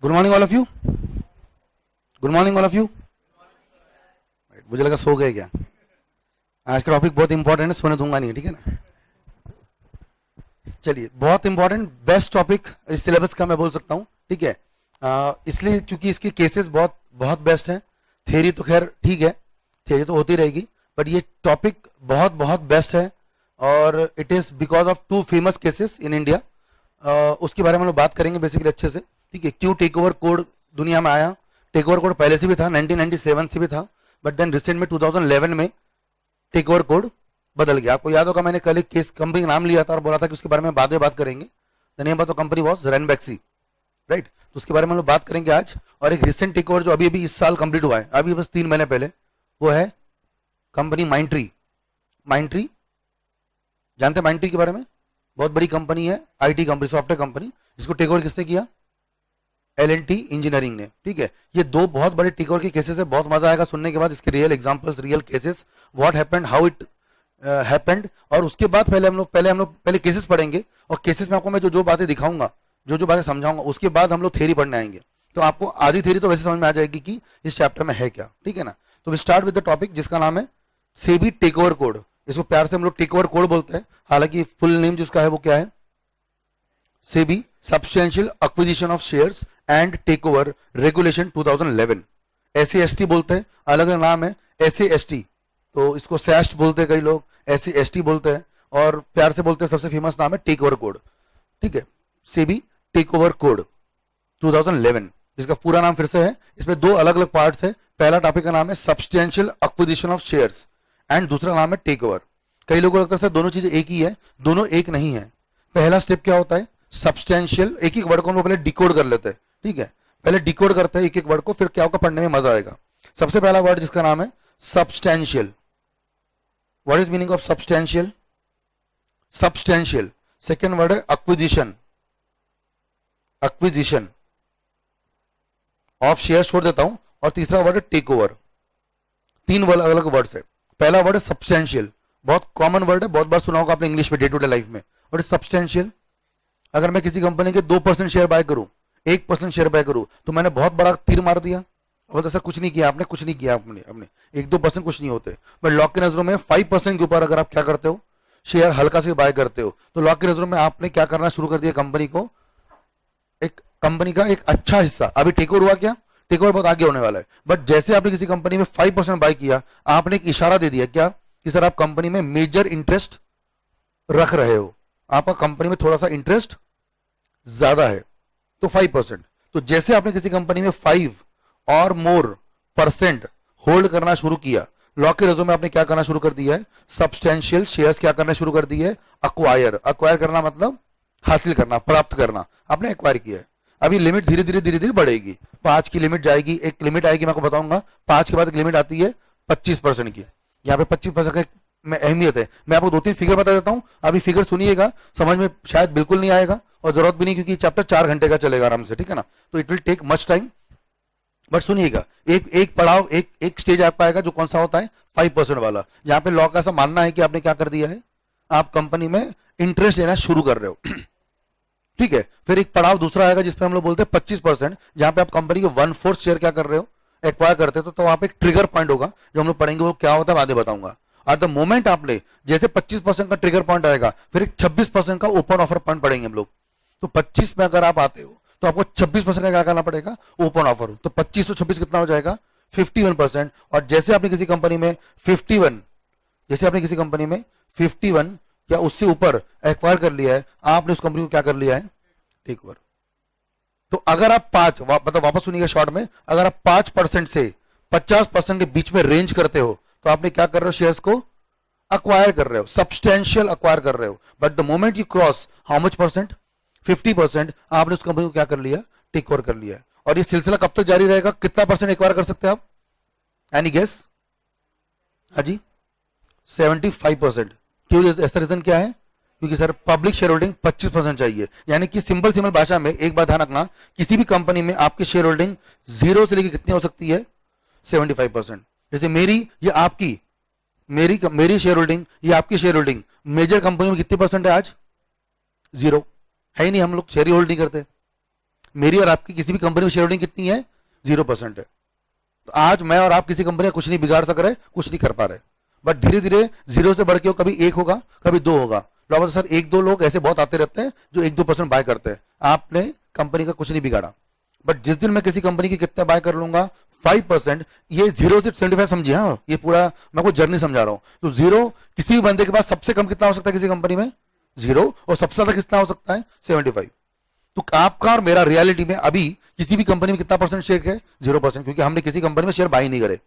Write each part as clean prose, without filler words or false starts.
Good morning all of you. Good morning all of you. मुझे लगा सो गए क्या। आज का टॉपिक बहुत इंपॉर्टेंट है, सोने दूंगा नहीं, ठीक है ना। चलिए, बहुत इंपॉर्टेंट बेस्ट टॉपिक इस सिलेबस का मैं बोल सकता हूं, ठीक है। इसलिए क्योंकि इसके केसेस बहुत बहुत बेस्ट हैं। थ्योरी तो खैर ठीक है, थ्योरी तो होती रहेगी, बट ये टॉपिक बहुत बहुत बेस्ट है और it is because of two famous cases in India. उसके बारे में हम लोग बात करेंगे बेसिकली अच्छे से, ठीक है। क्यों टेक ओवर कोड दुनिया में आया। टेक ओवर कोड पहले से भी था, 1997 से भी था, बट देन रिसेंट में 2011 में टेक ओवर कोड बदल गया। आपको याद होगा मैंने कल एक केस कंपनी का नाम लिया था और बोला था कि उसके बारे में बाद में बात करेंगे। The name of the company was Ranbaxy, right. तो उसके बारे में हम लोग बात करेंगे आज। और एक रिसेंट टेक ओवर जो अभी अभी इस साल कंप्लीट हुआ है, अभी बस 3 महीने पहले, वो है कंपनी माइंडट्री। माइंडट्री जानते हैं माइंडट्री के बारे में? बहुत बड़ी कंपनी है, आईटी कंपनी, सॉफ्टवेयर कंपनी। इसको टेक ओवर किसने किया? L&T इंजीनियरिंग ने, ठीक है। ये दो बहुत बड़े टेक ओवर के केसेस है। बहुत मजा आएगा सुनने के बाद इसके real examples, real cases, what happened, how it happened. और उसके बाद पहले हम लोग केसेस पढ़ेंगे और केसेस में आपको मैं जो बातें दिखाऊंगा, जो बातें समझाऊंगा, उसके बाद हम लोग थ्योरी पढ़ने आएंगे। तो आपको आधी थ्योरी तो वैसे समझ में आ जाएगी कि इस चैप्टर में है क्या, ठीक है ना। तो we start with the topic जिसका नाम है सेबी टेक ओवर कोड। इसको प्यार से हम लोग टेक ओवर कोड बोलते हैं, हालांकि फुल नेम जिसका है वो क्या है? SEBI substantial acquisition of shares and take over regulation 2011। SAST बोलते हैं, अलग अलग नाम है। SAST तो इसको SAST बोलते हैं कई लोग, SAST बोलते हैं, और प्यार से बोलते हैं सबसे फेमस नाम है टेक ओवर कोड, ठीक है। सेबी टेक ओवर कोड 2011, इसका पूरा नाम फिर से है। इसमें दो अलग अलग पार्ट्स है। पहला टॉपिक का नाम है substantial acquisition of shares and दूसरा नाम है टेक ओवर। कई लोगों को लगता है दोनों चीजें एक ही है, दोनों एक नहीं है। पहला स्टेप क्या होता है? सब्सटेंशियल। एक एक वर्ड को हम लोग पहले डिकोड कर लेते हैं, ठीक है। पहले डिकोड करते हैं एक एक वर्ड को, फिर क्या होगा, पढ़ने में मजा आएगा। सबसे पहला वर्ड जिसका नाम है substantial. What is meaning of substantial? Substantial. Second word है एक्विजिशन। एक्विजिशन ऑफ शेयर छोड़ देता हूं, और तीसरा वर्ड है टेक ओवर। 3 अलग अलग वर्ड्स है। पहला वर्ड है सब्सटेंशियल, बहुत कॉमन वर्ड है, बहुत बार सुना होगा आपने इंग्लिश में डे टू डे लाइफ में। What is substantial? अगर मैं किसी कंपनी के 2% शेयर बाय करूं, 1% शेयर बाय करूं, तो मैंने बहुत बड़ा तीर मार दिया। अब सर कुछ नहीं किया आपने, कुछ नहीं किया आपने 1-2% कुछ नहीं होते। बट लॉ की नजरों में 5% के ऊपर अगर आप क्या करते हो, शेयर हल्का से बाय करते हो, तो लॉ की नजरों में आपने क्या करना शुरू कर दिया, कंपनी को, एक कंपनी का एक अच्छा हिस्सा। अभी टेक ओवर हुआ क्या? टेक ओवर बहुत आगे होने वाला है। बट जैसे आपने किसी कंपनी में 5% बाय किया, आपने एक इशारा दे दिया क्या, कि सर आप कंपनी में मेजर इंटरेस्ट रख रहे हो, आपका कंपनी में थोड़ा सा इंटरेस्ट ज्यादा है, तो 5%। तो जैसे आपने किसी कंपनी में 5 और मोर % होल्ड करना शुरू किया, लॉ के नजरों में आपने क्या करना शुरू कर दिया है? सब्सटेंशियल शेयर्स क्या करना शुरू कर दिए? अक्वायर। अक्वायर करना मतलब हासिल करना, प्राप्त करना। आपने एक्वायर किया है। अभी लिमिट धीरे धीरे बढ़ेगी। 5 की लिमिट जाएगी, एक लिमिट आएगी, मैं आपको बताऊंगा। 5 के बाद एक लिमिट आती है 25% की। यहाँ पे 25% में अहमियत है। मैं आपको 2-3 फिगर बता देता हूं, अभी फिगर सुनिएगा, समझ में शायद बिल्कुल नहीं आएगा और जरूरत भी नहीं, क्योंकि चैप्टर 4 घंटे का चलेगा आराम से, ठीक है ना। तो it will take much time, but सुनिएगा। एक पड़ाव, एक स्टेज आपका आएगा जो कौन सा होता है? 5% वाला। जहां पे लॉ का ऐसा मानना है कि आपने क्या कर दिया है, आप कंपनी में इंटरेस्ट लेना शुरू कर रहे हो, ठीक है। फिर एक पड़ाव दूसरा आएगा जिसपे हम लोग बोलते हैं 25%, जहां पे आप कंपनी के 1/4 शेयर क्या कर रहे हो, एक्वायर करते हो। तो वहां पे एक ट्रिगर पॉइंट होगा जो हम लोग पढ़ेंगे, वो क्या होता है बाद में बताऊंगा। एट द मोमेंट आपने जैसे 25% का ट्रिगर पॉइंट आएगा, फिर एक 26% का ओपन ऑफर पॉइंट पढ़ेंगे हम लोग। तो 25 में अगर आप आते हो तो आपको 26% का क्या करना पड़ेगा? Open offer. तो 25 से 26 कितना हो जाएगा? 51%। और जैसे आपने किसी कंपनी में 51 या उससे ऊपर एक्वायर कर लिया है, आपने उस कंपनी को क्या कर लिया है? Take over. तो अगर आप मतलब वापस सुनिएगा शॉर्ट में, अगर आप 5% से 50% के बीच में रेंज करते हो, तो आपने क्या कर रहे हो? शेयर्स को अक्वायर कर रहे हो, सब्सटेंशियल अक्वायर कर रहे हो। But the moment you cross how much %? 50%, आपने उस कंपनी को क्या कर लिया? टेक ओवर कर लिया है। और ये सिलसिला कब तक जारी रहेगा? कितना % एक्वायर कर सकते हैं आप? Any guess? हाँ जी, 75%। क्यों? ऐसा रीजन क्या है? क्योंकि सर पब्लिक शेयर होल्डिंग 25% चाहिए। यानी कि सिंपल भाषा में एक बात ध्यान रखना, किसी भी कंपनी में आपकी शेयर होल्डिंग 0 से लेकर कितनी हो सकती है? 75%। जैसे मेरी या आपकी, मेरी शेयर होल्डिंग या आपकी शेयर होल्डिंग मेजर कंपनी में कितनी % है आज? 0 है ही नहीं, हम लोग शेयर ही होल्ड नहीं करते। मेरी और आपकी किसी भी कंपनी में शेयर होल्डिंग कितनी है? 0% है। तो आज मैं और आप किसी कंपनी का कुछ नहीं बिगाड़ सक रहे, कुछ नहीं कर पा रहे, बट धीरे धीरे जीरो से बढ़ के कभी 1 होगा, कभी 2 होगा। लॉबा सर 1-2 लोग ऐसे बहुत आते रहते हैं जो 1-2% बाय करते हैं, आपने कंपनी का कुछ नहीं बिगाड़ा। बट जिस दिन मैं किसी कंपनी की कितना बाय कर लूंगा 5%, ये 0 से 75 समझिए, हाँ ये पूरा मैं कोई जर्नी समझा रहा हूं। तो 0 किसी भी बंदे के पास सबसे कम कितना हो सकता है किसी कंपनी में? 0। और सबसे ज्यादा कितना हो सकता है? 75। तो आपका और मेरा रियलिटी में अभी किसी भी कंपनी में कितना परसेंट शेयर है? 0%, क्योंकि हमने किसी कंपनी में शेयर बाय नहीं करे।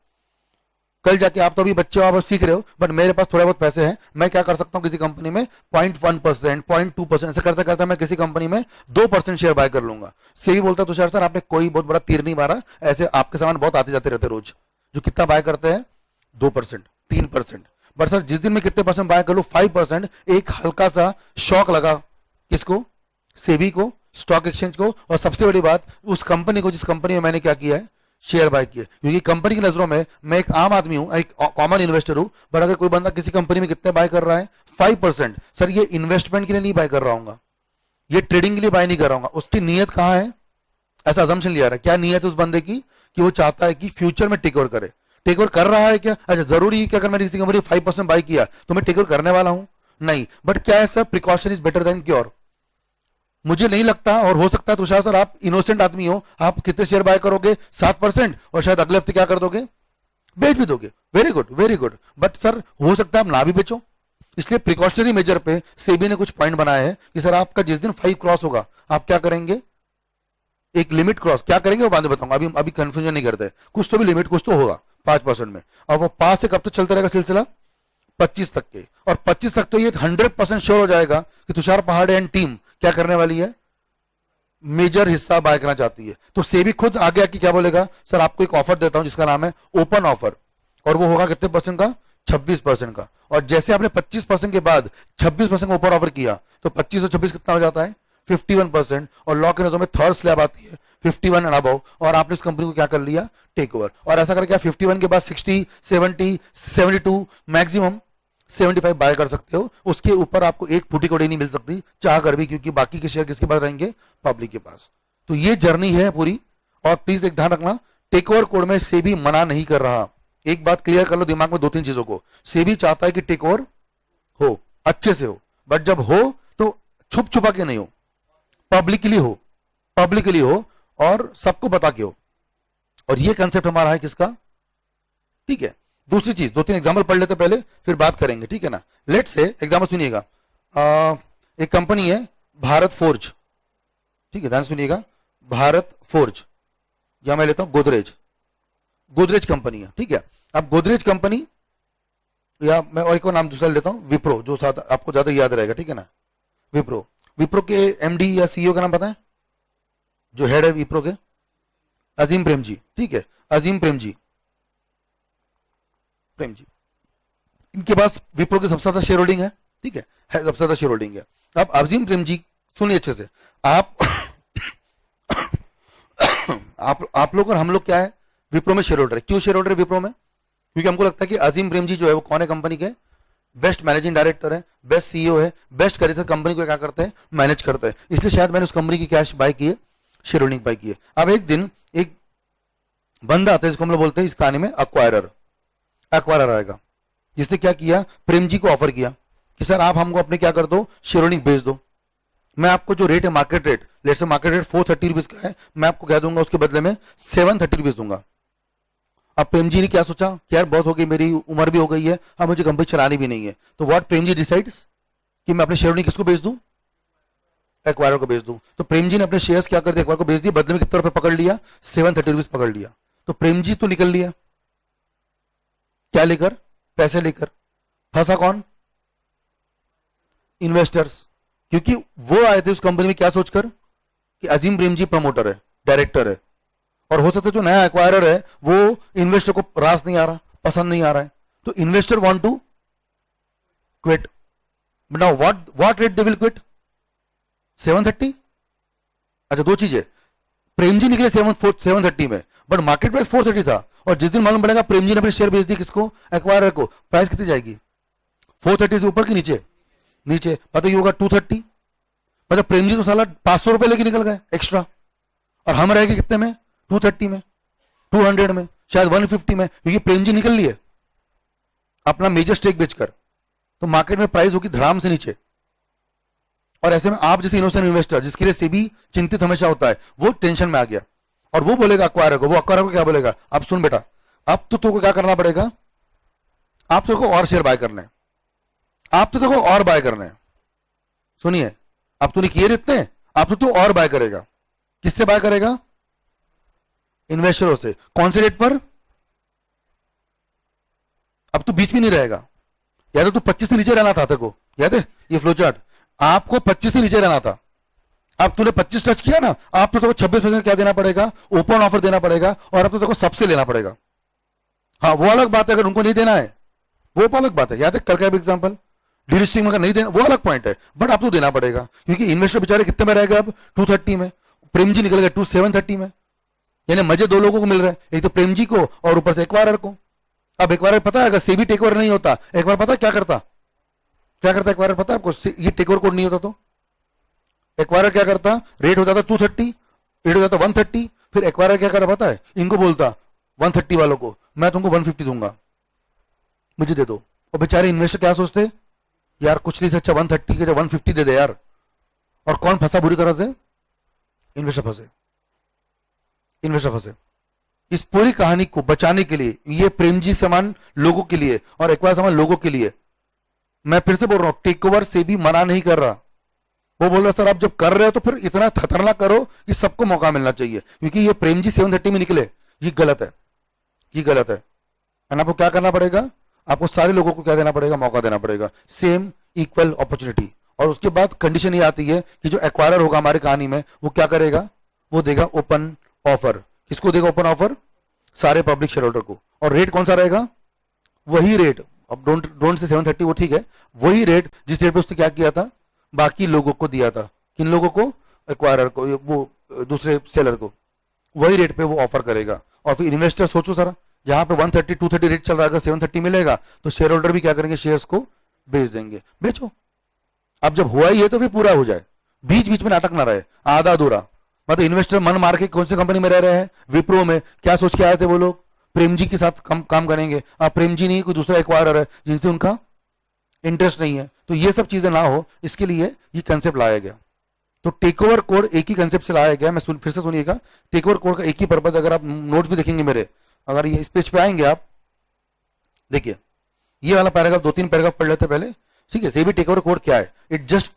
कल जाके आप तो अभी बच्चे हो, आप सीख रहे हो, बट मेरे पास थोड़े बहुत पैसे हैं, मैं क्या कर सकता हूं किसी कंपनी में 0.1%, 0.2%, ऐसे करते करते मैं किसी कंपनी में 2% शेयर बाय कर लूंगा। सही बोलता तुषार सर, आपने कोई बहुत बड़ा तीर नहीं मारा, ऐसे आपके सामान बहुत आते जाते रहते रोज। जो कितना बाय करते हैं? 2%, 3%। बट सर जिस दिन मैं कितने परसेंट बाय कर लूं 5%, एक हल्का सा शॉक लगा। किसको? सेबी को, स्टॉक एक्सचेंज को, और सबसे बड़ी बात उस कंपनी को जिस कंपनी में मैंने क्या किया है? शेयर बाय किए। क्योंकि कंपनी की नजरों में मैं एक आम आदमी हूं, एक कॉमन इन्वेस्टर हूं, बट अगर कोई बंदा किसी कंपनी में कितने बाय कर रहा है? 5%, सर ये इन्वेस्टमेंट के लिए नहीं बाय कर रहा हूँ, ये ट्रेडिंग के लिए बाय नहीं कर रहा हूँ। उसकी नीयत कहां है? ऐसा अजम्पशन लिया रहा है। क्या नीयत है उस बंदे की? कि वो चाहता है कि फ्यूचर में टेक ओवर करे। टेक ओवर कर रहा है क्या? अच्छा, जरूरी है कि अगर मैंने किसी कंपनी 5% बाय किया तो मैं टेक ओवर करने वाला हूं? नहीं। बट क्या है sir, precaution is better than cure. मुझे नहीं लगता, और हो सकता है तुषार सर आप इनोसेंट आदमी हो, आप कितने शेयर बाय करोगे? 7%, और शायद अगले हफ्ते क्या कर दोगे? बेच भी दोगे। Very good, very good. But sir हो सकता है आप ना भी बेचो। इसलिए प्रिकॉशनरी मेजर पे सेबी ने कुछ पॉइंट बनाया है कि सर आपका जिस दिन 5 क्रॉस होगा आप क्या करेंगे? एक लिमिट क्रॉस क्या करेंगे वो बाद में बताऊंगा, अभी अभी कंफ्यूजन नहीं करते। कुछ तो भी लिमिट कुछ तो होगा 5% में। और वो 5 से कब तक चलता रहेगा सिलसिला? 25 तक के। और 25 तक तो ये 100% श्योर हो जाएगा कि तुषार पहाड़े एंड टीम क्या करने वाली है? मेजर हिस्सा बाय करना चाहती है। तो सेबी खुद आगे आके क्या बोलेगा? सर आपको एक ऑफर देता हूं जिसका नाम है ओपन ऑफर, और वो होगा कितने परसेंट का? 26% का। और जैसे आपने 25% के बाद 26% का ओपन ऑफर किया तो 25 और 26 कितना हो जाता है? 51%। और लॉ के नजरों में थर्ड स्लैब आती है 51 एंड अबव, और आपने इस कंपनी को क्या कर लिया? Take over. और ऐसा करके 51 के बाद 60, 70, 72, मैक्सिमम 75 बाय कर सकते हो। उसके ऊपर आपको एक फूटी कौड़ी नहीं मिल सकती चाह कर भी, क्योंकि बाकी के शेयर किसके पास रहेंगे? पब्लिक के पास। तो ये जर्नी है पूरी। और प्लीज एक ध्यान रखना, टेक ओवर कोड में सेबी मना नहीं कर रहा। एक बात क्लियर कर लो दिमाग में 2-3 चीजों को। सेबी चाहता है कि टेक ओवर हो, अच्छे से हो, बट जब हो तो छुप छुपा के नहीं हो, पब्लिकली हो, पब्लिकली हो, और सबको बता के हो। और ये कंसेप्ट हमारा है किसका? ठीक है। दूसरी चीज, 2-3 एग्जाम्पल पढ़ लेते पहले, फिर बात करेंगे, ठीक है ना। लेट से एग्जाम्पल सुनिएगा। एक कंपनी है भारत फोर्ज, ठीक है, ध्यान सुनिएगा। भारत फोर्ज, या मैं लेता हूं गोदरेज, गोदरेज कंपनी है, ठीक है। अब गोदरेज कंपनी, या मैं और एक और नाम दूसरा लेता हूं, विप्रो, जो साथ आपको ज्यादा याद रहेगा, ठीक है ना। विप्रो, विप्रो के एमडी या सीईओ का नाम पता है? जो हेड है विप्रो के? अजीम प्रेमजी, ठीक है, अजीम प्रेमजी, प्रेम जी। इनके पास विप्रो की सबसे ज्यादा शेयर होल्डिंग है, ठीक है, सबसे ज्यादा शेयर होल्डिंग है। अब अजीम प्रेम जी सुनिए अच्छे से, आप आप लोग और हम लोग क्या है? विप्रो में शेयर होल्डर है। क्यों शेयर होल्डर है विप्रो में? क्योंकि हमको लगता है कि अजीम प्रेम जी जो है वो कौन है? कंपनी के बेस्ट मैनेजिंग डायरेक्टर है, बेस्ट सीईओ है, बेस्ट करे थे कंपनी को क्या करते हैं? मैनेज करते हैं। इसलिए शायद मैंने उस कंपनी की कैश बाय की है, शेयर होल्डिंग बाय की है। अब एक दिन एक बंदा आता है जिसको हम लोग बोलते हैं इस कहानी में एक्वायरर, एक्वायरर आएगा, जिसने क्या किया? प्रेम जी को ऑफर किया कि सर आप हमको अपने क्या कर दो? शेयर होल्डिंग बेच दो। मैं आपको जो रेट है market rate, let's say market rate 430 rupees का है, मैं आपको कह दूंगा उसके बदले में 730 रुपीज दूंगा। अब प्रेम जी ने क्या सोचा कि यार बहुत हो गई, मेरी उम्र भी हो गई है, अब मुझे कंपनी चलानी भी नहीं है। तो व्हाट प्रेम जी डिसाइड्स कि मैं अपने शेयर होल्डिंग किसको बेच दूं? एक्वायरर को बेच दूं। तो प्रेम जी ने अपने शेयर्स क्या कर दिया? एक्वायरर को बेच दिया, बदले में कितने रुपए पकड़ लिया? 730 रुपीज पकड़ लिया। तो प्रेम जी तो निकल लिया, क्या लेकर? पैसे लेकर। फंसा कौन? इन्वेस्टर्स, क्योंकि वो आए थे उस कंपनी में क्या सोचकर कि अजीम प्रेम जी प्रमोटर है, डायरेक्टर है, और हो सकता है जो नया एक्वायरर है वो इन्वेस्टर को रास नहीं आ रहा, पसंद नहीं आ रहा है, तो investor want to quit. Now what rate they will quit? 730। अच्छा, दो चीजें, प्रेम जी निकले 730 में, बट मार्केट प्राइस 430 था, और जिस दिन मालूम पड़ेगा प्रेम जी ने अपने शेयर बेच दिए किसको? एक्वायरर को, प्राइस कितनी जाएगी? 430 से ऊपर की नीचे? नीचे। पता ही होगा 230। मतलब प्रेम जी तो साला 500 रुपए लेके निकल गए एक्स्ट्रा। और हम रहेंगे कितने में, 230 में, 200 में, शायद 150 में, क्योंकि प्रेम जी निकल लिए अपना मेजर स्टेक बेचकर, तो मार्केट में प्राइस होगी धड़ाम से नीचे। और ऐसे में आप जैसे इनोसेंट इन्वेस्टर जिसके लिए सेबी चिंतित हमेशा होता है, वो टेंशन में आ गया और वो बोलेगा अक्वायरर को, वो अक्वायरर को क्या बोलेगा, अब सुन बेटा, अब तो तुमको क्या करना पड़ेगा, आप तो को और शेयर बाय करने, आप तो को और बाय करने, सुनिए, अब तूने किए इतने, आप तो और बाय करेगा। किससे बाय करेगा, इन्वेस्टरों से। कौन से रेट पर, अब तो बीच में नहीं रहेगा, या तो 25 से नीचे रहना था तेरे को, याद है ये फ्लो चार्ट, आपको 25 से नीचे रहना था, अब तूने 25 टच किया ना, आप तो 26% क्या देना पड़ेगा, ओपन ऑफर देना पड़ेगा, और अब तो सबसे लेना पड़ेगा। हाँ वो अलग बात है अगर उनको नहीं देना है, वो अलग बात है, याद है कल का एग्जांपल, डीलिस्टिंग में अगर नहीं देना वो अलग पॉइंट है, बट आपको देना पड़ेगा, क्योंकि इन्वेस्टर बेचारे कितने में रहेगा अब, 230 में, प्रेम जी निकल गए 730 में, यानी मजे दो लोगों को मिल रहे हैं, एक तो प्रेम जी को और ऊपर से एक्वायरर को। अब एक्वायरर पता है, अगर सेबी टेक ओवर नहीं होता, एक बार पता है क्या करता, एक्वायरर पता है आपको, ये टेक ओवर कोड नहीं होता तो एक्वायरर क्या करता, रेट होता था 230, रेट होता था 130, फिर एक्वायरर क्या करता पता है, इनको बोलता 130 वालों को मैं तुमको 150 दूंगा, मुझे दे दो। और बेचारे इन्वेस्टर क्या सोचते, यार कुछ नहीं से अच्छा 130 के 150 दे दे यार। और कौन फंसा बुरी तरह से, इन्वेस्टर फंसे, इन्वेस्टर फंसे। इस पूरी कहानी को बचाने के लिए, ये प्रेम जी समान लोगों के लिए और एक्वायर समान लोगों के लिए, मैं फिर से बोल रहा हूं, टेक ओवर से भी मना नहीं कर रहा, वो बोल रहा सर आप जब कर रहे हो तो फिर इतना खतरनाक करो कि सबको मौका मिलना चाहिए, क्योंकि ये प्रेम जी 730 में निकले, ये गलत है, ये गलत है। एंड आपको क्या करना पड़ेगा, आपको सारे लोगों को क्या देना पड़ेगा, मौका देना पड़ेगा, सेम इक्वल अपॉर्चुनिटी। और उसके बाद कंडीशन ये आती है कि जो एक्वायरर होगा हमारी कहानी में, वो क्या करेगा, वो देगा ओपन ऑफर। किसको देगा ओपन ऑफर, सारे पब्लिक शेयर होल्डर को। और रेट कौन सा रहेगा, वही रेट, अब डोंट से 730 वो ठीक है, वही रेट जिस रेट पे उसने क्या किया था, बाकी लोगों को दिया था। किन लोगों को, एक्वायरर को, वो दूसरे सेलर को, वही रेट पे वो ऑफर करेगा। और फिर इन्वेस्टर सोचो सर, जहां पे 130 230 रेट चल रहा है, 730 मिलेगा तो शेयर होल्डर भी क्या करेंगे, शेयर्स को बेच देंगे, बेचो। अब जब हुआ ही है तो फिर पूरा हो जाए, बीच बीच में नाटक ना रहे, आधा अधूरा। मतलब इन्वेस्टर मन मार के कौन सी कंपनी में रह रहे हैं, विप्रो में, क्या सोच के आए थे वो लोग, प्रेम जी के साथ काम करेंगे। अब प्रेम जी नहीं, कोई दूसरा एक्वायरर है जिनसे उनका इंटरेस्ट नहीं है। तो ये सब चीजें ना हो, इसके लिए ये कंसेप्ट लाया गया। तो टेक ओवर कोड एक ही कंसेप्ट से लाया गया। मैं फिर से सुनिएगा, टेक ओवर कोड का एक ही पर्पज, अगर आप नोट भी देखेंगे मेरे, अगर ये इस पेज पे आएंगे आप, देखिए ये वाला पैराग्राफ, 2-3 पैराग्राफ पढ़ लेते पहले, ठीक है। सेबी टेक ओवर कोड क्या है, it just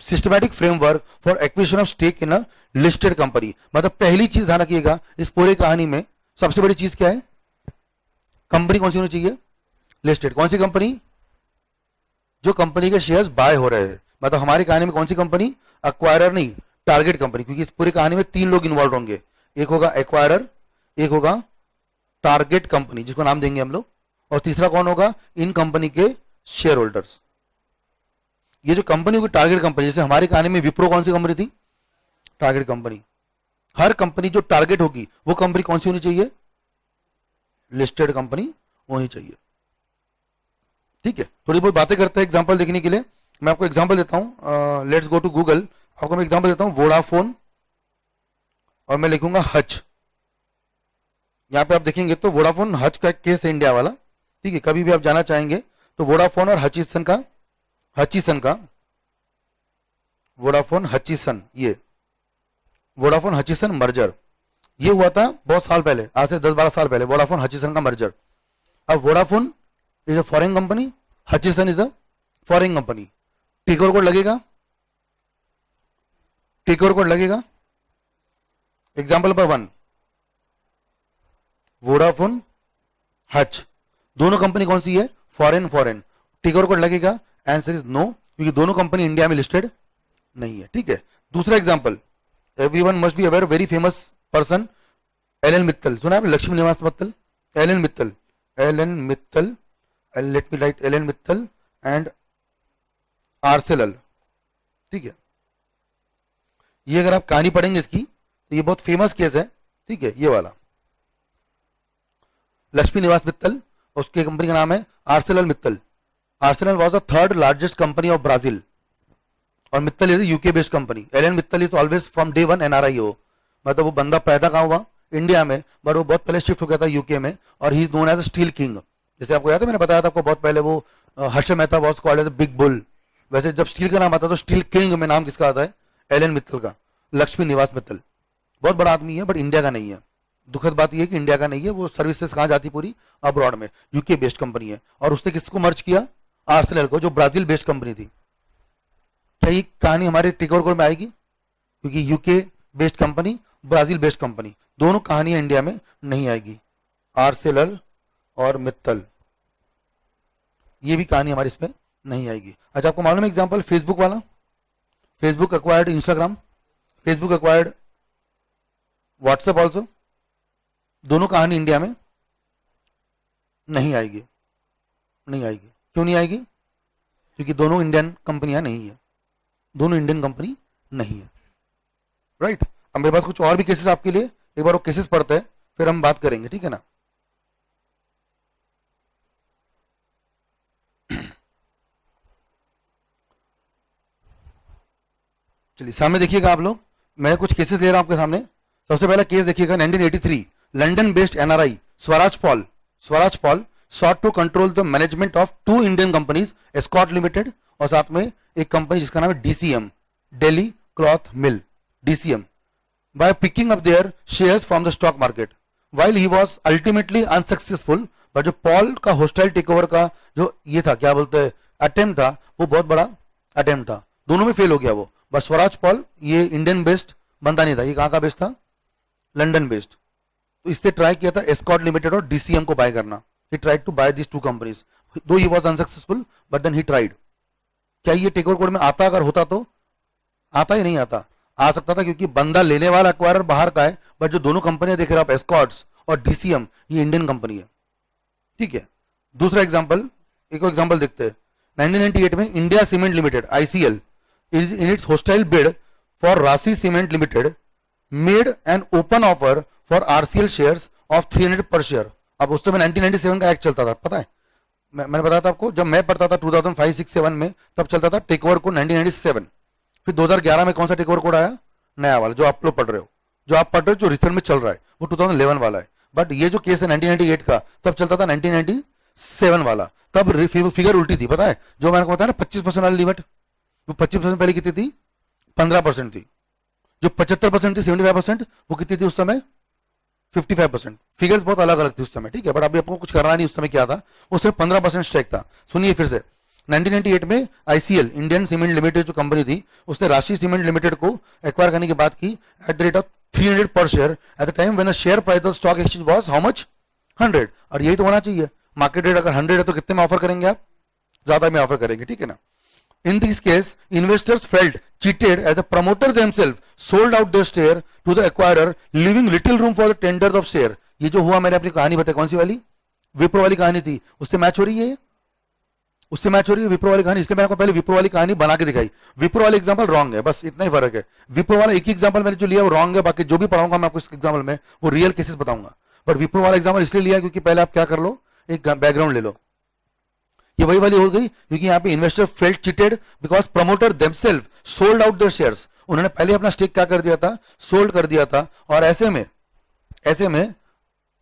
systematic framework for acquisition of stake in a listed company. मतलब पहली चीज ध्यान रखिएगा, इस पूरी कहानी में सबसे बड़ी चीज क्या है, कंपनी कौन सी होनी चाहिए, लिस्टेड। कौन सी कंपनी, जो कंपनी के शेयर्स बाय हो रहे हैं। मतलब हमारी कहानी में कौन सी कंपनी, एक्वायरर नहीं, टारगेट कंपनी, क्योंकि इस पूरी कहानी में 3 लोग इन्वॉल्व होंगे, एक होगा एक्वायरर, एक होगा टारगेट कंपनी जिसको नाम देंगे हम लोग, और तीसरा कौन होगा, इन कंपनी के शेयर होल्डर्स। ये जो कंपनी होगी टारगेट कंपनी, जैसे हमारी कहानी में विप्रो कौन सी कंपनी थी, टारगेट कंपनी। हर कंपनी जो टारगेट होगी वो कंपनी कौन सी होनी चाहिए, लिस्टेड कंपनी होनी चाहिए, ठीक है। थोड़ी बहुत बातें करते हैं एग्जांपल देखने के लिए। मैं आपको एग्जांपल देता हूं, लेट्स गो टू गूगल। आपको मैं एग्जांपल देता हूं, वोडाफोन, और मैं लिखूंगा हच। यहां पे आप देखेंगे तो वोडाफोन हच का केस है, इंडिया वाला, ठीक है। कभी भी आप जाना चाहेंगे तो वोडाफोन और हचिसन का वोडाफोन हचिसन, ये वोडाफोन हचिसन मर्जर, ये हुआ था बहुत साल पहले, आज से 10-12 साल पहले, वोडाफोन हचिसन का मर्जर। अब Vodafone is a foreign company, Hutchison is a foreign company. Take over code लगेगा, टेक ओवर कोड लगेगा। एग्जाम्पल नंबर 1, वोडाफोन हच, दोनों कंपनी कौन सी है, फॉरेन। टेक ओवर कोड लगेगा, आंसर इज नो, क्योंकि दोनों कंपनी इंडिया में लिस्टेड नहीं है, ठीक है। दूसरा example, everyone must be aware, very famous person, L N Mittal, सुना है Lakshmi Niwas Mittal, L N Mittal, let me write, L N Mittal and Arcelor, ठीक है। ये अगर आप कहानी पढ़ेंगे इसकी तो ये बहुत फेमस केस है, ठीक है। ये वाला लक्ष्मी निवास मित्तल, उसके कंपनी का नाम है Arcelor Mittal. Arcelor was the third largest company of Brazil, और Mittal is UK based company. L N Mittal is always from day one एनआरआईओ, मतलब वो बंदा पैदा कहाँ हुआ, इंडिया में, बट वो बहुत पहले शिफ्ट हो गया था यूके में, और he is known as steel king. जैसे आपको याद है मैंने बताया था आपको बहुत पहले, वो Harsh Mehta was called as big bull. वैसे जब स्टील का नाम आता है तो स्टील किंग में नाम किसका आता है, एलन मित्तल का, लक्ष्मी निवास मित्तल। बहुत बड़ा आदमी है बट इंडिया का नहीं है। दुखद बात यह है कि इंडिया का नहीं है, वो सर्विसेज कहाँ जाती पूरी, अब्रॉड में, यूके बेस्ड कंपनी है। और उसने किसको मर्ज किया, आर्सेनल को, जो ब्राजील बेस्ड कंपनी थी। क्या ये कहानी हमारे टेकओवर कोड में आएगी, क्योंकि UK based company, Brazil based company, दोनों कहानियां इंडिया में नहीं आएगी। आर्सेनल और मित्तल, ये भी कहानी हमारी इसमें नहीं आएगी। अच्छा, आपको मालूम है एग्जांपल फेसबुक वाला, Facebook acquired Instagram, Facebook acquired WhatsApp also, दोनों कहानी इंडिया में नहीं आएगी। नहीं आएगी, क्यों नहीं आएगी, क्योंकि दोनों इंडियन कंपनियां नहीं है, दोनों इंडियन कंपनी नहीं है, राइट। अब मेरे पास कुछ और भी केसेस आपके लिए, एक बार वो केसेस पढ़ते हैं फिर हम बात करेंगे, ठीक है ना। चलिए सामने देखिएगा आप लोग, मैं कुछ केसेस ले रहा हूं आपके सामने। सबसे पहला केस देखिएगा, 1983 London based NRI Swaraj Paul sought to control the management of two Indian companies, Escort Limited और साथ में एक कंपनी जिसका नाम है DCM, Delhi Cloth Mill, DCM, by picking up their shares from the stock market. While he was ultimately unsuccessful, but जो Paul का hostile takeover का जो ये था, क्या बोलते हैं, अटेम्प्ट था, वो बहुत बड़ा अटेम्प्ट था, दोनों में फेल हो गया वो। बस स्वराज पॉल ये इंडियन बेस्ड बंदा नहीं था, ये कहाँ का बेस्ड था, लंदन बेस्ड। तो इससे ट्राई किया था एस्कॉर्ट लिमिटेड और DCM को बाय करना। He tried to buy these two companies, though he was unsuccessful, but then he tried. क्या ये टेकओवर कोड में आता, अगर होता तो आता ही नहीं आता, आ सकता था, क्योंकि बंदा लेने वाला एक्वायरर बाहर का है, बट जो दोनों कंपनियां देख रहे हो आप, एस्कॉर्ट्स और DCM, ये इंडियन कंपनी है, ठीक है। दूसरा एग्जांपल, एक और एग्जांपल देखते हैं। 1998 में India cement limited ICL is in its hostile bid for Rasi Cement Limited made an open offer for RCL shares of 300 per share। अब उस समय 1997 का एक्ट चलता था, पता है, मैंने बताया था आपको, जब मैं पढ़ता था 2005, 6, 7 में, तब चलता था टेकओवर कोड 1997। फिर 2011 में कौन सा टेकओवर कोड आया, नया वाला, जो आप लोग पढ़ रहे हो, जो रिसेंट में चल रहा है, वो 2011 वाला है। बट ये जो केस है 1998 का, तब चलता था 1997 वाला, तब फिगर उल्टी थी, पता है, जो मैंने बताया ना 25% वाली लिमिट, वो 25% पहले कितनी थी, 15% थी। जो 75% थी, 75%, वो कितनी थी उस समय, 55%। फिगर्स बहुत अलग अलग थी उस समय, ठीक है, बट अभी आपको कुछ करना नहीं, उस समय क्या था, उसमें 15% स्ट्राइक था। सुनिए फिर से, 1998 में ICL इंडियन सीमेंट लिमिटेड जो कंपनी थी, उसने राशि सीमेंट लिमिटेड को एक्वायर करने की बात की एट द रेट ऑफ 300 पर share at the time when the share price of stock exchange was how much, 100। और यही तो होना चाहिए, मार्केट रेट अगर 100 है तो कितने में ऑफर करेंगे आप, ज्यादा में ऑफर करेंगे, ठीक है ना। In this case, investors felt cheated as the promoter themselves sold out their share to the acquirer, leaving little room for the tenders of share। ये जो हुआ, मैंने अपनी कहानी बताई, कौन सी वाली, विप्रो वाली कहानी थी, उससे मैच हो रही है, उससे मैच हो रही है विप्रो वाली कहानी, इसलिए मैंने आपको पहले विप्रो वाली कहानी बना के दिखाई। विप्रो वाली एग्जांपल रॉन्ग है, बस इतना ही फर्क है। विप्रो वाला एक ही एग्जांपल मैंने जो लिया वो रॉन्ग है, बाकी जो भी पढ़ाऊंगा मैं आपको इस एग्जांपल में वो रियल केसेस बताऊंगा। बट विप्रो वाला एग्जांपल इसलिए लिया क्योंकि पहले आप क्या कर लो, एक बैकग्राउंड ले लो। ये वही वाली हो गई, क्योंकि यहाँ पे investor felt cheated because promoter themselves sold out their shares. उन्होंने पहले अपना स्टेक क्या कर दिया था, सोल्ड कर दिया था। और ऐसे में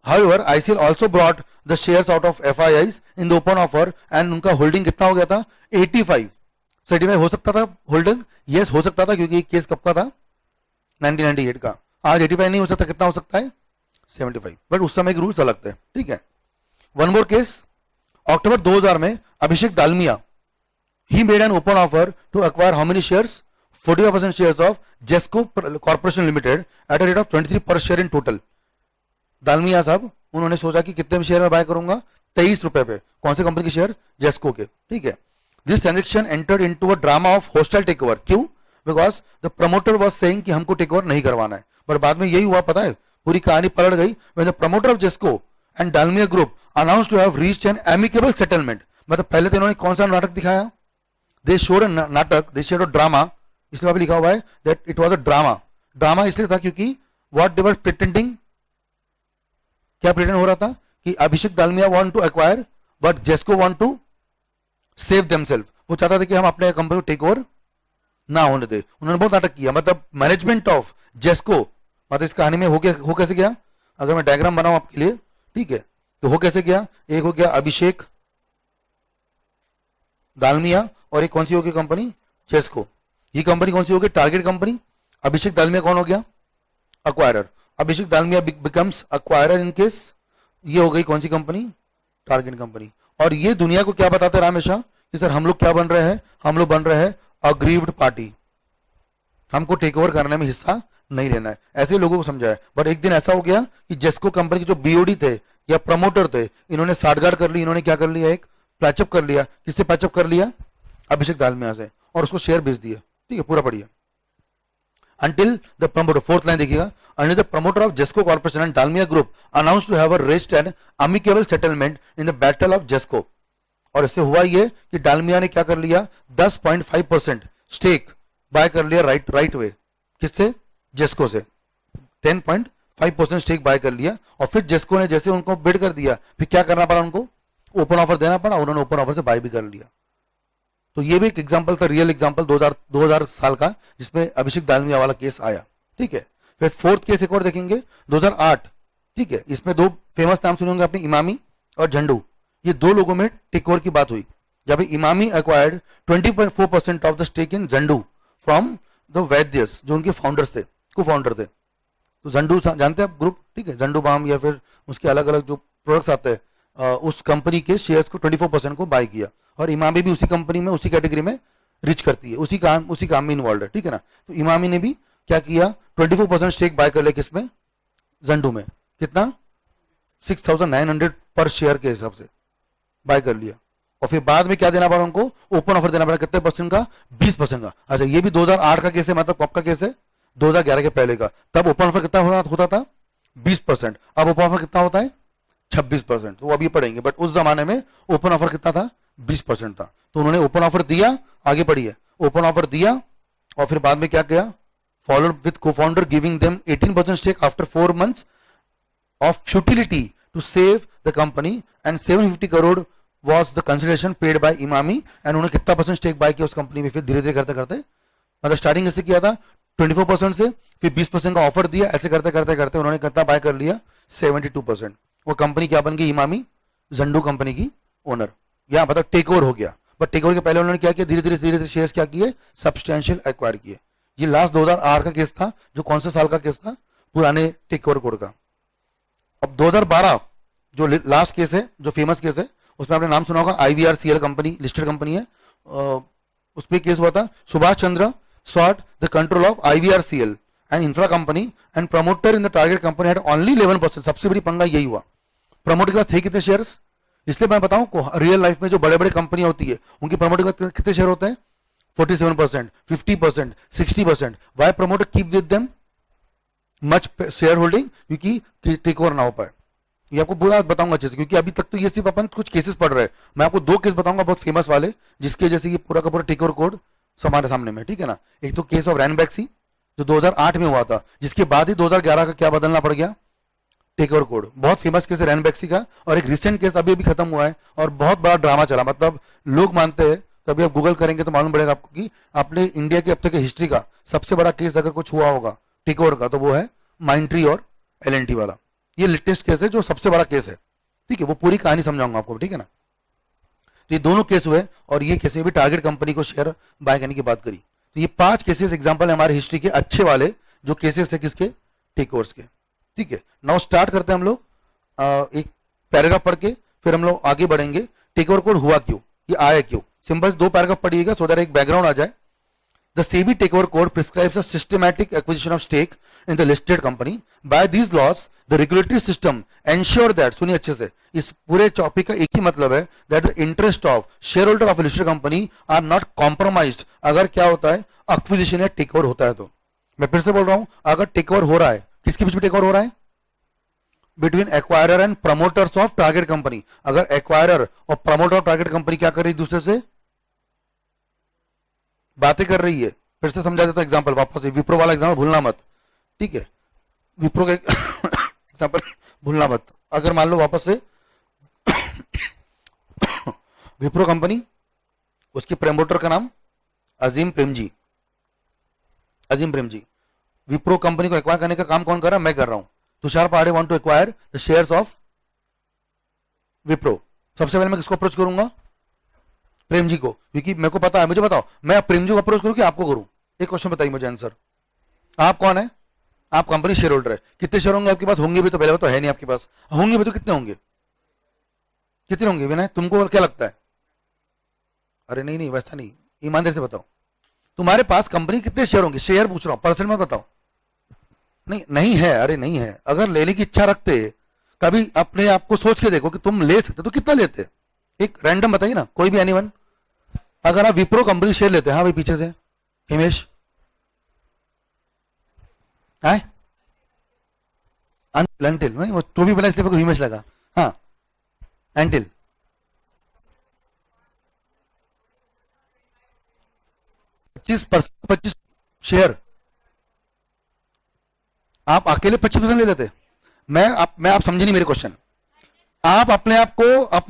however ICL also brought the shares out of FIIs in the open offer and उनका होल्डिंग कितना हो गया था, 85 सर्टिफाई हो सकता था होल्डिंग, यस हो सकता था, क्योंकि केस कब का था, 1998 का। आज 85 नहीं हो सकता, कितना हो सकता है, 75, बट उस समय के रूल्स अलग थे, ठीक है। वन मोर केस, अक्टूबर 2000 में अभिषेक Dalmia, he made an open offer to acquire how many shares, 45% shares of Jesco Corporation Limited at a rate of 23 per share in total। Dalmia साहब उन्होंने सोचा कि कितने में शेयर में बाय करूंगा, 23 रुपए पे। कौन सी कंपनी के शेयर, जेस्को के, ठीक है। This transaction entered into a drama of hostile takeover. क्यों, because the promoter was saying कि हमको टेकओवर नहीं करवाना है, बट बाद में यही हुआ, पता है, पूरी कहानी पलट गई when the promoter of GESCO and Dalmia group announce to have reached an amicable settlement. मतलब पहले तो इन्होंने कौन सा नाटक दिखाया, दे शोड नाटक, दे शोड ड्रामा, इसलिए लिखा हुआ है that it was a drama. Drama इसलिए था क्योंकि व्हाट दे वर प्रिटेंडिंग, क्या प्रिटेंड हो रहा था कि Abhishek Dalmia want to acquire but GESCO want to save themselves. वो चाहता था कि हम अपने कंपनी को टेक ओवर ना होने दे। उन्होंने बहुत नाटक किया, मतलब मैनेजमेंट ऑफ जेस्को, मतलब इस कहानी में हो कैसे गया, अगर मैं डायग्राम बनाऊं आपके लिए, ठीक है, तो हो कैसे गया, एक हो गया अभिषेक दालमिया और एक कौन सी होगी कंपनी, जेस्को। ये कंपनी कौन सी होगी, टारगेट कंपनी। अभिषेक दालमिया कौन हो गया, acquirer. Abhishek Dalmiya becomes acquirer in case, ये हो गई कौन सी कंपनी, टारगेट कंपनी। और ये दुनिया को क्या बताते हैं हमेशा कि सर हम लोग क्या बन रहे हैं, हम लोग बन रहे हैं अग्रीव्ड पार्टी, हमको टेक ओवर करने में हिस्सा नहीं लेना है, ऐसे लोगों को समझाया। बट एक दिन ऐसा हो गया कि जेस्को कंपनी के जो बीओडी थे या प्रमोटर थे, इन्होंने साठगांठ कर ली, इन्होंने क्या कर लिया, एक पैचअप कर लिया। किससे पैचअप कर लिया, अभिषेक दालमिया से, और उसको शेयर बेच दिया। ठीक है, पूरा पढ़िए। Until the promoter, fourth line देखिएगा, until the promoter of Jesco Corporation and Dalmia Group announced to have reached an amicable settlement in the battle of Jesco। और इससे हुआ ये कि डालमिया ने क्या कर लिया, 10.5% स्टेक बाय कर लिया राइट वे, किससे, जेस्को से 10.5% स्टेक बाय कर लिया। और फिर जेस्को ने जैसे उनको बिड कर दिया, फिर क्या करना पड़ा उनको, ओपन ऑफर देना पड़ा, उन्होंने ओपन ऑफर से बाय भी कर लिया। तो ये भी एक एग्जांपल था, रियल एग्जांपल 2000 साल का, जिसमें अभिषेक दालमिया वाला केस आया। ठीक है, फिर फोर्थ केस एक और देखेंगे 2008। ठीक है, इसमें दो फेमस नाम सुने होंगे आपने, इमामी और झंडू। ये दो लोगों में टेक ओवर की बात हुई, जब Emami acquired 20.4% of the stake in Zandu from the Vaidyas, जो उनके फाउंडर्स थे, को फाउंडर थे। तो झंडू जानते हैं आप ग्रुप, ठीक है, झंडू बाम या फिर उसके अलग अलग जो प्रोडक्ट्स आते हैं, उस कंपनी के शेयर्स को 24% को बाय किया। और इमामी भी उसी कंपनी में, उसी कैटेगरी में रिच करती है, उसी काम में इन्वॉल्व है। ठीक है ना, तो इमामी ने भी क्या किया, 24% स्टेक बाय कर लिया, किसमें, झंडू में। कितना, 6,900 पर शेयर के हिसाब से बाय कर लिया। और फिर बाद में क्या देना पड़ा उनको, ओपन ऑफर देना पड़ा, कितने परसेंट का, 20% का। अच्छा, ये भी 2008 का केस है, मतलब कब का केस है, 2011 के पहले का। तब ओपन ऑफर कितना होता था, 20%। अब ओपन ऑफर कितना होता है, 26%। वो अभी पढ़ेंगे, बट उस जमाने में ओपन ऑफर कितना था, 20% था। तो उन्होंने ओपन ऑफर दिया, आगे पढ़िए, ओपन ऑफर दिया और फिर बाद में क्या किया, followed with co-founder giving them 18% stake after 4 months of futility to save the company and 750 crore was the consideration paid by Emami. And उन्होंने कितना परसेंट स्टेक बाय किया उस कंपनी में, फिर धीरे धीरे करते करते, मतलब स्टार्टिंग ऐसे किया था 24% से, फिर 20% का ऑफर दिया, ऐसे करते करते करते उन्होंने कितना बाय कर लिया, 72%। वो कंपनी क्या बन गई, इमामी झंडू कंपनी की ओनर, या मतलब टेक ओवर हो गया। बट टेक ओवर के पहले उन्होंने क्या किया, धीरे धीरे शेयर्स क्या किए, सब्सटेंशियल एक्वायर किए। ये लास्ट 2008 का केस था, जो कौन से साल का केस था, पुराने टेक ओवर कोड का। अब 2012 जो लास्ट केस है, जो फेमस केस है, उसमें आपने नाम सुना होगा, IVRCL कंपनी, लिस्टेड कंपनी है, उसमें केस हुआ था। Subhash Chandra sought the control of IVRCL and infra company and promoter in the target company had only 11%। सबसे बड़ी पंगा यही हुआ, प्रमोटर के पास थे कितने शेयर्स, इसलिए मैं बताऊं रियल लाइफ में जो बड़े बड़े कंपनी होती है उनकी प्रमोटर के पास कितने शेयर होते हैं, 47%, 50%, 60%। Why promoter keep with them much share holding, क्योंकि टेक ओवर ना हो पाए। ये आपको पूरा बताऊंगा अच्छे से, क्योंकि अभी तक तो ये सिर्फ अपन कुछ केसेस पढ़ रहे हैं। मैं आपको 2 केस बताऊंगा बहुत फेमस वाले, जिसके जैसे ये पूरा का पूरा टेक ओवर कोड हमारे सामने में। ठीक है ना, एक तो केस ऑफ रैनबैक्सी जो 2008 में हुआ था, जिसके बाद ही 2011 का क्या बदलना पड़ गया, टेक ओवर कोड। बहुत फेमस केस है रैनबैक्सी का। और एक रिसेंट केस अभी अभी खत्म हुआ है और बहुत बड़ा ड्रामा चला, मतलब लोग मानते हैं, कभी आप गूगल करेंगे तो मालूम पड़ेगा आपको कि अपने इंडिया की अब तक की हिस्ट्री का सबसे बड़ा केस अगर कुछ हुआ होगा टेक ओवर का, तो वो है माइंट्री और LNT वाला। ये लेटेस्ट केस है जो सबसे बड़ा केस है। ठीक है, वो पूरी कहानी समझाऊंगा आपको, ठीक है ना। तो ये दोनों केस हुए और ये केस में भी टारगेट कंपनी को शेयर बाय करने की बात करी। तो ये 5 केसेस एग्जांपल है हमारे हिस्ट्री के अच्छे वाले, जो केसेस है किसके, टेक ओवर्स के। ठीक है, नाउ स्टार्ट करते हैं हम लोग एक पैराग्राफ पढ़ के, फिर हम लोग आगे बढ़ेंगे। टेक ओवर कोड हुआ क्यों, ये आया क्यों, सिंपल 2 पैराग्राफ पढ़िएगा सो दैट एक बैकग्राउंड आ जाए। The SEBI takeover code prescribes a systematic acquisition of stake in the listed company. By these laws, the regulatory system ensure that, सुनिए अच्छे से, इस पूरे टॉपिक का एक ही मतलब है, that the interest of shareholder of a listed company are not compromised। अगर क्या होता है, acquisition या टेक ओवर होता है तो। मैं फिर से बोल रहा हूं, अगर टेक ओवर हो रहा है, किसके बीच में टेक ओवर हो रहा है, between acquirer and promoters of target company. अगर एक्वायरर और प्रमोटर ऑफ टारगेट कंपनी क्या कर रही है, दूसरे से बातें कर रही है। फिर से समझा देता हूं एग्जांपल वापस से, विप्रो वाला एग्जांपल भूलना मत। ठीक है, विप्रो का एग्जांपल भूलना मत। अगर मान लो वापस से विप्रो कंपनी, उसकी प्रमोटर का नाम अजीम प्रेमजी, विप्रो कंपनी को एक्वायर करने का काम कौन कर रहा है? मैं कर रहा हूं। Tushar Pandey want to acquire the shares of Wipro. सबसे पहले मैं किसको अप्रोच करूंगा? प्रेम जी को, क्योंकि मेरे को पता है। मुझे बताओ, मैं प्रेम जी को अप्रोच करूं कि आपको करूं? एक क्वेश्चन बताइए मुझे आंसर। आप कौन है? आप कंपनी शेयर होल्डर है। कितने शेयर होंगे आपके पास? होंगे भी तो पहले तो है नहीं आपके पास। होंगे भी तो कितने होंगे? कितने होंगे विनय, तुमको क्या लगता है? अरे नहीं नहीं, वैसा नहीं, ईमानदारी से बताओ, तुम्हारे पास कंपनी कितने शेयर होंगे? शेयर पूछ रहा हूं, परसेंट में बताओ। नहीं नहीं है, अरे नहीं है। अगर लेने की इच्छा रखते, कभी अपने आप को सोच के देखो कि तुम ले सकते तो कितना लेते? एक रैंडम बताइए ना, कोई भी एनीवन। अगर आप विप्रो कंपनी शेयर लेते, हाँ भाई पीछे से हिमेश है, अंटिल नहीं, वो तो भी बना इसलिए को हिमेश लगा। हाँ एंटिल 25%, 25 शेयर आप अकेले 25% ले लेते? मैं आप समझे नहीं मेरे क्वेश्चन। आप अपने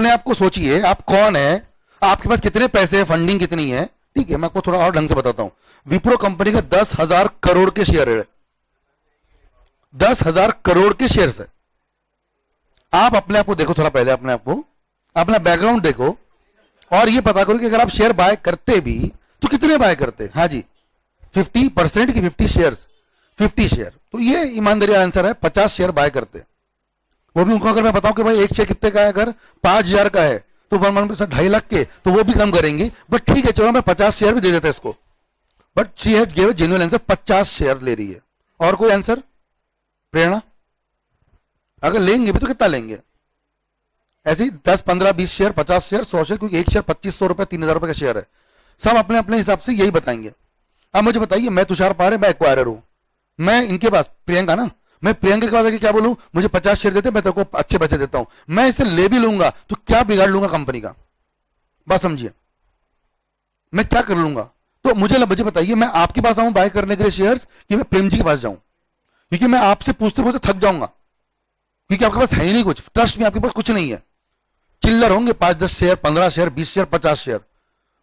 आप को सोचिए, आप कौन है, आपके पास कितने पैसे है, फंडिंग कितनी है। ठीक है, मैं आपको थोड़ा और ढंग से बताता हूं। विप्रो कंपनी का 10,000 करोड़ के शेयर है, 10,000 करोड़ के शेयर है। आप अपने आप को देखो थोड़ा, पहले अपने आप को, अपना बैकग्राउंड देखो और ये पता करो कि अगर आप शेयर बाय करते भी तो कितने बाय करते? हाँ जी, 50% की 50 शेयर, 50 शेयर। तो ये ईमानदारी आंसर है, 50 शेयर बाय करते। वो भी उनको अगर मैं बताऊं कि भाई एक शेयर कितने का है, अगर 5,000 का है तो 2.5 लाख के, तो वो भी कम करेंगे। बट ठीक है, चलो मैं 50 शेयर भी दे देता इसको। But she has give genuine answer, 50 share ले रही है। और कोई आंसर? प्रेरणा, अगर लेंगे भी तो कितना लेंगे? ऐसे ही 10, 15, 20 शेयर, 50 शेयर, 100 शेयर, क्योंकि एक शेयर 2,500 रुपए, 3,000 रुपए का शेयर है। सब अपने अपने हिसाब से यही बताएंगे। अब मुझे बताइए, मैं तुषार पांडे, मैं एक्वायरर हूं, मैं इनके पास प्रियंका ना, मैं प्रियंका के पास आके क्या बोलूं? मुझे 50 शेयर देते, मैं तेरे को अच्छे पैसे देता हूं। मैं इसे ले भी लूंगा तो क्या बिगाड़ लूंगा कंपनी का? बात समझिए, मैं क्या कर लूंगा? तो मुझे बताइए, मैं आपके पास आऊं बाय करने के लिए शेयर्स, कि मैं प्रेम जी के पास जाऊं? क्योंकि मैं आपसे पूछते पूछते थक जाऊंगा, क्योंकि आपके पास है ही नहीं कुछ, ट्रस्ट में आपके पास कुछ नहीं है। चिल्लर होंगे 5-10 शेयर, 15 शेयर, 20 शेयर, 50 शेयर।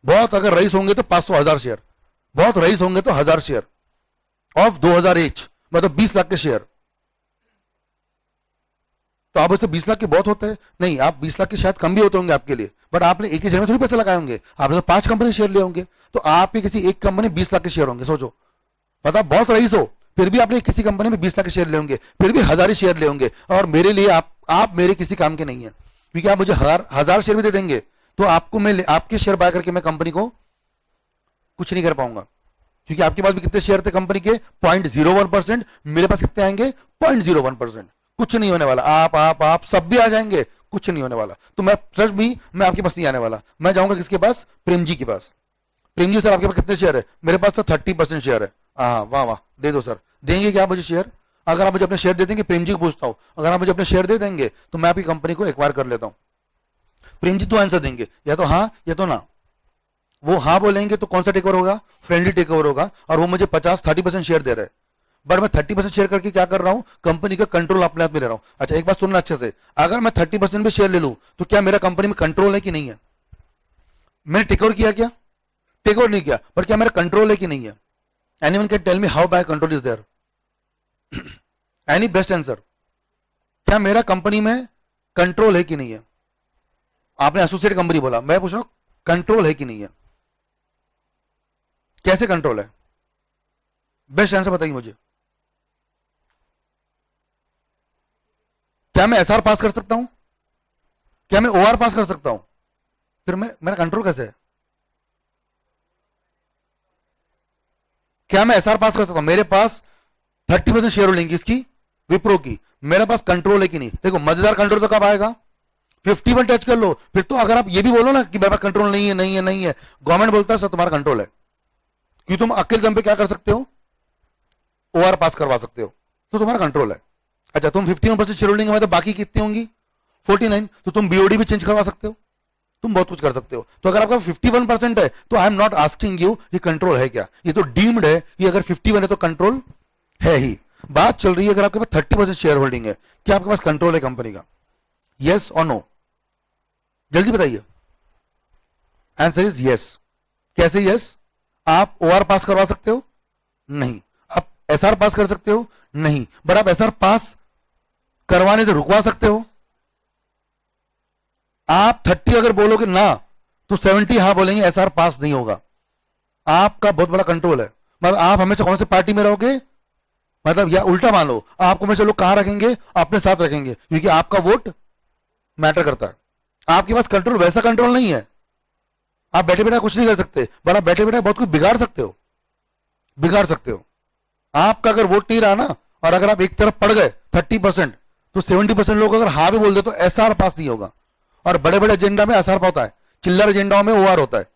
बहुत अगर रईस होंगे तो 500,000 शेयर, बहुत रईस होंगे तो 1,000 शेयर ऑफ 2,000 एच, मतलब 20 लाख के शेयर। तो आप उससे 20 लाख के बहुत होते हैं? नहीं, आप 20 लाख के शायद कम भी होते होंगे आपके लिए, बट आपने एक ही शेयर में थोड़ी पैसे लगाए होंगे, आपने तो 5 कंपनी शेयर लिए होंगे। तो आपके किसी एक कंपनी 20 लाख के शेयर होंगे, सोचो, पता बहुत रईस हो, फिर भी आपने किसी कंपनी में 20 लाख के शेयर ले होंगे, फिर भी 1,000 ही शेयर ले होंगे। और मेरे लिए आप मेरे किसी काम के नहीं है, क्योंकि आप मुझे 1,000 शेयर भी दे देंगे तो आपको मैं आपके शेयर बाय करके मैं कंपनी को कुछ नहीं कर पाऊंगा, क्योंकि आपके पास भी कितने शेयर थे कंपनी के? 0.01%। मेरे पास कितने आएंगे? 0.01%। कुछ नहीं होने वाला। आप सब भी आ जाएंगे, कुछ नहीं होने वाला। तो मैं ट्रस्ट भी, मैं आपके पास नहीं आने वाला। मैं जाऊंगा किसके पास? प्रेम जी के पास। प्रेम जी, सर आपके पास कितने शेयर है? मेरे पास तो 30% शेयर है। हाँ, वाह वाह, दे दो सर। देंगे क्या मुझे शेयर? अगर आप मुझे अपने शेयर दे देंगे, प्रेम जी को पूछता हूं, अगर आप मुझे अपने शेयर दे देंगे तो मैं आपकी कंपनी को एक्वायर कर लेता हूं। प्रेम जी तो आंसर देंगे, या तो हाँ या तो ना। वो हाँ बोलेंगे तो कौन सा टेक ओवर होगा? फ्रेंडली टेक ओवर होगा। और वो मुझे 30% शेयर दे रहे हैं, बट मैं 30% शेयर करके क्या कर रहा हूं? कंपनी का कंट्रोल अपने हाथ में ले रहा हूं। अच्छा, एक बात सुनना अच्छे से, अगर मैं 30% भी शेयर ले लूं तो क्या मेरा कंपनी में कंट्रोल है कि नहीं है? मैंने टेक ओवर किया क्या? टेक ओवर नहीं किया, बट क्या मेरा कंट्रोल है कि नहीं है? Anyone can tell me how by control is there? Any best answer? क्या मेरा कंपनी में कंट्रोल है कि नहीं है? आपने एसोसिएट कंपनी बोला, मैं पूछ रहा हूं कंट्रोल है कि नहीं है? कैसे कंट्रोल है? बेस्ट आंसर बताइए मुझे। क्या मैं एसआर पास कर सकता हूं? क्या मैं ओआर पास कर सकता हूं? फिर मेरा कंट्रोल कैसे है? क्या मैं एसआर पास कर सकता हूं? मेरे पास 30% शेयर होल्डिंग किसकी? विप्रो की। मेरे पास कंट्रोल है कि नहीं? देखो, मजेदार कंट्रोल तो कब आएगा? 51 टच कर लो, फिर तो अगर आप ये भी बोलो ना कि मेरे पास कंट्रोल नहीं है, नहीं है, नहीं है, गवर्नमेंट बोलता है सर तुम्हारा कंट्रोल है, क्योंकि तुम अकेले दम पे क्या कर सकते हो? ओआर पास करवा सकते हो, तो तुम्हारा कंट्रोल है। अच्छा, तुम 51% शेयर होल्डिंग है तो बाकी कितनी होंगी? 49। तो तुम बीओडी भी चेंज करवा सकते हो, तुम बहुत कुछ कर सकते हो। तो अगर आपका 51% है तो आई एम नॉट आस्किंग यू ये कंट्रोल है क्या, ये तो डीम्ड है। ये अगर 51 है तो कंट्रोल है ही। बात चल रही है अगर आपके पास 30% शेयर होल्डिंग है, क्या आपके पास कंट्रोल है कंपनी का? यस और नो? जल्दी बताइए। Answer is yes. कैसे यस? आप ओआर पास करवा सकते हो? नहीं। आप एसआर पास कर सकते हो? नहीं। बट आप एसआर पास करवाने से रुकवा सकते हो? आप 30 अगर बोलोगे ना तो 70 हां बोलेंगे, एसआर पास नहीं होगा। आपका बहुत बड़ा कंट्रोल है। मतलब आप हमेशा कौन सी पार्टी में रहोगे, मतलब या उल्टा मान लो, आपको हमेशा लोग कहां रखेंगे, अपने साथ रखेंगे, क्योंकि आपका वोट मैटर करता है। आपके पास कंट्रोल, वैसा कंट्रोल नहीं है। आप बैठे बैठे कुछ नहीं कर सकते, बट आप बैठे बैठे बहुत कुछ बिगाड़ सकते हो, बिगाड़ सकते हो। आपका अगर वोट नहीं रहा ना, और अगर आप एक तरफ पड़ गए 30%, तो 70% लोग अगर हाँ भी बोल दे तो एसआर पास नहीं होगा। और बड़े बड़े एजेंडा में एसआर होता है, चिल्लर एजेंडाओं में ओआर होता है।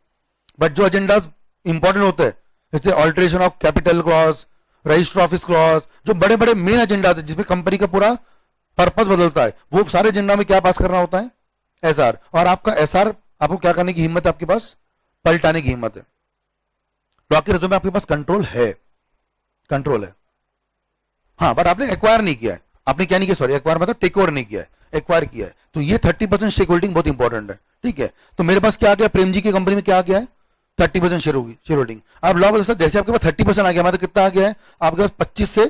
बट जो एजेंडा इंपॉर्टेंट होते हैं, जैसे alteration of capital clause, register office clause, जो बड़े बड़े मेन एजेंडा है जिसमें कंपनी का पूरा पर्पस बदलता है, वो सारे एजेंडा में क्या पास करना होता है, एसआर। और आपका एसआर, आपको क्या करने की हिम्मत है, आपके पास पलटाने की हिम्मत है। तो आपके रिज्यूमे में आपके पास कंट्रोल है, कंट्रोल है। हाँ, बट आपने एक्वायर नहीं किया है। आपने क्या नहीं किया, सॉरी, एक्वायर मतलब टेक ओवर नहीं किया है, एक्वायर किया है। तो ये 30% शेयर होल्डिंग बहुत इंपॉर्टेंट है, ठीक है। तो मेरे पास क्या आ गया, प्रेम जी की कंपनी में क्या आ गया है, 30% शेयर होगी, शेयर होल्डिंग। अब लॉ बोलते जैसे आपके पास 30% आ गया, मतलब कितना आ गया है, आपके पास 25 से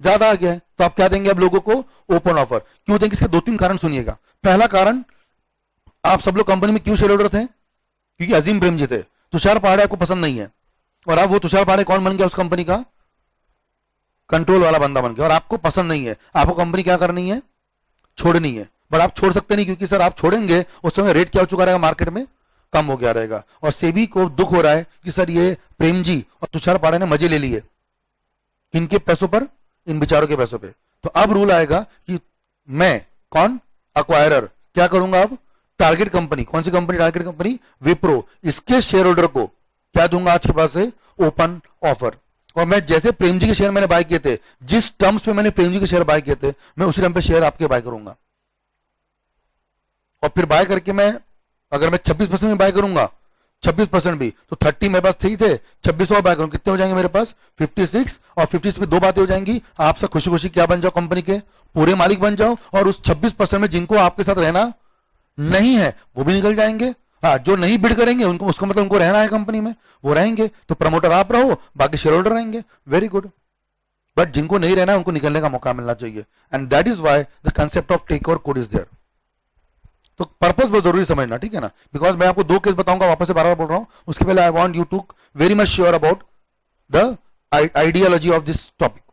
ज्यादा आ गया है। तो आप क्या देंगे अब लोगों को, ओपन ऑफर। क्यों देंगे, इसके 2-3 कारण सुनिएगा। पहला कारण, आप सब लोग कंपनी में क्यों शेयर होल्डर थे, क्योंकि अजीम प्रेमजी थे। तुषार पाड़े आपको पसंद नहीं है, और अब वो तुषार पाड़े कौन बन गया, उस कंपनी का कंट्रोल वाला बंदा बन गया, और आपको पसंद नहीं है। आपको कंपनी क्या करनी है, छोड़नी है। बट आप छोड़ सकते नहीं, क्योंकि सर आप छोड़ेंगे उस समय रेट क्या हो चुका रहेगा, मार्केट में कम हो गया रहेगा। और सेबी को दुख हो रहा है कि सर ये प्रेम जी और तुषार पाड़े ने मजे ले लिए, इनके पैसों पर, इन बेचारों के पैसों पे। तो अब रूल आएगा कि मैं कौन, अक्वायरर, क्या करूंगा अब, टारगेट कंपनी, कौन सी कंपनी, टारगेट कंपनी विप्रो, इसके शेयर होल्डर को क्या दूंगा आज के पास से, ओपन ऑफर। और मैं जैसे प्रेम जी के शेयर मैंने बाय किए थे, जिस टर्म्स पे मैंने प्रेम जी के शेयर बाय किए थे, मैं उसी टाइम पे शेयर आपके बाय करूंगा। और फिर बाय करके मैं, अगर मैं 26% में बाय करूंगा, 26% भी, तो 30 मेरे पास थे, 26 और बाय करूंगा, कितने हो जाएंगे मेरे पास, 56। और 56 पे दो बातें हो जाएंगी, आप सब खुशी खुशी क्या बन जाओ, कंपनी के पूरे मालिक बन जाओ। और उस 26% में जिनको आपके साथ रहना नहीं है वो भी निकल जाएंगे। हाँ, जो नहीं बिड करेंगे उनको, उसका मतलब उनको रहना है कंपनी में, वो रहेंगे। तो प्रमोटर आप रहो, बाकी शेयर होल्डर रहेंगे, वेरी गुड। बट जिनको नहीं रहना है उनको निकलने का मौका मिलना चाहिए, and that is why the concept of take over code is there. तो पर्पस बहुत जरूरी समझना, ठीक है ना। बिकॉज मैं आपको 2 केस बताऊंगा, वापस से बार-बार बोल रहा हूं, उसके पहले I want you to very much sure about the ideology of this topic.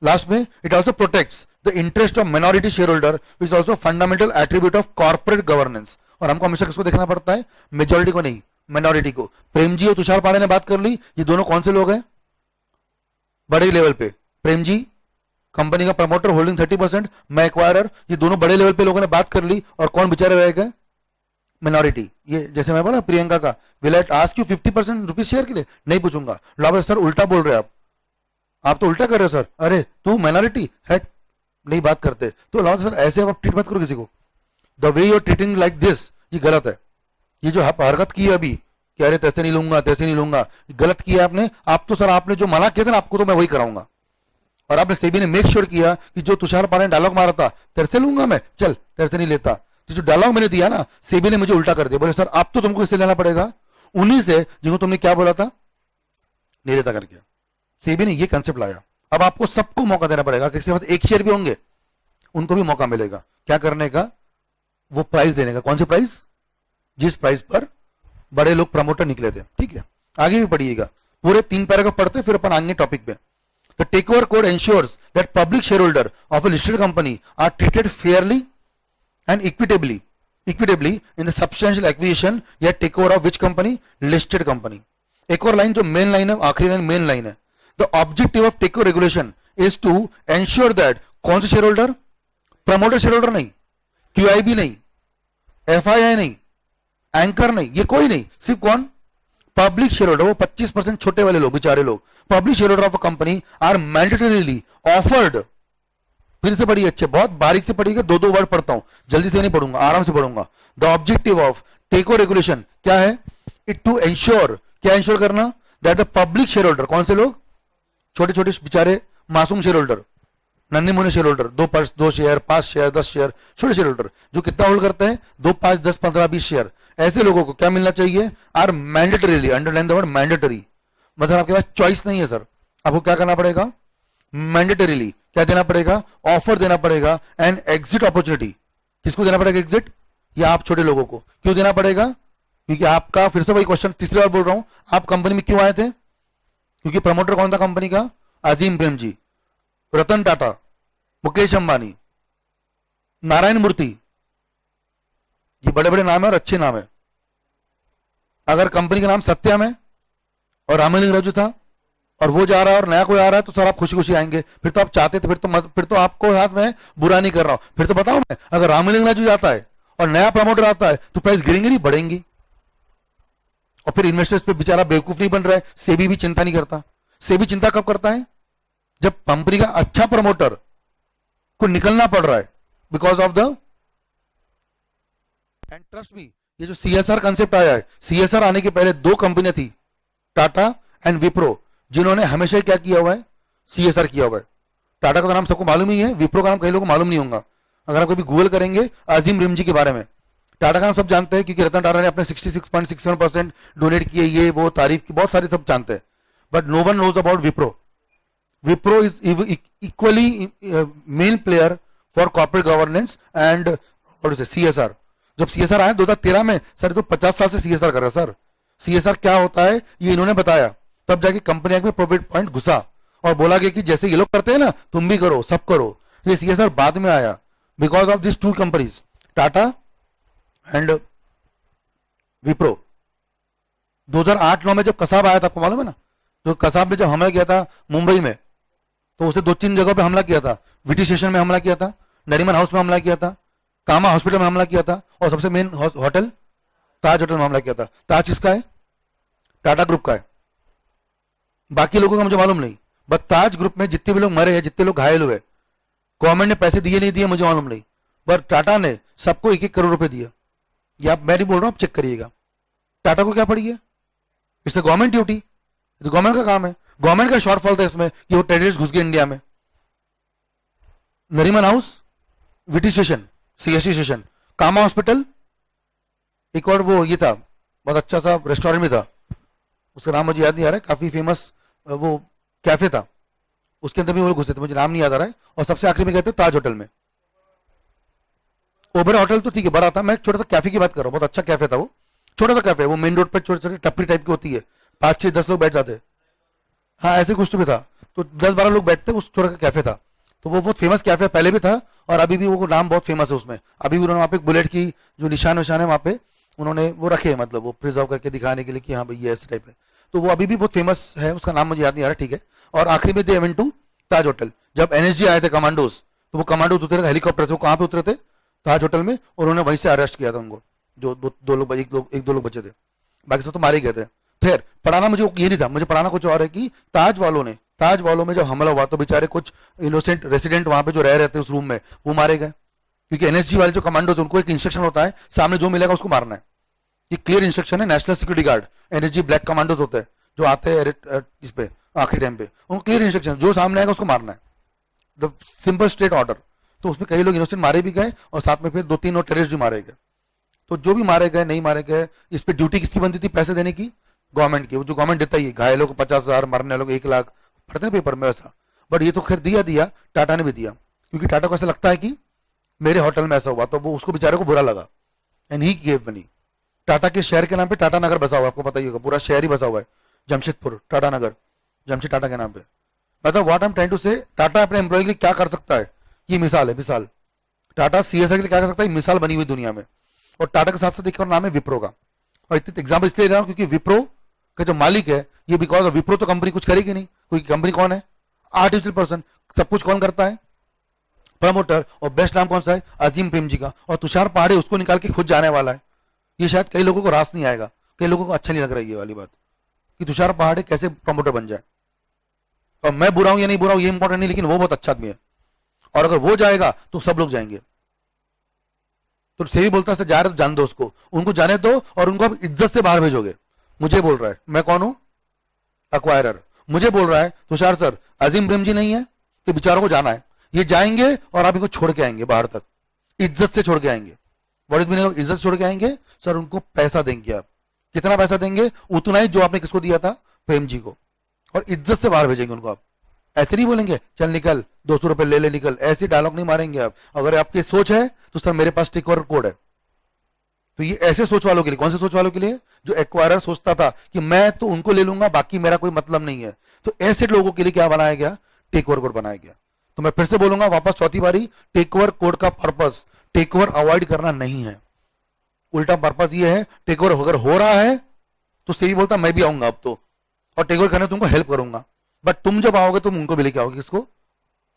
Last में, it also protects the interest of minority share holder, which is also fundamental attribute of corporate governance. और हमको हमेशा किसको देखना पड़ता है, majority को नहीं, माइनॉरिटी को। प्रेम जी और तुषार पाड़े ने बात कर ली, ये दोनों कौन से लोग हैं, बड़े लेवल पे। प्रेम जी कंपनी का प्रमोटर होल्डिंग 30%, मैं एक्वायरर, ये दोनों बड़े लेवल पे लोगों ने बात कर ली। और कौन बेचारे रह गए, मिनॉरिटी। ये जैसे मैं बोला प्रियंका का, will I ask you 50% rupees share के लिए, नहीं पूछूंगा। लॉ सर उल्टा बोल रहे हैं आप तो उल्टा कर रहे हो सर, अरे तू माइनॉरिटी है, नहीं बात करते। तो लॉ सर ऐसे आप ट्रीट मत करो किसी को, the way you are treating like this, ये गलत है। ये जो हरकत की है अभी कि अरे तैसे नहीं लूंगा, तैसे नहीं लूंगा, गलत किया आपने। आप तो सर, आपने जो मना किया था ना, आपको तो मैं वही कराऊंगा। और आपने सेबी ने मेक श्योर किया कि जो तुषार पाड़े ने डायलॉग मारा था, तेरे से लूंगा मैं, चल तेरे से नहीं लेता। तो जो डायलॉग मैंने दिया ना, सेबी ने मुझे उल्टा कर दिया, बोले सर आप तो तुमको इससे लेना पड़ेगा, उन्हीं से जिनको तुमने क्या बोला था, नहीं लेता करके। सेबी ने ये कंसेप्ट लाया। अब आपको सबको मौका देना पड़ेगा, किसी के पास एक शेयर भी होंगे उनको भी मौका मिलेगा क्या करने का, वो प्राइस देने का। कौन सी प्राइस, जिस प्राइस पर बड़े लोग प्रमोटर निकले थे, ठीक है। आगे भी पढ़िएगा, पूरे 3 पैराग्राफ पढ़ते फिर अपन आगे टॉपिक पे। The takeover code ensures that public shareholder of a listed company are treated fairly and equitably in the substantial acquisition या takeover of which company, listed company। एक और लाइन जो मेन लाइन है, आखिरी लाइन मेन लाइन है, the objective of takeover regulation is to ensure that कौन से share holder, promoter share holder नहीं, QIB नहीं, FII नहीं, एंकर नहीं, ये कोई नहीं, सिर्फ कौन, पब्लिक शेयर होल्डर। वो 25% छोटे वाले लोग, बेचारे लोग, public share holder of a company are mandatorily offered. फिर से पढ़िए, अच्छे बहुत बारीक से पढ़िएगा, 2-2 वर्ड पढ़ता हूं, जल्दी से नहीं पढ़ूंगा, आराम से पढ़ूंगा। The objective of take regulation क्या है, इट टू एंश्योर, क्या एंश्योर करना, that the public share holder, कौन से लोग, छोटे छोटे बेचारे मासूम शेयर होल्डर, नन्हे मुन्ने share holder, 2 share, 5 share, 10 share, छोटे शेयर होल्डर जो कितना होल्ड करते हैं, 2, 5, 10, 15, 20 शेयर, ऐसे लोगों को क्या मिलना चाहिए, are mandatorily, underline the word mandatory, मतलब आपके पास चॉइस नहीं है सर, आपको क्या करना पड़ेगा, मैंडेटरीली क्या देना पड़ेगा, ऑफर देना पड़ेगा एंड एग्जिट अपॉर्चुनिटी। किसको देना पड़ेगा एग्जिट, या आप छोटे लोगों को क्यों देना पड़ेगा, क्योंकि आपका, फिर से वही क्वेश्चन तीसरी बार बोल रहा हूं, आप कंपनी में क्यों आए थे, क्योंकि प्रमोटर कौन था कंपनी का, अजीम प्रेमजी, रतन टाटा, मुकेश अंबानी, नारायण मूर्ति, ये बड़े बड़े नाम है और अच्छे नाम है। अगर कंपनी का नाम सत्यम है और रामलिंग राजू था और वो जा रहा है और नया कोई आ रहा है तो सर आप खुशी खुशी आएंगे, फिर तो आप चाहते थे, फिर तो आपको साथ में बुरा नहीं कर रहा हूं, फिर तो बताओ मैं, अगर रामलिंग राजू जाता है और नया प्रमोटर आता है तो प्राइस गिरेंगे नहीं बढ़ेंगी, और फिर इन्वेस्टर्स पे बेचारा बेवकूफ नहीं बन रहा है, सेबी भी चिंता नहीं करता। सेबी चिंता कब करता है, जब कंपनी का अच्छा प्रमोटर को निकलना पड़ रहा है because of the, and trust me, ये जो सीएसआर कंसेप्ट आया है, सीएसआर आने के पहले दो कंपनियां थी, टाटा एंड विप्रो, जिन्होंने हमेशा ही क्या किया हुआ है, सीएसआर किया हुआ है। टाटा का तो नाम सबको मालूम ही है, विप्रो का नाम कई लोगों को मालूम नहीं होगा। अगर आप कभी गूगल करेंगे अजीम रिमजी के बारे में, टाटा का नाम सब जानते हैं क्योंकि रतन टाटा ने अपने 66.67% डोनेट किए, ये वो तारीफ की बहुत सारी सब जानते हैं, but no one knows about Wipro. Wipro is equally main player for corporate governance and what is CSR. जब सीएसआर आया 2013 में, सर तो 50 साल से सीएसआर कर रहा है सर, सीएसआर क्या होता है ये इन्होंने बताया, तब जाके कंपनी में प्रॉफिट पॉइंट घुसा और बोला गया कि जैसे ये लोग करते हैं ना तुम भी करो, सब करो। ये सीएसआर बाद में आया because of this two companies, Tata and Wipro. 2008-9 में जब कसाब आया था, आपको मालूम है ना, जो कसाब ने जब हमला किया था मुंबई में, तो उसे 2-3 जगह पे हमला किया था, विटी स्टेशन में हमला किया था, नरीमन हाउस में हमला किया था, कामा हॉस्पिटल में हमला किया था, और सबसे मेन होटल ताज होटल में हमला किया था। ताज किसका है, टाटा ग्रुप का है, बाकी लोगों का मुझे मालूम नहीं, बट ताज ग्रुप में जितने भी लोग मरे हैं, जितने लोग घायल हुए, गवर्नमेंट ने पैसे दिए नहीं दिए मुझे मालूम नहीं, बट टाटा ने सबको 1-1 करोड़ रुपए दिया। ये आप, मैं नहीं बोल रहा हूं, आप चेक करिएगा। टाटा को क्या पड़ी है, इससे गवर्नमेंट ड्यूटी, तो गवर्नमेंट का काम है, गवर्नमेंट का शॉर्टफॉल था इसमें कि वो टेररिस्ट घुस गए इंडिया में। Nariman house, VT station, CST station, Cama hospital, एक और वो ये था बहुत अच्छा सा रेस्टोरेंट में था, उसका नाम मुझे याद नहीं आ रहा है, काफी फेमस वो कैफे था, उसके अंदर भी वो लोग घुसे थे, मुझे नाम नहीं याद आ रहा है। और सबसे आखिरी में गए थे ताज होटल में। ओबेरॉय होटल तो ठीक है बड़ा था, मैं छोटा सा कैफे की बात कर रहा हूँ, बहुत अच्छा कैफे था वो, छोटा सा कैफे, वो मेन रोड पर छोटे छोटे टपरी टाइप की होती है, 5-6-10 लोग बैठ जाते, हाँ ऐसे कुछ तो भी था, तो 10-12 लोग बैठते, उस छोटा सा कैफे था, तो वो बहुत फेमस कैफे पहले भी था और अभी भी वो नाम बहुत फेमस है उसमें। अभी भी उन्होंने वहाँ पे बुलेट की जो निशान है वहाँ पे उन्होंने वो रखे, मतलब वो प्रिजर्व करके दिखाने के लिए कि हाँ भाई ये ऐसे टाइप है, तो वो अभी भी बहुत फेमस है, उसका नाम मुझे याद नहीं आ रहा, ठीक है। और आखिरी में दे इवेंट टू ताज होटल, जब एनएसजी आए थे कमांडोज, तो वो कमांडोज उतरे थे हेलीकॉप्टर से, वो कहाँ पे उतरे थे, ताज होटल में, और उन्होंने वहीं से अरेस्ट किया था उनको, जो दो लोग, एक दो लोग बचे थे, बाकी सब तो मारे गए थे। फिर पढ़ाना मुझे ये नहीं था, मुझे पढ़ाना कुछ और है कि ताज वालों में जब हमला हुआ तो बेचारे कुछ इनोसेंट रेसिडेंट वहां पे जो रह रहे थे उस रूम में, वो मारे गए, क्योंकि एनएसजी वाले जो कमांडोज, उनको एक इंस्ट्रक्शन होता है, सामने जो मिलेगा उसको मारना है, ये क्लियर इंस्ट्रक्शन है। National security guard, NSG black commandos होते हैं जो आते हैं इस पे आखिरी टाइम पे, उनको क्लियर इंस्ट्रक्शन, जो सामने आएगा उसको मारना है, द सिंपल स्ट्रेट ऑर्डर। तो उसमें कई लोग इनोसेंट मारे भी गए और साथ में फिर 2-3 और टेररिस्ट भी मारे गए। तो जो भी मारे गए नहीं मारे गए, इस पे ड्यूटी किसकी बनती थी पैसे देने की, गवर्नमेंट की, वो जो गवर्नमेंट देता ही, घायलों को 50,000, मरने वालों को 1 लाख, पढ़ते ना पेपर में वैसा। बट ये तो खैर दिया टाटा ने भी दिया, क्योंकि टाटा को ऐसा लगता है कि मेरे होटल में ऐसा हुआ, तो वो उसको बेचारे को बुरा लगा, and he give money. Tata के शहर के नाम पे टाटा नगर बसा हुआ है, आपको पता ही होगा, पूरा शहर ही बसा हुआ है, जमशेदपुर टाटा नगर, जमशेद टाटा के नाम पे। मतलब what I am trying to say, Tata अपने एम्प्लॉय के लिए क्या कर सकता है, ये मिसाल है, मिसाल। टाटा सीएसआर के लिए क्या कर सकता है, मिसाल बनी हुई दुनिया में। और टाटा के साथ साथ एक और नाम है विप्रो का, और इतने एग्जाम्पल इसलिए ले रहा हूं क्योंकि विप्रो का जो मालिक है, ये बिकॉज ऑफ विप्रो तो कंपनी कुछ करेगी नहीं, कोई कंपनी कौन है, आर्टिफिशियल पर्सन, सब कुछ कौन करता है, प्रमोटर। और बेस्ट नाम कौन सा है, अजीम प्रेमजी का, और तुषार पहाड़े उसको निकाल के खुद जाने वाला है। ये शायद कई लोगों को रास नहीं आएगा, कई लोगों को अच्छा नहीं लग रहा है ये वाली बात कि तुषार पहाड़े कैसे प्रमोटर बन जाए। और मैं बुरा हूं या नहीं बुरा हूं ये इंपॉर्टेंट नहीं, लेकिन वो बहुत अच्छा आदमी है, और अगर वो जाएगा तो सब लोग जाएंगे। तो सेवी बोलता है जा रहे तो जान दो उसको, उनको जाने दो, और उनको अब इज्जत से बाहर भेजोगे। मुझे बोल रहा है, मैं कौन हूं, अक्वायरर, मुझे बोल रहा है तुषार सर अजीम प्रेमजी नहीं है तो बेचारों को जाना है, ये जाएंगे और आप इनको छोड़ के आएंगे बाहर तक, इज्जत से छोड़ के आएंगे। व्हाट इज मीनिंग ऑफ इज्जत छोड़ के आएंगे, सर उनको पैसा देंगे आप, कितना पैसा देंगे, उतना ही जो आपने किसको दिया था, प्रेम जी को, और इज्जत से बाहर भेजेंगे उनको आप। ऐसे नहीं बोलेंगे चल निकल 200 रुपए ले ले निकल, ऐसे डायलॉग नहीं मारेंगे आप। अगर आपकी सोच है तो सर मेरे पास टेक ओवर कोड है। तो ये ऐसे सोच वालों के लिए, कौन से सोच वालों के लिए? जो एक्वायरर सोचता था कि मैं तो उनको ले लूंगा, बाकी मेरा कोई मतलब नहीं है। तो ऐसे लोगों के लिए क्या बनाया गया? टेक ओवर कोड बनाया गया। तो मैं फिर से बोलूंगा वापस चौथी बारी, टेक ओवर कोड का पर्पस टेक ओवर अवॉइड करना नहीं है। उल्टा पर्पस ये है, टेक ओवर अगर हो रहा है तो सेबी बोलता मैं भी आऊंगा अब तो, और टेक ओवर करने तुमको हेल्प करूंगा। बट तुम जब आओगे तुम उनको भी लेके आओगे, किसको?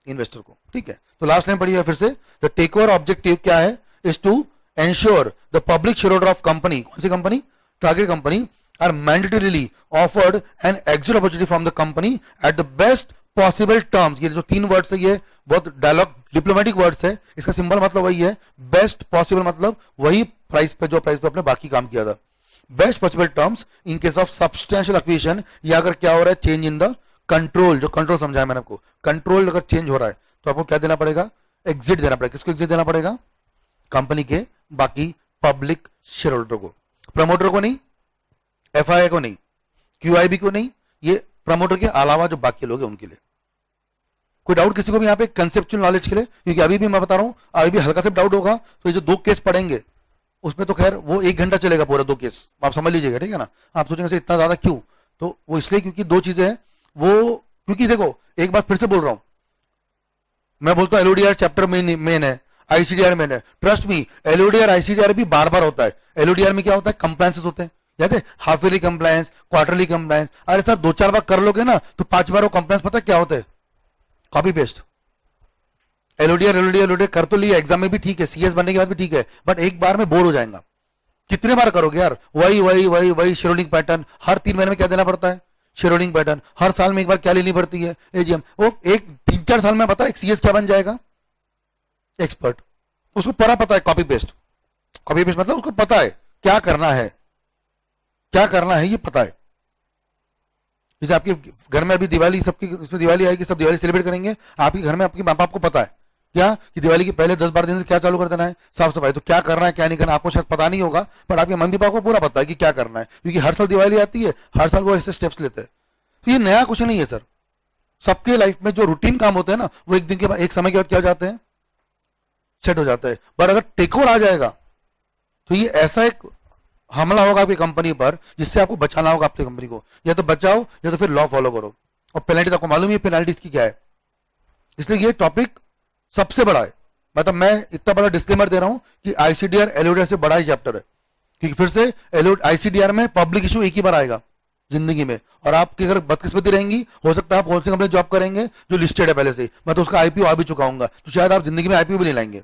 इन्वेस्टर को। ठीक है, तो लास्ट लाइन पढ़िए फिर से। द टेक ओवर ऑब्जेक्टिव क्या है? Is to ensure the public share holder of company, कौन सी company? Target company, are mandatorily offered an exit opportunity from the company at the best possible terms. ये जो 3 words है ये बहुत dialogue diplomatic words है। इसका सिंबल मतलब वही है, बेस्ट पॉसिबल मतलब वही प्राइस पे जो प्राइस पे अपने बाकी काम किया था। Best possible terms in case of substantial acquisition, या अगर क्या हो रहा है चेंज इन द कंट्रोल, जो कंट्रोल समझाया मैंने आपको, कंट्रोल अगर चेंज हो रहा है तो आपको क्या देना पड़ेगा? एग्जिट देना पड़ेगा। किसको एग्जिट देना पड़ेगा? कंपनी के बाकी पब्लिक शेयर होल्डर को, प्रमोटर को नहीं, एफआईआई को नहीं, क्यूआईबी को नहीं, ये प्रमोटर के अलावा जो बाकी लोग हैं उनके लिए। कोई डाउट किसी को भी यहाँ पे कंसेप्चुअल नॉलेज के लिए? क्योंकि अभी भी मैं बता रहा हूं, अभी भी हल्का से डाउट होगा तो ये जो 2 केस पढ़ेंगे उसमें तो खैर वो 1 घंटा चलेगा पूरा 2 केस, आप समझ लीजिएगा। ठीक है ना? आप सोचेंगे इतना ज्यादा क्यों? तो वो इसलिए क्योंकि 2 चीजें हैं वो, क्योंकि देखो एक बात फिर से बोल रहा हूं, मैं बोलता हूं एलओडीआर चैप्टर मेन है, आईसीडीआर मेन है। ट्रस्ट मी, एलओडीआर आईसीडीआर भी बार बार होता है। एलओडीआर में क्या होता है? कंप्लायंसेस होते हैं, याद है? Half yearly compliance, quarterly compliance. अरे सर 2-4 बार कर लोगे ना तो 5 बार वो कंप्लायंस पता क्या होता है? Copy paste. एलओडीआर कर तो लिया, एग्जाम में भी ठीक है, सीएस बनने के बाद भी ठीक है, बट एक बार में बोर हो जाएगा। कितने बार करोगे यार? वही वही वही वही शेयरहोल्डिंग पैटर्न, हर 3 महीने में क्या देना पड़ता है? Shareholding pattern. हर साल में एक बार क्या लेनी पड़ती है? एजीएम। वो एक 3-4 साल में पता है एक सीएस क्या बन जाएगा? एक्सपर्ट। उसको पूरा पता है, कॉपी पेस्ट। कॉपी पेस्ट मतलब उसको पता है क्या करना है, क्या करना है ये पता है। जैसे आपके घर में अभी दिवाली, सबकी उसमें दिवाली आएगी, सब दिवाली सेलिब्रेट करेंगे, आपके घर में आपके माँ बाप को पता है क्या कि दिवाली के पहले 10-12 दिन से क्या चालू कर देना है? साफ सफाई। तो क्या करना है क्या नहीं करना आपको शायद पता नहीं होगा, पर आपके मम्मी पापा को पूरा पता है कि क्या करना है, क्योंकि हर साल दिवाली आती है, हर साल वो ऐसे स्टेप्स लेते हैं। तो ये नया कुछ नहीं है सर। सबके लाइफ में जो रूटीन काम होते हैं ना वो एक दिन के बाद, एक समय के बाद क्या हो जाते हैं? सेट हो जाता है। पर अगर टेक ओवर आ जाएगा तो ये ऐसा एक हमला होगा आपकी कंपनी पर जिससे आपको बचाना होगा अपनी कंपनी को। या तो बचाओ या तो फिर लॉ फॉलो करो। और पेनल्टी तो आपको मालूम है पेनल्टी इसकी क्या है। इसलिए ये टॉपिक सबसे बड़ा है। मतलब मैं इतना बड़ा डिस्क्लेमर दे रहा हूं कि आईसीडीआर एलओडीआर से बड़ा ही चैप्टर है, क्योंकि फिर से आईसीडीआर में पब्लिक इशू एक ही बार आएगा जिंदगी में। और आपकी अगर बदकिस्मती रहेंगी, हो सकता है आप कौन सी कंपनी जॉब करेंगे जो लिस्टेड है पहले से, मैं तो उसका आईपीओ आ भी चुका हूंगा, तो शायद आप जिंदगी में आईपीओ भी नहीं लाएंगे।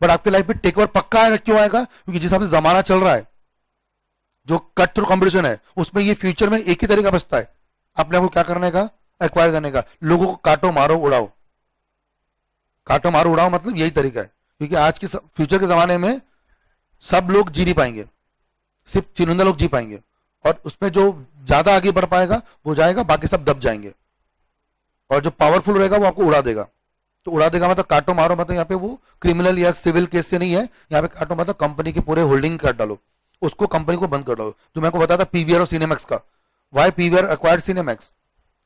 बट आपके लाइफ में टेक ओवर पक्का आएगा। क्यों आएगा? क्योंकि जिस हिसाब से जमाना चल रहा है, जो कट थ्रू कॉम्पिटिशन है, उसमें ये फ्यूचर में एक ही तरीका बचता है अपने आपको क्या करने का? एक्वायर करने का। लोगों को काटो मारो उड़ाओ। काटो मारो उड़ाओ मतलब यही तरीका है, क्योंकि आज के फ्यूचर के जमाने में सब लोग जी नहीं पाएंगे, सिर्फ चुनिंदा लोग जी पाएंगे। और उसमें जो ज्यादा आगे बढ़ पाएगा वो जाएगा, बाकी सब दब जाएंगे। और जो पावरफुल रहेगा वो आपको उड़ा देगा। तो उड़ा देगा मतलब काटो मारो मतलब यहाँ पे वो क्रिमिनल या सिविल केस से नहीं है। यहाँ पे काटो मतलब कंपनी के पूरे होल्डिंग काट डालो, उसको कंपनी को बंद कर डालो। जो मैं को बताया था पीवीआर और सिनेमैक्स का, वाई पीवीआर एक्वायर्ड सिनेमैक्स,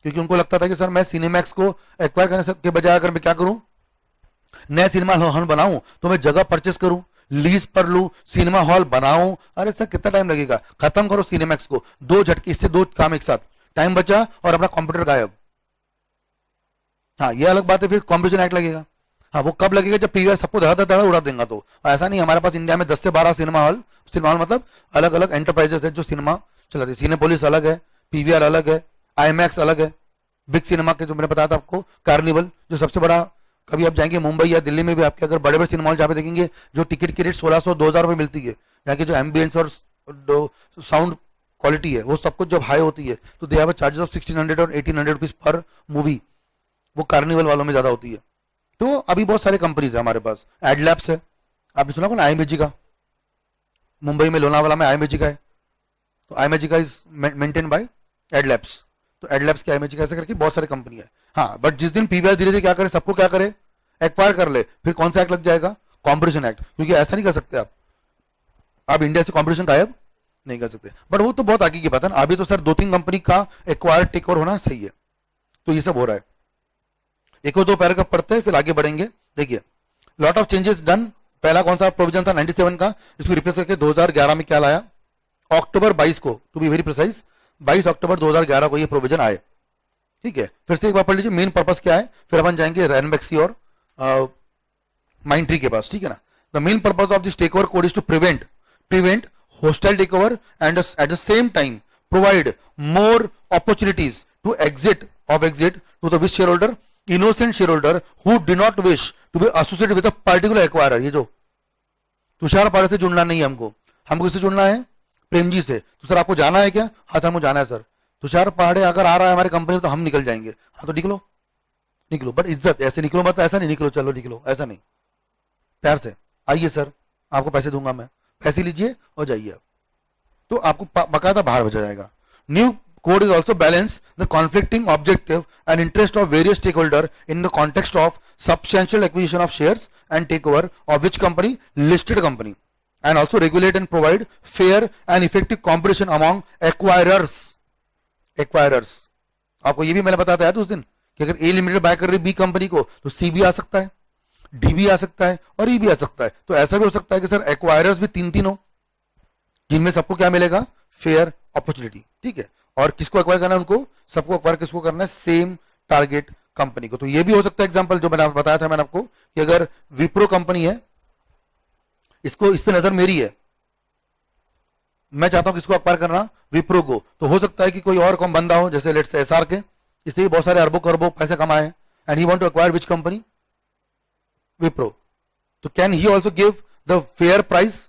क्योंकि उनको लगता था कि सर मैं सिनेमैक्स को एक्वायर करने के बजाय अगर मैं क्या करूं, नया सिनेमा हॉल बनाऊं तो मैं जगह परचेस करूं, लीज पर लूं, सिनेमा हॉल बनाऊं। अरे सर कितना टाइम लगेगा? खत्म करो सिनेमैक्स को, 2 झटके, इससे 2 काम एक साथ, टाइम बचा और अपना कंप्यूटर गायब। हाँ ये अलग बात है, फिर कॉम्पिटिशन एक्ट लगेगा। हाँ वो कब लगेगा? जब पीवीआर सबको धड़ा उड़ा देगा। तो ऐसा नहीं, हमारे पास इंडिया में 10 से 12 सिनेमा हॉल मतलब अलग अलग एंटरप्राइजेस है जो सिनेमा चलाते हैं। सिनेपोलिस अलग है, पीवीआर अलग है, आईमैक्स अलग है, बिग सिनेमा के जो मैंने बताया था आपको, कार्निवल जो सबसे बड़ा। कभी आप जाएंगे मुंबई या दिल्ली में भी आपके अगर बड़े बड़े सिनेमा हॉल जहाँ पे देखेंगे जो टिकट की रेट 1600-2000 रुपए मिलती है, यहाँ की जो एम्बियंस और साउंड क्वालिटी है वो सब कुछ जब हाई होती है तो दे हैव चार्जेस ऑफ 1600 और 1800 रुपीज पर मूवी। वो कार्निवल वालों में ज्यादा होती है। तो अभी बहुत सारे कंपनीज है हमारे पास। एडलैब्स है, आपने सुना ना, आईमेजिका, मुंबई में लोनावाला में आईमेजिका है। तो आईमेजिका इज मेंटेन बाय एडलैब्स। तो एडलैब्स की आईमेजिका ऐसे करके बहुत सारी कंपनी है। हाँ बट जिस दिन पीवीआर धीरे धीरे क्या करे, सबको क्या करे, एक्वायर कर ले, फिर कौन सा एक्ट लग जाएगा? Competition act. क्योंकि ऐसा नहीं कर सकते आप इंडिया से कॉम्पिटिशन गायब, नहीं कर सकते, बट वो तो बहुत आगे की बात है ना। अभी तो सर 2-3 कंपनी का एक्वायर टेक ओवर होना सही है, तो ये सब हो रहा है। एक और दो पैराग्राफ पढ़ते हैं फिर आगे बढ़ेंगे। देखिए, लॉट ऑफ चेंजेस डन। पहला कौन सा प्रोविजन था 97 का, इसको रिप्लेस करके 2011 में क्या लाया, अक्टूबर 22 को, टू बी वेरी प्रिसाइज 22 अक्टूबर 2011 को ये प्रोविजन आए। ठीक है, फिर से एक बार पढ़ लीजिए मेन पर्पस क्या है, फिर अपन जाएंगे रैनबैक्सी और माइंट्री के पास। ठीक है ना। The main purpose of this take over code is to prevent hostile takeover and at the same time provide more opportunities to exit to the wish shareholder, innocent shareholder who do not wish to be associated with a particular acquirer। ये जो तुषार पाड़े से जुड़ना नहीं है हमको किससे जुड़ना है, प्रेम जी से। तो सर आपको जाना है क्या, हाँ हमको जाना है सर। तुषार पहाड़े अगर आ रहा है हमारी कंपनी तो हम निकल जाएंगे, हाँ तो निकलो बट इज्जत, ऐसे निकलो मत, ऐसा नहीं निकलो चलो निकलो, ऐसा नहीं, प्यार से आइए सर आपको पैसे दूंगा मैं, पैसे लीजिए और जाइए, तो आपको बकायदा बाहर बचा जाएगा। New code is also balance the conflicting objective and interest of various stakeholder in the context of substantial acquisition of shares and takeover of which company, listed company, and also regulate and provide fair and effective competition among acquirers। आपको ये भी मैंने बताया था उस दिन कि अगर ए लिमिटेड बाय कर रही बी कंपनी को तो सी भी आ सकता है, डी भी आ सकता है और ई भी आ सकता है। तो ऐसा भी हो सकता है कि सर एक्वायरर्स भी 3 हो जिनमें सबको क्या मिलेगा, फेयर अपॉर्चुनिटी। ठीक है, और किसको एक्वायर करना है, उनको सबको एक्वायर किसको करना है, सेम टारगेट कंपनी को। तो ये भी हो सकता है एग्जांपल जो मैंने बताया था मैंने आपको कि अगर विप्रो कंपनी है, इसको इस पे नजर मेरी है, मैं चाहता हूं किसको एक्वायर करना, विप्रो को, तो हो सकता है कि कोई और कौन बंदा हो जैसे लेट्स से एसआर के, इससे बहुत सारे अरबों करोड़ों पैसे कमाए and he want to acquire which company, Wipro. तो can he also give the fair price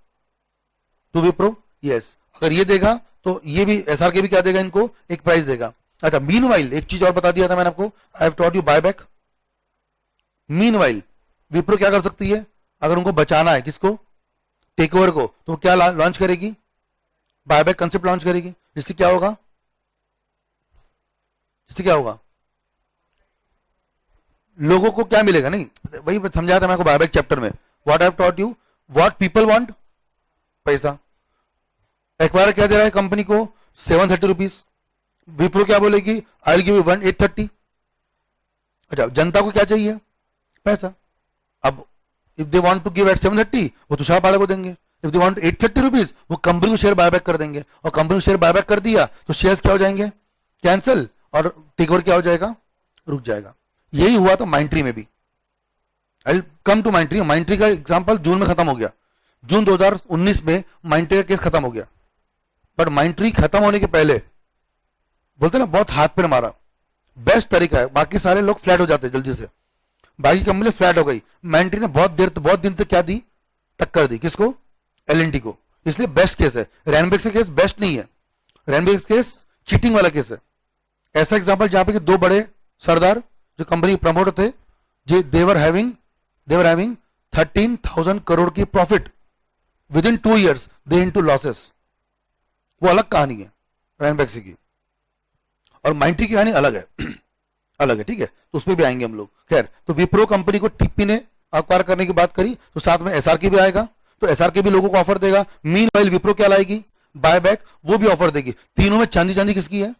to Wipro, yes. अगर ये देगा तो ये भी एसआर के भी क्या देगा, इनको एक प्राइस देगा। अच्छा, मीनवाइल एक चीज और बता दिया था मैंने आपको, I have taught you buyback. Meanwhile Wipro क्या कर सकती है, अगर उनको बचाना है किसको, टेक ओवर को, तो क्या लॉन्च करेगी, बायबैक कंसेप्ट लॉन्च करेगी। जिससे क्या होगा, लोगों को क्या मिलेगा, नहीं वही समझाया था मैं आपको बायबैक चैप्टर में, what I have taught you, what people want, पैसा। एक्वायर क्या दे रहा है कंपनी को, 730 रुपीज, विप्रो क्या बोलेगी, आई विल गिव यू 830। अच्छा, जनता को क्या चाहिए, पैसा। अब if they want to give at 730 वो तुषार पाड़े को देंगे, इफ दे वांट 830 रुपीज वो कंपनी को शेयर बायबैक कर देंगे, और कंपनी को शेयर बायबैक कर दिया तो शेयर्स क्या हो जाएंगे, कैंसिल, और टेक ओवर क्या हो जाएगा, रुक जाएगा। यही हुआ तो माइंट्री में भी। आई कम टू माइंट्री का एग्जांपल जून में खत्म हो गया, जून 2019 में माइंट्री का केस खत्म हो गया। बट माइंट्री खत्म होने के पहले बोलते ना बहुत हाथ पे मारा, बेस्ट तरीका है, बाकी सारे लोग फ्लैट हो जाते जल्दी से, बाकी कंपनी फ्लैट हो गई, माइंट्री ने बहुत दिन से क्या दी, टक्कर दी, किसको, एलएनटी को। इसलिए बेस्ट केस है। रैनबैक्सी केस बेस्ट नहीं है, रैनबैक्सी केस चीटिंग वाला केस है। ऐसा एग्जांपल जहां पे कि 2 बड़े सरदार जो कंपनी प्रमोटर थे, देवर हैविंग 13,000 करोड़ की profit, with in 2 years they into losses. वो अलग कहानी है रैनबैक्सी की, और माइंट्री की कहानी अलग है अलग है। ठीक है, तो उसमें भी आएंगे हम लोग। खैर, तो विप्रो कंपनी को टीपी ने एक्वायर करने की बात करी, तो साथ में एसआर के भी आएगा, तो एसआर के भी लोगों को ऑफर देगा। मीनवाइल विप्रो क्या लाएगी, बायबैक, वो भी ऑफर देगी। तीनों में चांदी किसकी है,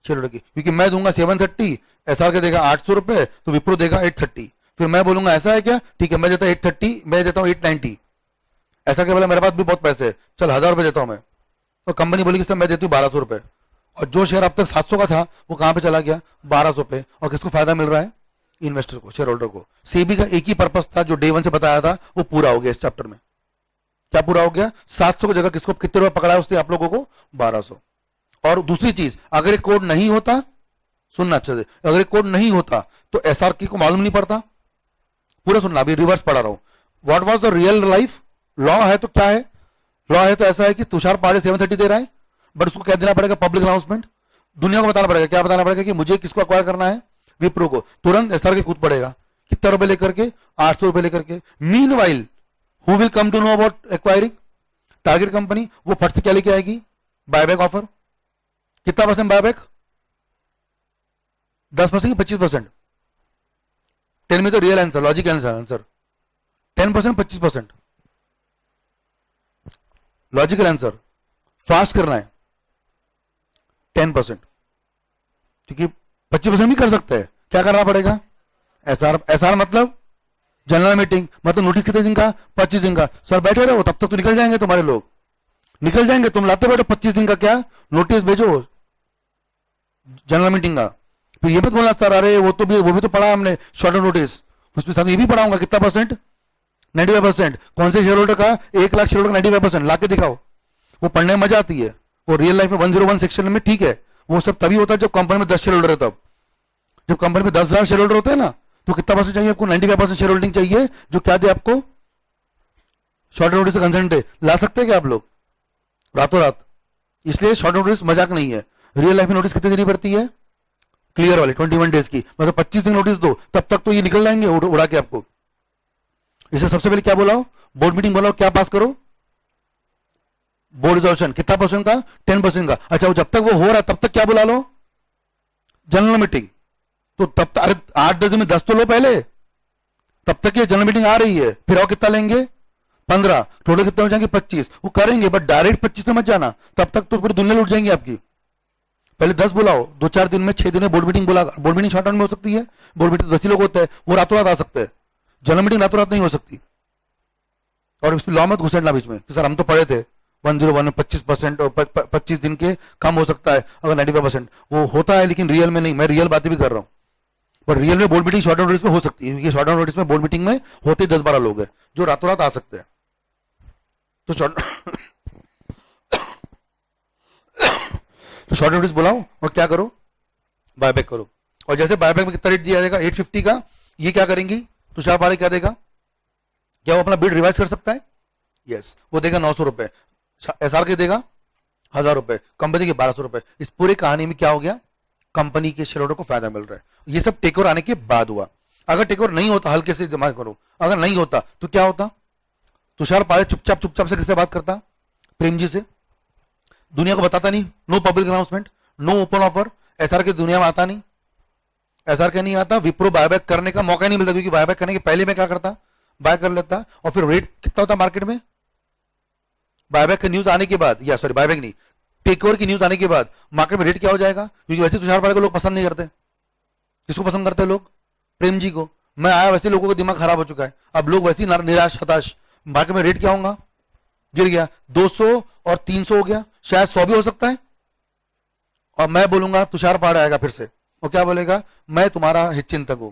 शेयरहोल्डर की, क्योंकि मैं दूंगा 730, एसआर के देगा 800 रुपए, तो विप्रो देगा 830। फिर मैं बोलूंगा ऐसा है क्या, ठीक है मैं देता हूं 830, मैं देता हूं 890। ऐसा क्या बोला, मेरे पास भी बहुत पैसे है, चल 1000 रुपए देता हूं मैं, तो कंपनी बोली कि मैं देती हूँ 1200 रुपए, और जो शेयर अब तक 700 का था वो कहां पे चला गया, 1200 पे। और किसको फायदा मिल रहा है, इन्वेस्टर को, शेयर होल्डर को। सेबी का एक ही पर्पस था जो डे 1 से बताया था, वो पूरा हो गया इस चैप्टर में। क्या पूरा हो गया, 700 की जगह किसको कितने रुपए पकड़ा है उससे आप लोगों को, 1200। और दूसरी चीज, अगर ये कोड नहीं होता, सुनना अच्छे से, अगर ये कोड नहीं होता तो एसआरके को मालूम नहीं पड़ता। पूरा सुनना, अभी रिवर्स पढ़ा रहा हूं। What was the real life, law है तो क्या है, लॉ है तो ऐसा है कि तुषार पाड़े 730 दे रहा है, बट उसको क्या देना पड़ेगा, पब्लिक अनाउंसमेंट, दुनिया को बताना पड़ेगा। क्या बताना पड़ेगा कि मुझे किसको एक्वायर करना है, विप्रो को। तुरंत एसआर के कूद पड़ेगा, कितना रुपए लेकर के, 800 रुपए लेकर के। Meanwhile who will come to know about acquiring, target company, वो फट से क्या लेके आएगी, बायबैक ऑफर। कितना परसेंट बायबैक, 10% की 25%। Tell me the real answer, logic answer, 10% 25%, logical answer, fast करना है 10%, क्योंकि 25% भी कर सकते हैं। क्या करना पड़ेगा? एसआर। एसआर मतलब जनरल मीटिंग, मतलब नोटिस कितने दिन का? 25 दिन का। सर बैठे रहो, तब तक तो निकल जाएंगे तुम्हारे लोग, निकल जाएंगे। तुम लाते बैठो 25 दिन का क्या नोटिस भेजो जनरल मीटिंग का। फिर ये मत बोलना सर अरे वो भी तो पढ़ा हमने शॉर्ट नोटिस, उसमें साथ ये भी पढ़ाऊंगा। कितना परसेंट? 95%। कौन से शेयर होल्डर का? 1 लाख शेयर होल्डर का 95%। लाके दिखाओ। वो पढ़ने में मजा आती है। वो रियल लाइफ में 101 सेक्शन में ठीक है, वो सब तभी होता है जब कंपनी में 10 शेयर होल्डर है। तब जब कंपनी में 10,000 शेयर होल्डर होते हैं ना, तो कितना परसेंट चाहिए आपको? 95% शेयर होल्डिंग चाहिए, जो क्या दे आपको? शॉर्ट नोटिस से कंसेंट दे। ला सकते हैं क्या आप लोग रातों रात? इसलिए शॉर्ट नोटिस मजाक नहीं है। रियल लाइफ में नोटिस कितनी देनी पड़ती है? क्लियर वाले 21 डेज की, मतलब 25 दिन नोटिस दो, तब तक तो ये निकल जाएंगे उड़ा के आपको। इसे सबसे पहले क्या बोलाओ? बोर्ड मीटिंग बोलाओ। क्या पास करो? Board resolution. कितना परसेंट का? 10% का। अच्छा, वो जब तक वो हो रहा है तब तक क्या बुला लो? General meeting. तो तब तक अरे 8-10 दिन में 10 तो लो पहले, तब तक ये जनरल मीटिंग आ रही है। फिर और कितना लेंगे? 15। टोटल कितने हो जाएंगे? 25। वो करेंगे, बट डायरेक्ट 25 में मत जाना, तब तक तो पूरी दुनिया लुट जाएंगी आपकी। पहले 10 बुलाओ, 2-4 दिन में, 6 दिन में बोर्ड मीटिंग बुला। बोर्ड मीटिंग शॉर्ट टर्म में हो सकती है। बोर्ड मीटिंग 10 ही लोग होते हैं, वो रातों रात आ सकते हैं। जनरल मीटिंग रातों रात नहीं हो सकती। और इसमें लॉ मत घुसेड़ना बीच में कि सर हम तो पढ़े थे 101 में 25% और 25 दिन के कम हो सकता है अगर 95%। वो होता है लेकिन रियल में नहीं। मैं रियल बातें भी कर रहा हूं, पर रियल में बोर्ड मीटिंग शॉर्ट नोटिस में हो सकती है, क्योंकि शॉर्ट नोटिस में बोर्ड मीटिंग में होते 10-12 लोग हैं जो रातों रात आ सकते हैं। तो शॉर्ट नोटिस बुलाओ और क्या करो? बायबैक करो। और जैसे बायबैक में कितना रेट दिया जाएगा? 850 का। ये क्या करेंगी? तुषार पाड़े क्या देगा? क्या वो अपना बिड रिवाइज कर सकता है? यस, वो देगा 900 रुपए। एसआर के देगा 1000 रुपए, कंपनी के 1200 रुपए। इस पूरी कहानी में क्या हो गया? कंपनी के शेयर होल्डर को फायदा मिल रहा है। ये सब टेक ओवर आने के बाद हुआ। अगर टेक ओवर नहीं होता, हल्के से दिमाग करो, अगर नहीं होता तो क्या होता? तुषार पाड़े चुपचाप से किससे बात करता? प्रेम जी से। दुनिया को बताता नहीं, no public announcement, no open offer. SR के दुनिया में आता नहीं, एसआर के नहीं आता। विप्रो बायबैक करने का मौका नहीं मिलता, क्योंकि बायबैक करने के पहले मैं क्या करता? बाय कर लेता। और फिर रेट कितना होता मार्केट में? बायबैक की न्यूज आने के बाद, या सॉरी बायबैक नहीं, टेक ओवर की न्यूज आने के बाद मार्केट में रेट क्या हो जाएगा? क्योंकि वैसे तुषार पाड़े को लोग पसंद नहीं करते। किसको पसंद करते हैं लोग? प्रेम जी को। मैं आया वैसे लोगों का दिमाग खराब हो चुका है, अब लोग वैसे ही निराश हताश। मार्केट में रेट क्या होगा? गिर गया 200 और 300 हो गया, शायद 100 भी हो सकता है। और मैं बोलूंगा तुषार पाड़े आएगा फिर से, और क्या बोलेगा? मैं तुम्हारा हितचिंतक हूं,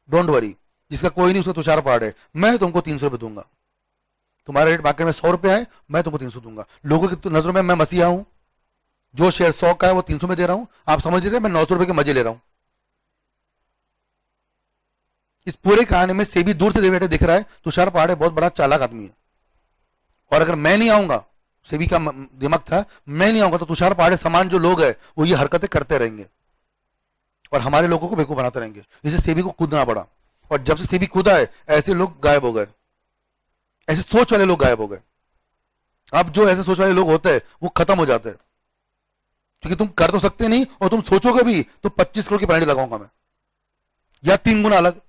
डोंट वरी। जिसका कोई नहीं उसका तुषार पाड़े, मैं तुमको 300 रुपए दूंगा। तुम्हारा रेट मार्केट में 100 रुपए है, मैं तुमको 300 दूंगा। लोगों की नजरों में मैं मसीहा हूं, जो शेयर 100 का है वो 300 में दे रहा हूं। आप समझ रहे हैं? मैं 900 रुपए के मजे ले रहा हूं। इस पूरे कहानी में सेबी दूर से बैठे दिख रहा है तुषार पाड़े बहुत बड़ा चालाक आदमी है। और अगर मैं नहीं आऊंगा, सेबी का दिमाग था, मैं नहीं आऊंगा तो तुषार पाड़े समान जो लोग हैं वो ये हरकतें करते रहेंगे और हमारे लोगों को बेवकूफ बनाते रहेंगे। इसे सेबी को कूदना पड़ा, और जब से सेबी कूदा है ऐसे लोग गायब हो गए, ऐसे सोच वाले लोग गायब हो गए। अब जो ऐसे सोच वाले लोग होते हैं वो खत्म हो जाते हैं, क्योंकि तुम कर तो सकते नहीं, और तुम सोचोगे भी तो 25 करोड़ की पेनल्टी लगाऊंगा मैं, या 3 गुना अलग।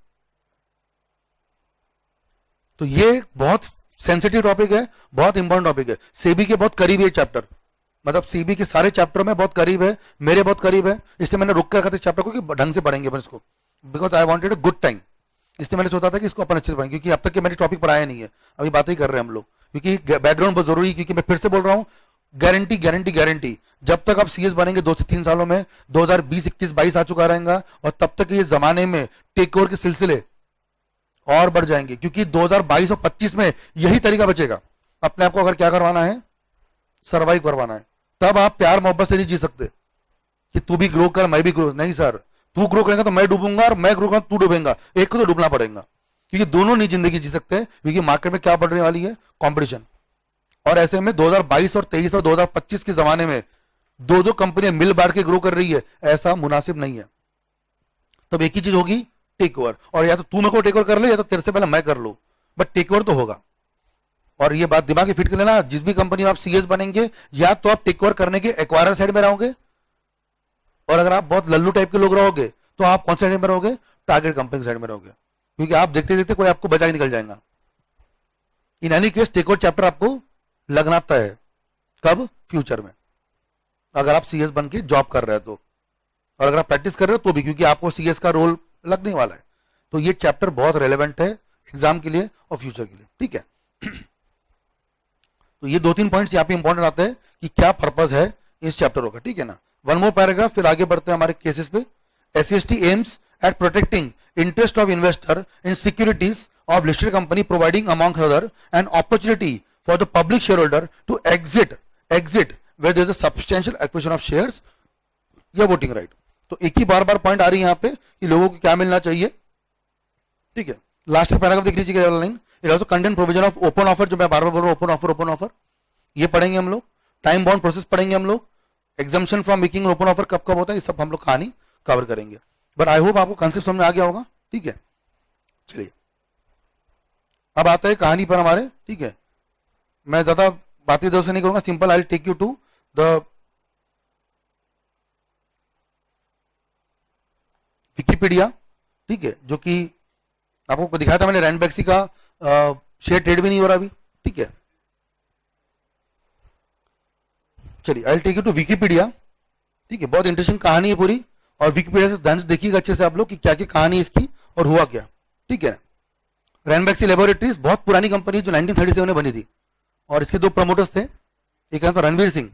तो ये बहुत सेंसिटिव टॉपिक है, बहुत इंपॉर्टेंट टॉपिक है। सेबी के बहुत करीब है चैप्टर, मतलब सीबी के सारे चैप्टर में बहुत करीब है, मेरे बहुत करीब है। इसलिए मैंने रुक कर रखा था इस चैप्टर को कि ढंग से पढ़ेंगे अपन इसको, because I wanted a good time. इसलिए मैंने सोचा था कि इसको अपन अच्छे से पढ़ेंगे, क्योंकि अब तक के मैंने टॉपिक पढ़ाया नहीं है, अभी बातें ही कर रहे हैं हम लोग, क्योंकि बैकग्राउंड बहुत जरूरी है। क्योंकि मैं फिर से बोल रहा हूं, गारंटी गारंटी गारंटी, जब तक आप सीएस बनेंगे 2 से 3 सालों में 2020, 21, 22 आ चुका रहेगा, और तब तक ये जमाने में टेक ओवर के सिलसिले और बढ़ जाएंगे, क्योंकि 2022 और 25 में यही तरीका बचेगा। अपने आप को अगर क्या करवाना है? सर्वाइव करवाना है। तब आप प्यार मोहब्बत से नहीं जी सकते कि तू भी ग्रो कर मैं भी ग्रो, नहीं सर, तू ग्रो करेगा तो मैं डूबूंगा, और मैं ग्रो करूंगा तू डूबेगा, एक को तो डूबना पड़ेगा, क्योंकि दोनों नहीं जिंदगी जी सकते। क्योंकि मार्केट में क्या बढ़ने वाली है? कंपटीशन। और ऐसे में 2022 और 23 और 2025 के जमाने में 2-2 कंपनियां मिल बांट के ग्रो कर रही है, ऐसा मुनासिब नहीं है। तब एक ही चीज होगी, टेक ओवर। और या तो तू मेरे को टेक ओवर कर ले, या तो तेरे से पहले मैं कर लूं, बट टेक ओवर तो होगा। और ये बात दिमाग में फिट कर लेना, जिस भी कंपनी में आप सीएस बनेंगे, या तो आप टेक ओवर करने के एक्वायरर साइड में रहोगे, और अगर आप बहुत लल्लू टाइप के लोग रहोगे तो आप कौन से साइड में रहोगे? टारगेट कंपनी साइड में रहोगे, क्योंकि आप देखते देखते कोई आपको बचा के निकल जाएगा। In any case take over chapter आपको लगना तय है, कब? फ्यूचर में, अगर आप सीएस बन के जॉब कर रहे हो तो, और अगर आप प्रैक्टिस कर रहे हो तो भी, क्योंकि आपको सीएस का रोल लगने वाला है। तो ये चैप्टर बहुत रेलेवेंट है एग्जाम के लिए और फ्यूचर के लिए, ठीक है। तो ये 2-3 पॉइंट्स यहाँ पे इंपॉर्टेंट आते हैं कि क्या पर्पज है इस चैप्टर का, ठीक है ना। वन मोर पैराग्राफ, फिर आगे बढ़ते हैं हमारे केसेस पे। SCST aims at protecting interest of investor in securities of listed company, providing among other an opportunity for the public shareholder to exit where there is a substantial acquisition of shares या voting right। तो एक ही बार बार point आ रही है यहाँ पे कि लोगों को क्या मिलना चाहिए, ठीक है। लास्ट का पैराग्राफ देख लीजिए line, it also contain provision of open offer, जो मैं बार बार बोल रहा हूँ, ओपन ऑफर ये पढ़ेंगे हम लोग। टाइम बाउंड प्रोसेस पढ़ेंगे हम लोग। Exemption from making open offer कब कब होता है, ये सब हम लोग कहानी कवर करेंगे। बट आई होप आपको कंसेप्ट समझ में आ गया होगा, ठीक है। चलिए अब आता है कहानी पर हमारे, ठीक है। मैं ज्यादा बातें इधर से नहीं करूंगा, simple I will take you to the Wikipedia, ठीक है, जो कि आपको दिखाया था मैंने। रैनबैक्सी का शेयर ट्रेड भी नहीं हो रहा अभी, ठीक है। चलिए I will take you to Wikipedia, ठीक है। बहुत इंटरेस्टिंग कहानी है पूरी, और विकिपीडिया से ध्यान से देखिएगा अच्छे से आप लोग कि क्या क्या कहानी इसकी और हुआ क्या, ठीक है। रैनबैक्सी लेबोरेटरीज बहुत पुरानी कंपनी जो 1937 में बनी थी, और इसके 2 प्रमोटर्स थे, एक नाम था रणवीर सिंह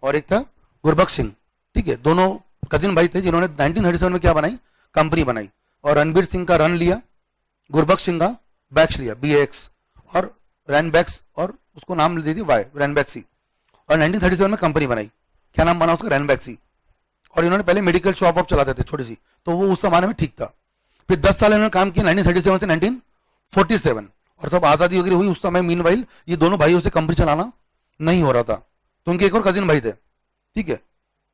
और एक था गुरबख्श सिंह, ठीक है। दोनों कजिन भाई थे जिन्होंने 1937 में क्या बनाई, कंपनी बनाई। और रणवीर सिंह का रन लिया, गुरबख्श सिंह का बैक्स लिया, BAX, और रैनबैक्स, और उसको नाम दे दी वाई, रैनबैक्सी। और 1937 में कंपनी बनाई, क्या नाम बना उसका, रैनबैक्सी। और इन्होंने पहले मेडिकल शॉप ऑफ चलाते थे छोटी सी, तो वो उस जमाने में ठीक था। फिर 10 साल इन्होंने काम किया 1937 से 1947, और तब आजादी वगैरह हुई उस समय। मीनवाइल ये दोनों भाइयों से कंपनी चलाना नहीं हो रहा था, तो उनके एक और कजिन भाई थे, ठीक है।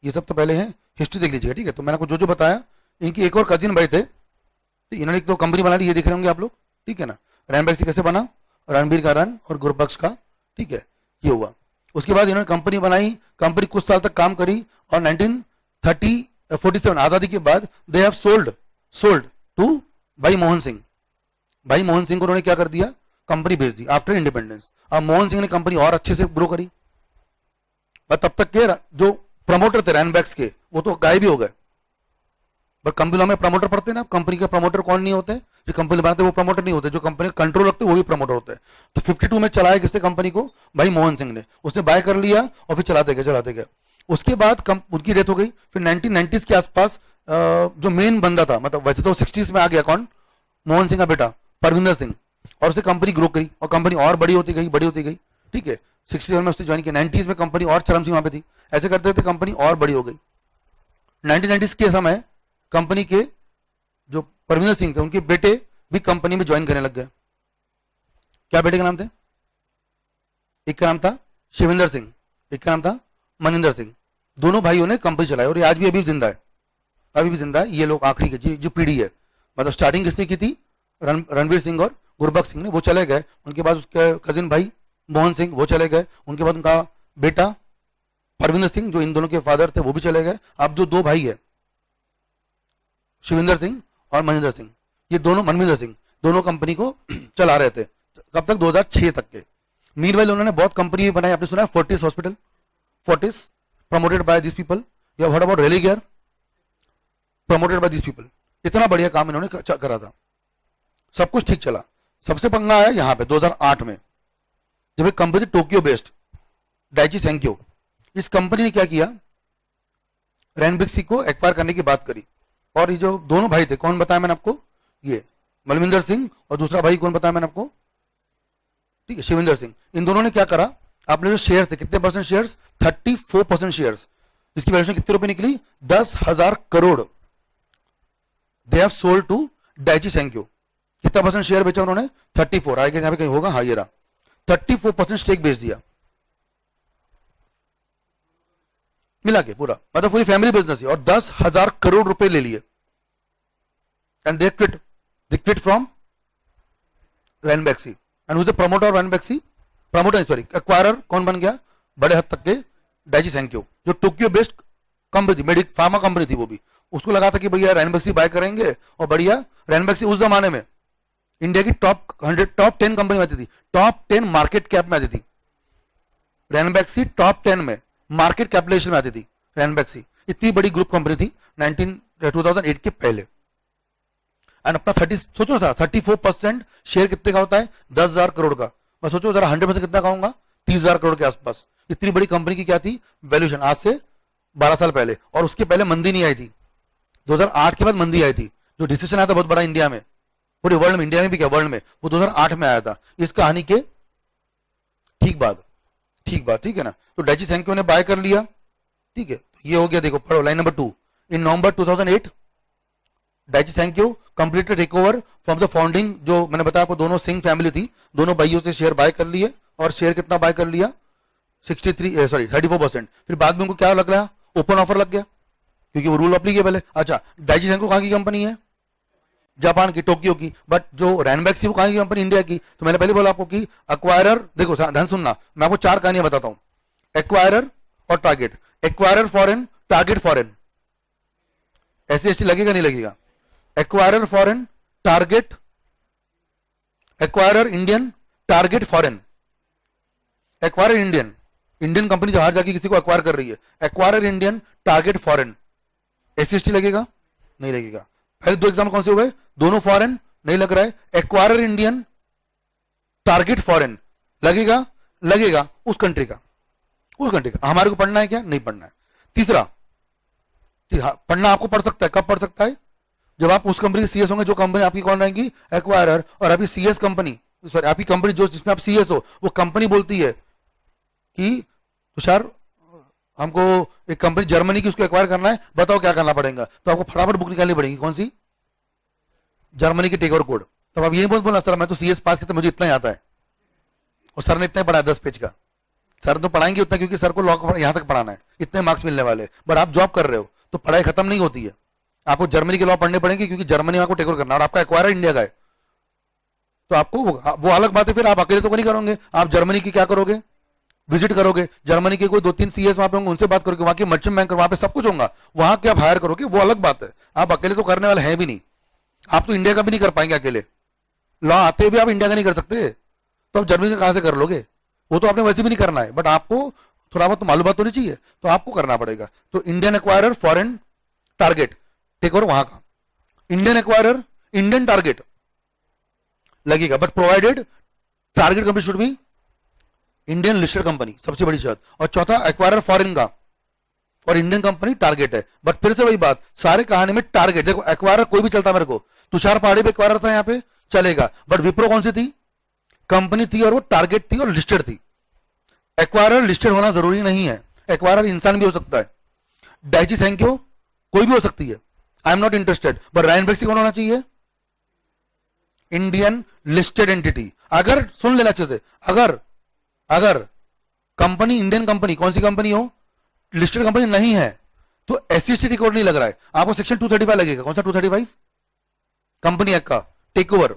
ये सब तो पहले है, हिस्ट्री देख लीजिएगा, ठीक है। तो मैंने आपको जो जो बताया, इनकी एक और कजिन भाई थे, तो इन्होंने एक तो कंपनी बना ली, ये देख रहे होंगे आप लोग, ठीक है ना। रैनबैक्सी कैसे बना, रणबीर का रन और गुरबख्श का, ठीक है, ये हुआ। उसके बाद इन्होंने कंपनी बनाई, कंपनी कुछ साल तक काम करी, और 1947 आजादी के बाद दे हैव सोल्ड टू भाई मोहन सिंह। भाई मोहन सिंह को उन्होंने क्या कर दिया, कंपनी बेच दी आफ्टर इंडिपेंडेंस। अब मोहन सिंह ने कंपनी और अच्छे से ग्रो करी, और तब तक के जो प्रमोटर थे रैनबैक्स के, वो तो गायब ही हो गए। बट कंपनी में प्रमोटर पड़ते हैं ना, कंपनी के प्रमोटर कौन नहीं होते, जो कंपनी बनाते वो प्रमोटर नहीं होते, जो कंपनी कंट्रोल रखते वो भी प्रमोटर होते हैं। तो 52 में चलाया किसने कंपनी को, भाई मोहन सिंह ने। उसने बाय कर लिया और फिर चलाते गए। उसके बाद उनकी डेथ हो गई। फिर 1990s के आसपास जो मेन बंदा था, मतलब वैसे तो 60s में आ गया कौन, मोहन सिंह का बेटा परविंदर सिंह, और उसने कंपनी ग्रो करी, और कंपनी और बड़ी होती गई, ठीक है। 61 में उसने ज्वाइन किया, 90s में कंपनी और चरम सीमा पे थी, ऐसे करते थे कंपनी और बड़ी हो गई। 1990s के समय कंपनी के जो परविंदर सिंह थे, उनके बेटे भी कंपनी में ज्वाइन करने लग गए। क्या बेटे के नाम थे, एक का नाम था शिविंदर सिंह, एक का नाम था मनिंदर सिंह। दोनों भाइयों ने कंपनी चलाई, और ये आज भी अभी जिंदा है, ये लोग आखिरी के जो पीढ़ी है। मतलब स्टार्टिंग किसने की थी, रणवीर सिंह और गुरबख्श सिंह ने, वो चले गए। उनके बाद उसके कजिन भाई मोहन सिंह वो चले गए, उनके बाद उनका बेटा परविंदर सिंह जो इन दोनों के फादर थे वो भी चले गए। अब जो 2 भाई है शिविंदर सिंह और मनिंदर सिंह, ये दोनों, मनविंदर सिंह, दोनों कंपनी को चला रहे थे। कब तक, 2006 तक के। मीनवाइल उन्होंने बहुत कंपनी बनाई, आपने सुना है Fortis hospital, Fortis promoted by this people, you have heard about Religare, promoted by this people. इतना बढ़िया काम इन्होंने करा था, सब कुछ ठीक चला। सबसे पंगा आया यहाँ पे 2008 में, जब एक कंपनी टोक्यो बेस्ड डाइची सेंक्यो, इस कंपनी ने क्या किया, रैनबैक्सी को एक्वायर करने की बात करी। और ये जो दोनों भाई थे, कौन बताया मैंने आपको, ये मलविंदर सिंह, और दूसरा भाई कौन बताया मैंने आपको, ठीक है, शिविंदर सिंह। इन दोनों ने क्या करा, आपने जो शेयर्स थे, कितने परसेंट शेयर्स, 34% शेयर्स, इसकी वैल्यूएशन कितने रुपए निकली, 10,000 crore. They have sold to Daiichi Sankyo. कितना परसेंट शेयर बेचा उन्होंने, 34, आगे यहां पे कहीं होगा, हाँ ये रहा, 34% स्टेक बेच दिया मिला के पूरा, मतलब पूरी फैमिली बिजनेस है, और 10,000 करोड़ रुपए ले लिए। And they quit from Ranbaxy. And who is the promoter of Ranbaxy, acquirer कौन बन गया, बड़े हद तक के डाइची सेंक्यो, जो टोक्यो बेस्ड कंपनी थी, फार्मा कंपनी थी, वो भी उसको लगा था कि भैया रैनबैक्सी बाय करेंगे, और बढ़िया। रैनबैक्सी उस जमाने में इंडिया की टॉप 10 कंपनी में आती थी, टॉप 10 मार्केट कैप में आती थी। रैनबैक्सी टॉप 10 में मार्केट कैपिटलाइजेशन में आती थी। रैनबैक्सी इतनी बड़ी ग्रुप कंपनी थी 2008 के पहले। एंड अपना 30 सोचो था 34% शेयर कितने का होता है 10,000 करोड़ का। मैं सोचो जरा 100% कितना कहूंगा 30,000 करोड़ के आसपास। इतनी बड़ी कंपनी की क्या थी वैल्यूएशन आज से 12 साल पहले। और उसके पहले मंदी नहीं आई थी, 2008 के बाद मंदी आई थी। जो डिसीजन आया था बहुत बड़ा इंडिया में, पूरे वर्ल्ड में, इंडिया में भी क्या वर्ल्ड में, वो 2008 में आया था। इस कहानी के ठीक बात ठीक है ना। तो डाइची सैंक्यो ने बाय कर लिया, ठीक है। तो ये हो गया, देखो पढ़ो line number 2। In November 2008 Daiichi Sankyo completed takeover from the founding, जो मैंने बताया आपको दोनों सिंह फैमिली थी, दोनों भाइयों से शेयर बाय कर लिए। और शेयर कितना बाय कर लिया 34%। फिर बाद में उनको क्या लग रहा, ओपन ऑफर लग गया, क्योंकि वो रूल अप्लीकेबल है। अच्छा, डाइची सैंक्यो कहां की कंपनी है, जापान की, टोक्यो की। बट जो रैनबैक्सी वो कहां की कंपनी, इंडिया की। तो मैंने पहले बोला आपको कि एक्वायरर, देखो ध्यान सुनना, मैं आपको 4 कहानियां बताता हूं, एक्वायरर और target. Acquirer foreign, target foreign, SC/ST लगेगा नहीं लगेगा। Acquirer foreign, target, acquirer Indian, target foreign. Acquirer Indian, Indian company जो बाहर जाके किसी को एक्वायर कर रही है, acquirer Indian, target foreign. SC/ST लगेगा नहीं लगेगा। पहले 2 एग्जाम कौन से हुए, दोनों फॉरेन, नहीं लग रहा है। एक्वायरर इंडियन, टारगेट फॉरेन, लगेगा उस कंट्री का, हमारे को पढ़ना है क्या, नहीं पढ़ना है। तीसरा, पढ़ना आपको पढ़ सकता है, कब पढ़ सकता है, जब आप उस कंपनी के CS होंगे, जो कंपनी आपकी कौन रहेंगी, एक्वायरर। और अभी CS कंपनी, सॉरी आपकी कंपनी जो जिसमें आप CS हो, वो कंपनी बोलती है कि तुषार हमको एक कंपनी जर्मनी की उसको एक्वायर करना है, बताओ क्या करना पड़ेगा। तो आपको फटाफट बुक निकालनी पड़ेगी, कौन सी, जर्मनी की टेकओवर कोड। तो आप ये बोल बोलना सर मैं तो CS पास किया, मुझे इतना ही आता है, और सर ने इतना ही पढ़ा है 10 पेज का। सर तो पढ़ाएंगे उतना, क्योंकि सर को लॉ यहां तक पढ़ाना है, इतने मार्क्स मिलने वाले। बट आप जॉब कर रहे हो तो पढ़ाई खत्म नहीं होती है, आपको जर्मनी के लॉ पढ़ने पड़ेंगे, क्योंकि जर्मनी में आपको टेकओवर करना है, और आपका एक्वायरर इंडिया का है। तो आपको वो अलग बात है, फिर आप अकेले तो नहीं करोगे, आप जर्मनी की क्या करोगे, विजिट करोगे, जर्मनी के कोई 2-3 CS वहां पे होंगे, उनसे बात करोगे, वहां के मर्चेंट बैंक, वहां पे सब कुछ होगा, वहां के आप हायर करोगे, वो अलग बात है। आप अकेले तो करने वाले हैं भी नहीं, आप तो इंडिया का भी नहीं कर पाएंगे अकेले, लॉ आते भी आप इंडिया का नहीं कर सकते, तो आप जर्मनी का कहां से कर लोगे, वो तो आपने वैसे भी नहीं करना है। बट आपको थोड़ा बहुत तो मालूमात होनी चाहिए, तो आपको करना पड़ेगा। तो Indian acquirer, foreign, target, take over वहां का। इंडियन एक्वायरर, इंडियन टारगेट लगेगा, but provided target company should be Indian listed company, सबसे बड़ी शर्त। और चौथा, एक्वायरर फॉरेन का और इंडियन कंपनी टारगेट है। बट फिर से वही बात, सारे कहानी में टारगेट। देखो एक्वायरर कोई भी चलता, मेरे को तुषार पहाड़ी पे एक्वायरर था, यहां पे चलेगा। बट विप्रो कौन सी थी, कंपनी थी, और वो टारगेट थी और लिस्टेड थी। एक्वायरर लिस्टेड होना जरूरी नहीं है, एक्वायरर इंसान भी हो सकता है। डाइची सैंक्यो कोई भी हो सकती है, आई am not interested. But Ranbaxy कौन होना चाहिए, इंडियन लिस्टेड एंटिटी। अगर सुन लेना अच्छे से, अगर कंपनी इंडियन कंपनी, कौन सी कंपनी हो, लिस्टेड कंपनी नहीं है, तो SC/ST कोड नहीं लग रहा है, आपको सेक्शन 235 लगेगा। कौन सा 235, कंपनी एक्ट का टेक ओवर।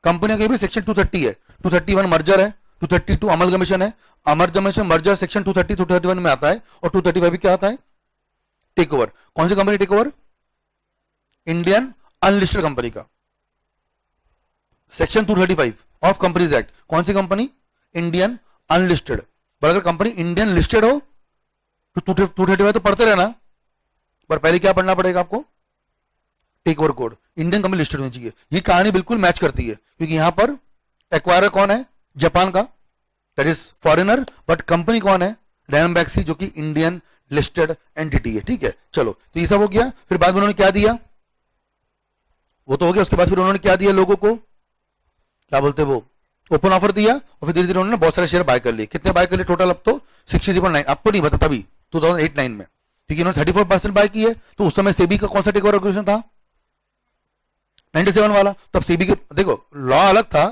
कंपनी के भी सेक्शन 230 है, 231 मर्जर है, 232 अमलगमेशन है। अमलगमेशन मर्जर सेक्शन 230 231 में आता है, और 235 भी क्या आता है, टेक ओवर। कौन सी company take over, Indian unlisted company का सेक्शन 235 ऑफ कंपनीज एक्ट। कौन सी कंपनी, इंडियन अनलिस्टेड। पर अगर कंपनी इंडियन लिस्टेड हो तो 235 तो पढ़ते रहना, पर पहले क्या पढ़ना पड़ेगा आपको, take over code. Indian company listed होनी चाहिए। ये कहानी बिल्कुल मैच करती है, क्योंकि यहां पर एक्वायरर कौन है, जापान का, that is foreigner. But company कौन है, रैनबैक्सी, जो कि इंडियन लिस्टेड एंटिटी है। ठीक है, चलो तो ये सब हो गया। फिर बाद में उन्होंने क्या दिया, वो तो हो गया। उसके बाद फिर उन्होंने क्या दिया लोगों को, क्या बोलते वो, ओपन ऑफर दिया। और फिर धीरे धीरे उन्होंने बहुत सारे शेयर बाय कर लिए। कितने बाय कर लिए टोटल, अब तो 63.9, आपको नहीं पता तभी 2008-9 में, क्योंकि इन्होंने 34% बाय की है। तो उस समय सेबी का कौन सा टेक ओवर रेगुलेशन था, 97 वाला। तब सेबी के, देखो लॉ अलग था,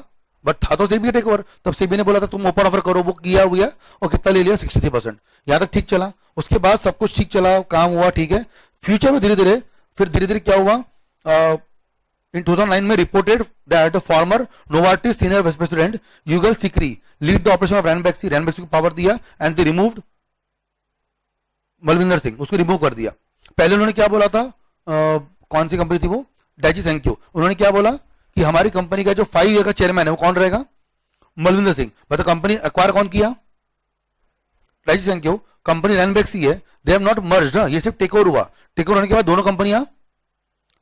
बट था तो सेबी का टेक ओवर। तब सेबी ने बोला था तुम ओपन ऑफर करो, वो किया हुआ, और कितना ले लिया, 63%। यहां तक ठीक चला। उसके बाद सब कुछ ठीक चला, काम हुआ, ठीक है। फ्यूचर में धीरे धीरे क्या हुआ, in 2009 में reported that the former Novartis senior vice president Yugal Sikri lead the operation of Ranbaxy को पावर दिया, and they removed Malvinder Singh, उसको रिमूव कर दिया। पहले उन्होंने क्या बोला था, कौन सी कंपनी थी वो, डाइची सैंक्यो। उन्होंने क्या बोला कि हमारी कंपनी का जो 5 ईयर का चेयरमैन है वो कौन रहेगा, मलविंदर सिंह। मतलब कंपनी एक्वायर कौन किया, डाइची सैंक्यो कंपनी रैनबैक्सी है, दे हैव नॉट मर्ज्ड, ये सिर्फ टेक ओवर हुआ, टेक ओवर होने के बाद दोनों कंपनियां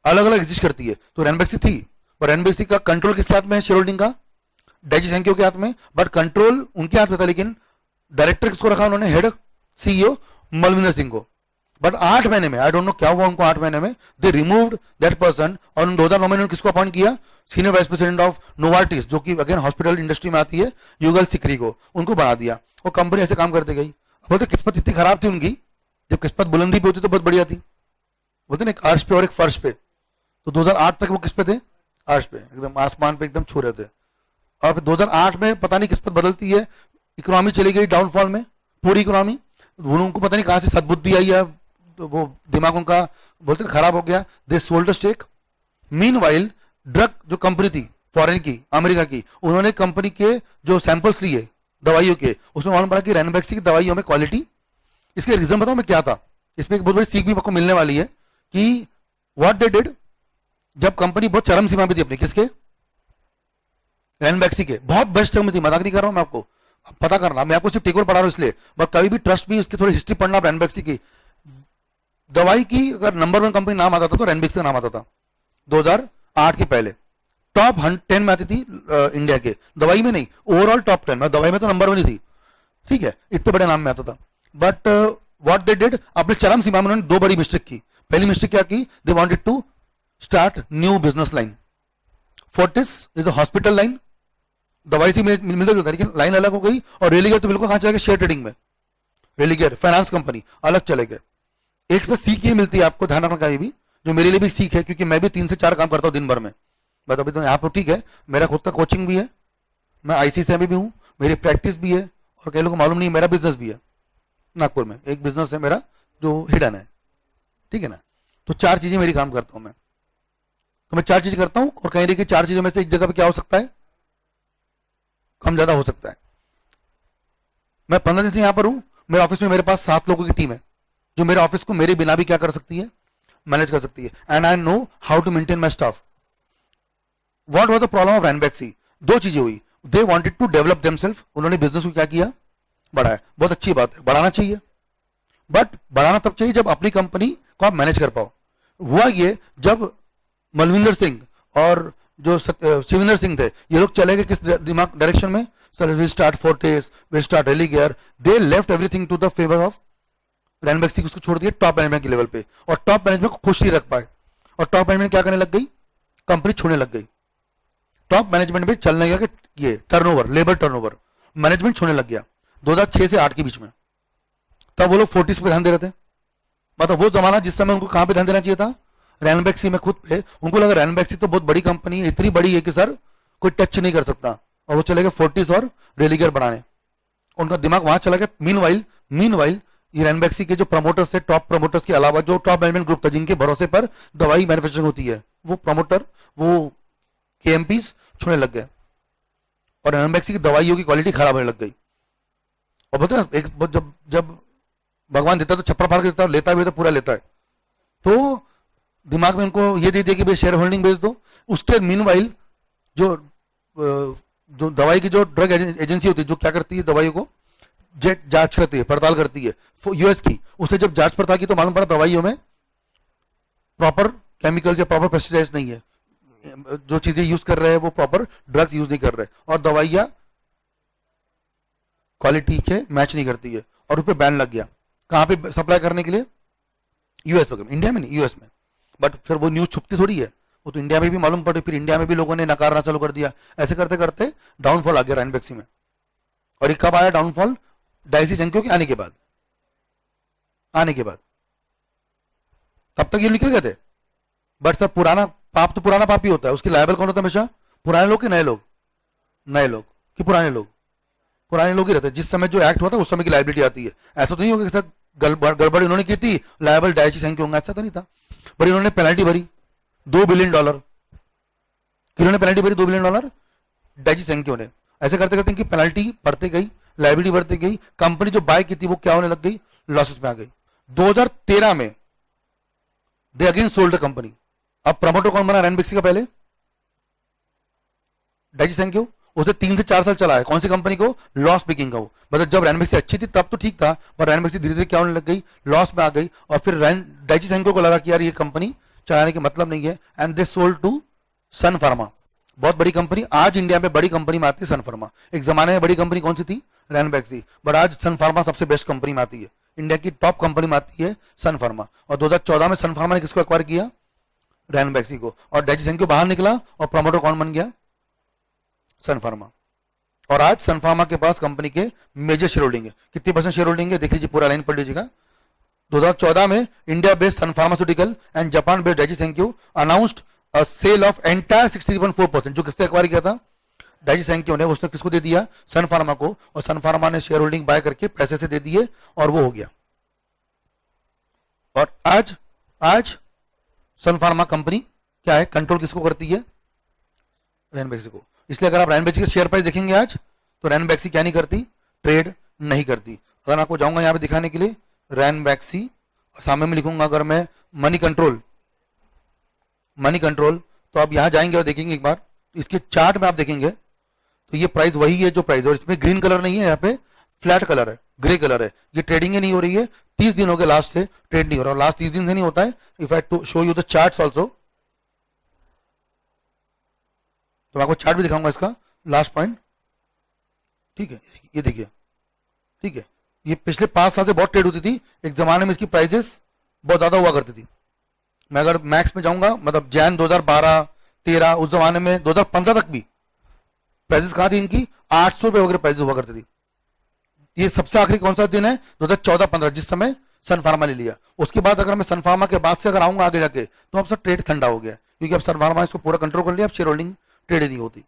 अलग अलग एग्जिस्ट करती है। तो रैनबैक्सी थी, पर रैनबैक्सी का कंट्रोल किसके हाथ में है, शेयर होल्डिंग का डाइची सैंक्यो के हाथ में, बट कंट्रोल उनके हाथ में था, लेकिन डायरेक्टर किसको रखा उन्होंने, हेड सीईओ मलविंदर सिंह को। बट 8 महीने में, आई डोंट नो क्या हुआ उनको, 8 महीने में दे रिमूव्ड दैट पर्सन, और 2009 में किसको अपॉइंट किया, senior vice president of Novartis, जो कि अगेन हॉस्पिटल इंडस्ट्री में आती है, युगल सिकरी को, उनको बना दिया। वो कंपनी ऐसे काम करते गई। अब बोलते किस्मत इतनी खराब थी उनकी, जब किस्मत बुलंदी पे होती तो बहुत बढ़िया थी, बोलते ना एक अर्श पे और एक फर्श पे। तो 2008 तक वो किस पे थे, अर्श पे, एकदम आसमान पे एकदम छू रहे थे। और फिर 2008 में पता नहीं किस्मत बदलती है, इकोनॉमी चली गई डाउनफॉल में, पूरी इकोनॉमी, उनको पता नहीं कहां से सद्बुद्धि आई है, तो वो दिमाग उनका बोलते खराब हो गया, they sold stake. Meanwhile drug जो कंपनी थी फॉरेन की, अमेरिका की, उन्होंने कंपनी के जो सैंपल्स लिए दवाइयों के, उसमें मालूम पड़ा कि रैनबैक्सी की दवाइयों में क्वालिटी, इसके रीजन बताओ मैं क्या था, इसमें एक बहुत बड़ी सीख भी आपको मिलने वाली है कि व्हाट दे डिड, जब कंपनी बहुत चरम सीमा पे थी अपनी, किसके, रैनबैक्सी के, बहुत बेस्ट में थी, मजाक नहीं कर रहा हूं मैं आपको, पता करना, मैं आपको सिर्फ टेक ओवर पढ़ा रहा हूं इसलिए, बट कभी भी ट्रस्ट भी उसकी थोड़ी हिस्ट्री पढ़ना रैनबैक्सी की दवाई की, अगर नंबर 1 कंपनी नाम आता था तो रैनबैक्सी का नाम आता था। 2008 के पहले टॉप 10 में आती थी इंडिया के, दवाई में नहीं, ओवरऑल टॉप 10 में, दवाई में तो नंबर 1 ही थी, ठीक है, इतने बड़े नाम में आता था। बट व्हाट दे डिड, अपने चरम सीमा में उन्होंने 2 बड़ी मिस्टेक की। पहली मिस्टेक क्या की, they wanted to start new business line. Fortis is a hospital line, दवाई से मिलता जुलता, लेकिन लाइन अलग हो गई, और रेलिगेयर तो बिल्कुल कहां चले गए, शेयर ट्रेडिंग में, रेलिगेयर फाइनेंस कंपनी अलग चले गए। एक पे सीख ये मिलती है आपको, ध्यान रखना कहीं भी, जो मेरे लिए भी सीख है, क्योंकि मैं भी 3 से 4 काम करता हूं दिन भर में, बट अभी तो यहाँ पर ठीक है, मेरा खुद का कोचिंग भी है, मैं आईसी से भी हूँ, मेरी प्रैक्टिस भी है, और कई लोगों को मालूम नहीं मेरा बिजनेस भी है, नागपुर में एक बिजनेस है मेरा जो हिडन है, ठीक है ना। तो 4 चीजें मेरी काम करता हूं मैं, तो मैं 4 चीजें करता हूं, और कहीं देखिए 4 चीजों में से एक जगह पे क्या हो सकता है, कम ज्यादा हो सकता है। मैं 15 दिन से यहां पर हूं, मेरे ऑफिस में मेरे पास 7 लोगों की टीम है, जो मेरे ऑफिस को मेरे बिना भी क्या कर सकती है, मैनेज कर सकती है, and I know how to maintain my staff. What was the problem of Ranbaxy, 2 चीजें हुई, they wanted to develop themselves, उन्होंने बिजनेस को क्या किया, बढ़ाया, बहुत अच्छी बात है, बढ़ाना चाहिए, बट बढ़ाना तब चाहिए जब अपनी कंपनी को आप मैनेज कर पाओ। हुआ ये, जब मलविंदर सिंह और जो शिविंदर सिंह थे, ये लोग चले गए किस दिमाग डायरेक्शन में, sir will start Fortis, will start Religare, they left everything to the favour of Ranbaxy, उसको छोड़ दिया टॉप मैनेजमेंट के लेवल पे, और टॉप मैनेजमेंट को खुश नहीं रख पाए, और टॉप मैनेजमेंट क्या करने लग गई, कंपनी छोड़ने लग गई। टॉप मैनेजमेंट में चलने लगा कि ये टर्नओवर, लेबर टर्नओवर, मैनेजमेंट छोड़ने लग गया 2006 से 8 के बीच में। तब वो लोग फोर्टिस पे ध्यान दे रहे थे, मतलब वो जमाना जिस समय उनको कहां पे ध्यान देना चाहिए था, रैनबैक्सी में खुद पे। उनको लगा रैनबैक्सी तो बहुत बड़ी कंपनी है, इतनी बड़ी है कि सर कोई टच नहीं कर सकता, और वो चले गए फोर्टिस और रेलिगेयर बनाने, उनका दिमाग वहां चला गया। मीनवाइल ये रैनबैक्सी के जो प्रमोटर्स थे, टॉप प्रमोटर्स के अलावा जो टॉप मैनेजमेंट ग्रुप था, जिनके भरोसे पर दवाई मैन्युफैक्चरिंग होती है, वो प्रमोटर, वो केएमपीस छोड़ने लग गए, और रैनबैक्सी की दवाइयों की क्वालिटी खराब होने लग गई। और बोलते ना, एक जब भगवान देता है तो छप्पर फाड़ के देता है, लेता भी तो पूरा लेता है, तो दिमाग में उनको ये दे दिया कि भाई शेयर होल्डिंग बेच दो। उसके मीनवाइल जो दवाई की जो ड्रग एजेंसी होती है, जो क्या करती है, दवाइयों को जांच करती है, पड़ताल करती है, यूएस की, उसने जब जांच पड़ताल की तो मालूम पड़ा दवाइयों में प्रॉपर केमिकल्स या प्रॉपर पेस्टिसाइड्स नहीं है, जो चीजें यूज कर रहे हैं वो प्रॉपर ड्रग्स यूज नहीं कर रहे, और दवाइयां क्वालिटी के मैच नहीं करती है, और उस पर बैन लग गया। कहां पे सप्लाई करने के लिए, यूएस वगैरह, इंडिया में नहीं, यूएस में। बट फिर वो न्यूज छुपती थोड़ी है, वो तो इंडिया में भी मालूम पड़ी, फिर इंडिया में भी लोगों ने नकारना चालू कर दिया, ऐसे करते करते डाउनफॉल आ गया रैनबैक्सी में। और ये कब आया डाउनफॉल, डाइची सैंक्यो के आने के बाद, तब तक ये निकल गए थे। बट सर पुराना पाप तो पुराना पाप ही होता है, उसकी लायबल कौन होता है हमेशा, पुराने लोग कि नए लोग, कि पुराने लोग ही रहते हैं। जिस समय जो एक्ट हुआ था उस समय की लायबिलिटी आती है, ऐसा तो नहीं होगा कि सर गड़बड़ इन्होंने की थी, लायबल डाइची सैंक्यो होंगे, ऐसा तो नहीं था। पर इन्होंने पेनल्टी भरी $2 बिलियन, किन्होंने पेनल्टी भरी $2 बिलियन डाइची सैंक्यो ने। ऐसे करते करते इनकी पेनल्टी बढ़ती गई, लायबिलिटी बढ़ती गई, कंपनी जो बाय की थी वो क्या होने लग गई, लॉसेस में आ गई। 2013 में they again sold the company. अब प्रमोटर कौन बना रैनबैक्सी का, पहले डाइची सैंक्यो, उसे 3 से 4 साल चला है। कौन सी कंपनी को? लॉस मेकिंग का वो। मतलब जब रैनबैक्सी अच्छी थी तब तो ठीक था, पर रैनबैक्सी धीरे धीरे क्या होने लग गई, लॉस में आ गई। और फिर डाइची सेंको को लगा कि यार ये कंपनी चलाने के मतलब नहीं है, and they sold to Sun Pharma. बहुत बड़ी कंपनी, आज इंडिया में बड़ी कंपनी में आती है सन फार्मा। एक जमाने में बड़ी कंपनी कौन सी थी? रैनबैक्सी। बट आज सन फार्मा सबसे बेस्ट कंपनी में आती है, इंडिया की टॉप कंपनी में आती है सन फार्मा। और 2014 में सन फार्मा ने किसको एक्वायर किया? रैनबैक्सी को। और डाइची सेंको बाहर निकला और प्रमोटर कौन बन गया? सन फार्मा। और आज सन फार्मा के पास कंपनी के मेजर शेयर होल्डिंग है। कितनी परसेंट शेयर होल्डिंग है देख लीजिए, पूरा लाइन पढ़ लीजिएगा। 2014 में India based Sun pharmaceutical and Japan based Daiichi Sankyo announced a sale of entire 63.4%। जो किसने एक्वायर किया था? डाइची सेंको ने। उसने किसको दे दिया? सन फार्मा को। और सन फार्मा ने शेयर होल्डिंग बाय करके पैसे से दे दिए और वो हो गया। और आज सन फार्मा कंपनी क्या है? कंट्रोल किसको करती है? रैनबैक्सी को। इसलिए अगर आप रैनबैक्सी के शेयर प्राइस देखेंगे आज, तो रैनबैक्सी क्या नहीं करती? ट्रेड नहीं करती। अगर मैं आपको जाऊंगा यहां पे दिखाने के लिए रैनबैक्सी, सामने में लिखूंगा अगर मैं मनी कंट्रोल, तो आप यहां जाएंगे और देखेंगे एक बार, इसके चार्ट में आप देखेंगे तो ये प्राइस वही है जो प्राइस है। और इसमें ग्रीन कलर नहीं है, यहाँ पे फ्लैट कलर है, ग्रे कलर है। ये ट्रेडिंग ही नहीं हो रही है। 30 दिन हो गए लास्ट से ट्रेड नहीं हो रहा। लास्ट 30 दिन से नहीं होता है। If I to show you the charts also, तो मैं आपको चार्ट भी दिखाऊंगा इसका लास्ट पॉइंट। ठीक है, ये देखिए। ठीक है, ये पिछले 5 साल से बहुत ट्रेड होती थी। एक जमाने में इसकी प्राइसेस बहुत ज्यादा हुआ करती थी। मैं अगर मैक्स में जाऊंगा, मतलब जैन 2012-13, उस जमाने में 2015 तक भी प्राइसेस कहां थी इनकी? 800 रुपए वगैरह प्राइसेस हुआ करती थी। ये सबसे आखिरी कौन सा दिन है? 2014-15, जिस समय सन फार्मा ले लिया। उसके बाद अगर मैं सन फार्मा के बाद से अगर आऊंगा आगे जाके, तो अब सब ट्रेड ठंडा हो गया, क्योंकि अब सन फार्मा इसको पूरा कंट्रोल कर लिया। अब शेयर होल्डिंग ट्रेड नहीं होती।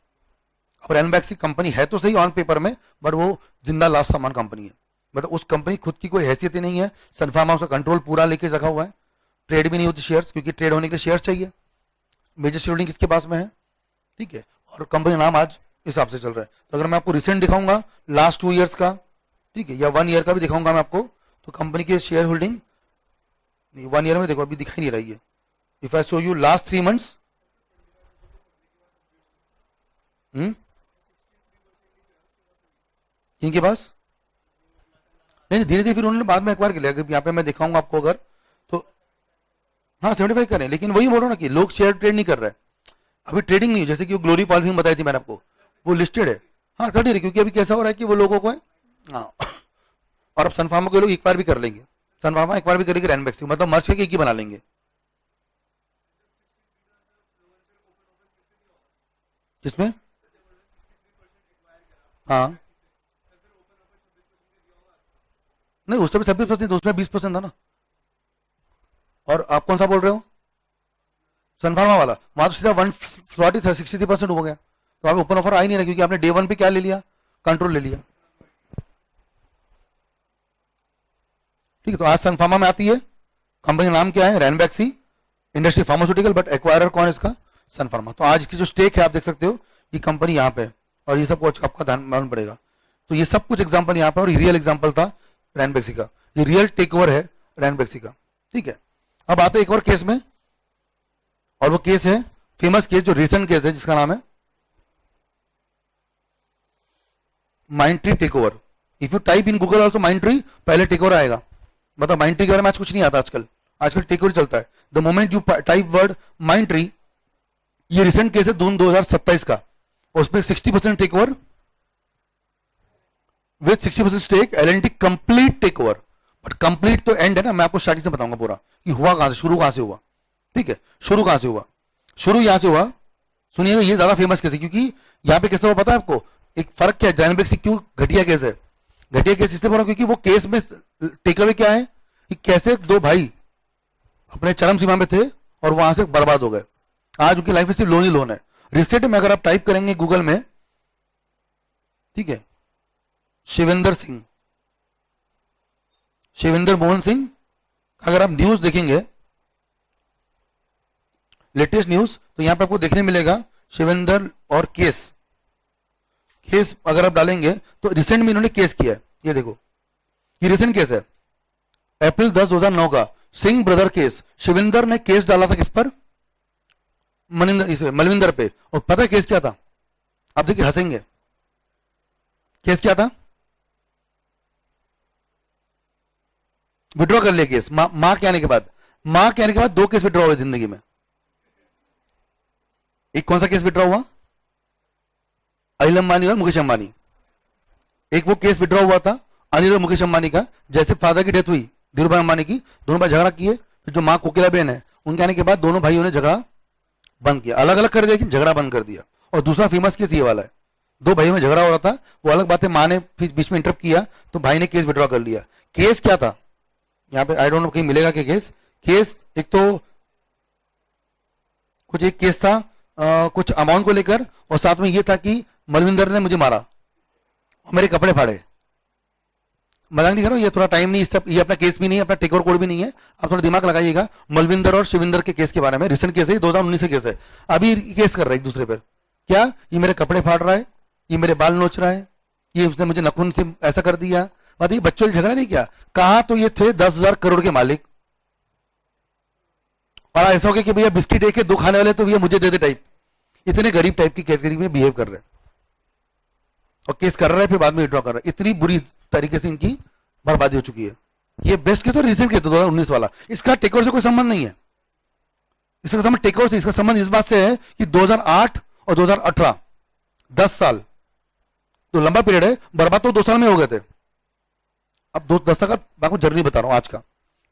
अब रैनबैक्सी कंपनी है तो सही ऑन पेपर में, बट वो जिंदा लास्ट सामान कंपनी है। मतलब उस कंपनी खुद की कोई हैसियत ही नहीं है। सन फार्मा उसका कंट्रोल पूरा लेके रखा हुआ है। ट्रेड भी नहीं होती शेयर्स, क्योंकि ट्रेड होने के लिए शेयर्स चाहिए। मेजर शेयर होल्डिंग किसके पास में है? ठीक है, और कंपनी नाम आज हिसाब से चल रहा है। तो अगर मैं आपको रिसेंट दिखाऊंगा लास्ट 2 ईयर्स का, ठीक है, या 1 ईयर का भी दिखाऊंगा मैं आपको, तो कंपनी के शेयर होल्डिंग 1 ईयर में देखो अभी दिखाई नहीं रही है। If I show you last 3 months, इनके पास नहीं, धीरे धीरे फिर उन्होंने बाद में एक्वायर कर लिया। यहाँ पे मैं दिखाऊंगा आपको अगर, तो हाँ 75 करें, लेकिन वही बोल रहा हूं ना कि लोग शेयर ट्रेड नहीं कर रहे हैं। अभी ट्रेडिंग नहीं, जैसे कि ग्लोरी पॉलिशिंग बताई थी मैंने आपको, वो लिस्टेड है। हाँ कर नहीं रही, क्योंकि अभी कैसा हो रहा है कि वो लोगों को है। हाँ, और अब सन फार्मा के लोग एक बार भी कर लेंगे, सन फार्मा एक बार भी करेगी रैनबैक्सी, मतलब मर्ज करके एक ही बना लेंगे। किसमें? हाँ नहीं, उससे भी 26% था, उसमें 20% था ना। और आप कौन सा बोल रहे हो? सन फार्मा वाला, वहां तो सीधा 140 था, 63% हो गया। तो आप ओपन ऑफर आ ही नहीं रहा, क्योंकि आपने डे 1 पे क्या ले लिया? कंट्रोल ले लिया। ठीक है, तो आज सन फार्मा में आती है। कंपनी का नाम क्या है? Ranbaxy industry pharmaceutical, but acquirer कौन है इसका? सन फार्मा। तो आज की जो स्टेक है आप देख सकते हो, ये कंपनी यहाँ पे है, और ये सब कुछ आपका ध्यान मालूम पड़ेगा। तो ये सब कुछ एग्जाम्पल यहाँ पे, और रियल एग्जाम्पल था रैनबैक्सी का। ये रियल टेक ओवर है रैनबैक्सी का। ठीक है, अब आते हैं एक और केस में, और वो केस है फेमस केस, जो रिसेंट केस है, जिसका नाम है Mindtree take over. If you type in Google also Mindtree, पहले टेक ओवर आएगा। मतलब माइंडट्री के बारे में आज कुछ नहीं आता आजकल, आजकल टेक ओवर चलता है। The moment you type word Mindtree, ये रिसेंट केस है 2027 का, उसमें 60% take over with 60% stake, L&T complete take over. But complete तो एंड है ना, मैं आपको स्टार्टिंग से बताऊंगा पूरा कि हुआ कहां से, शुरू कहां से हुआ। ठीक है, शुरू कहां से हुआ? शुरू यहां से हुआ। सुनिएगा, ये ज्यादा फेमस केस है, क्योंकि यहां पे कैसे हुआ पता है आपको? एक फर्क क्या है, रैनबैक्सी क्यों घटिया केस है? घटिया केस इसलिए बोल रहा हूं क्योंकि वो केस में टेकअवे क्या है कि कैसे 2 भाई अपने चरम सीमा में थे और वहां से बर्बाद हो गए। आज उनकी लाइफ में सिर्फ लोन ही लोन है। रिसेंट में अगर आप टाइप करेंगे गूगल में, ठीक है, शिवेंद्र सिंह, शिवेंद्र मोहन सिंह, अगर आप न्यूज देखेंगे लेटेस्ट न्यूज, तो यहां पर आपको देखने मिलेगा शिवेंद्र और केस अगर आप डालेंगे तो रिसेंट में इन्होंने केस किया है। ये देखो, ये रिसेंट केस है, अप्रैल 10 2009 का सिंह ब्रदर केस। शिवेंद्र ने केस डाला था किस पर? मलविंदर पे। और पता है केस क्या था? आप देखिए, हंसेंगे, केस क्या था? विड्रॉ कर लिया केस मां के आने के बाद। मां के आने के बाद दो केस विड्रॉ हुए जिंदगी में। एक कौन सा केस विड्रॉ हुआ? अनिल अंबानी और मुकेश अंबानी। एक वो केस विड्रॉ हुआ था अनिल और मुकेश अंबानी का, जैसे फादर की डेथ हुई धीरू भाई अंबानी की, दोनों भाई झगड़ा किए, फिर जो मां कोकिला बेन है उनके आने के बाद दोनों भाइयों ने झगड़ा बंद किया, अलग अलग कर दिया लेकिन झगड़ा बंद कर दिया। और दूसरा फेमस केस ये वाला है, दो भाइयों में झगड़ा हो रहा था, वो अलग बात है, मां ने बीच में इंटरप्ट किया तो भाई ने केस विड्रॉ कर लिया। केस क्या था यहाँ पे? आई डोंट नो कहीं मिलेगा कि केस एक तो कुछ एक केस था कुछ अमाउंट को लेकर, और साथ में ये था कि मलविंदर ने मुझे मारा और मेरे कपड़े फाड़े। मजाक नहीं करो, ये थोड़ा टाइम नहीं, ये अपना केस भी नहीं है, अपना टेक ओवर कोड भी नहीं है, आप थोड़ा दिमाग लगाइएगा। मलविंदर और शिविंदर के केस के बारे में, रिसेंट केस है, 2019 का केस है। अभी केस कर रहा है एक दूसरे पर, क्या ये मेरे कपड़े फाड़ रहा है, ये मेरे बाल नोच रहा है, ये उसने मुझे नखून से ऐसा कर दिया। बताइए, बच्चों से झगड़ा नहीं किया। कहा तो ये थे 10,000 करोड़ के मालिक, और ऐसा हो गया कि भैया बिस्किट एक दो खाने वाले तो भैया मुझे दे दे टाइप, इतने गरीब टाइप की कैटेगरी में बिहेव कर रहे हैं, और केस कर रहा है फिर बाद में विड्रॉ कर रहा है। इतनी बुरी तरीके से इनकी बर्बादी हो चुकी है। ये बेस्ट के तो रिसेंट के 2019 वाला, इसका टेकओवर से कोई संबंध नहीं है, इसका संबंध टेकओवर से, इसका संबंध इस बात से है कि 2008 और 2018 10 साल तो लंबा पीरियड है, बर्बाद तो 2 साल में हो गए थे। अब 10 साल का मैं आपको जर्नी बता रहा हूं, आज का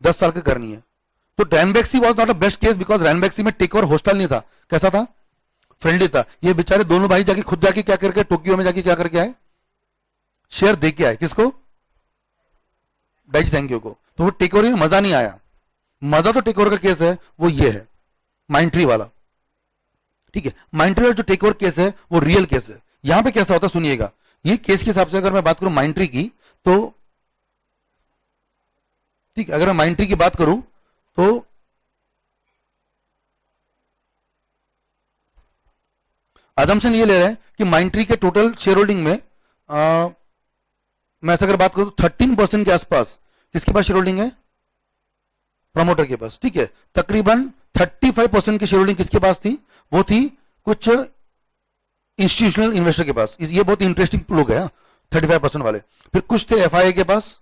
10 साल की करनी है। तो Ranbaxy was not a best case because Ranbaxy में टेक ओवर होस्टल नहीं था। कैसा था? फ्रेंडली था। ये बेचारे दोनों भाई जाके खुद जाके क्या करके टोक्यो में जाके क्या करके आए, शेयर दे के आए। किसको? डाइची थैंक यू को। तो वो टेक ओवर में मजा नहीं आया। मजा तो टेक ओवर का केस है वो ये है, माइंट्री वाला, ठीक है। माइंट्री वाला जो टेक ओवर केस है वो रियल केस है। यहां पे कैसा होता है सुनिएगा, ये केस के हिसाब से अगर मैं बात करूं माइंट्री की, तो ठीक है, अगर मैं माइंट्री की बात करूं तो अजम्पशन ये ले रहे हैं कि माइंट्री के टोटल शेयर होल्डिंग में मैं ऐसा अगर बात करूं तो 13% के आसपास किसके पास शेयर होल्डिंग है? प्रमोटर के पास, ठीक है। तकरीबन 35% की शेयर होल्डिंग किसके पास थी? वो थी कुछ इंस्टीट्यूशनल इन्वेस्टर के पास। ये बहुत इंटरेस्टिंग लोग हैं 35% वाले। फिर कुछ थे एफआईआई के पास,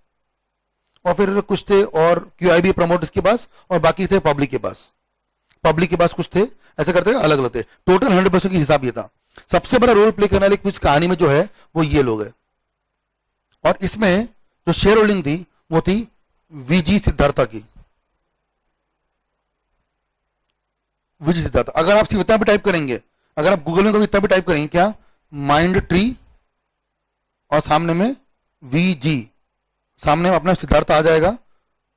और फिर कुछ थे और क्यूआईबी प्रमोटर्स के पास, और बाकी थे पब्लिक के पास। पब्लिक के पास कुछ थे, ऐसे करते अलग अलग थे। टोटल 100% की हिसाब ये था। सबसे बड़ा रोल प्ले करने वाले कुछ कहानी में जो है वो ये लोग हैं। और इसमें जो शेयर होल्डिंग थी वो थी वीजी सिद्धार्था की। वीजी सिद्धार्था, अगर आप सिर्फ इतना भी टाइप करेंगे, अगर आप गूगल में कभी इतना भी टाइप करेंगे क्या, माइंड ट्री और सामने में वीजी, सामने में अपना सिद्धार्थ आ जाएगा,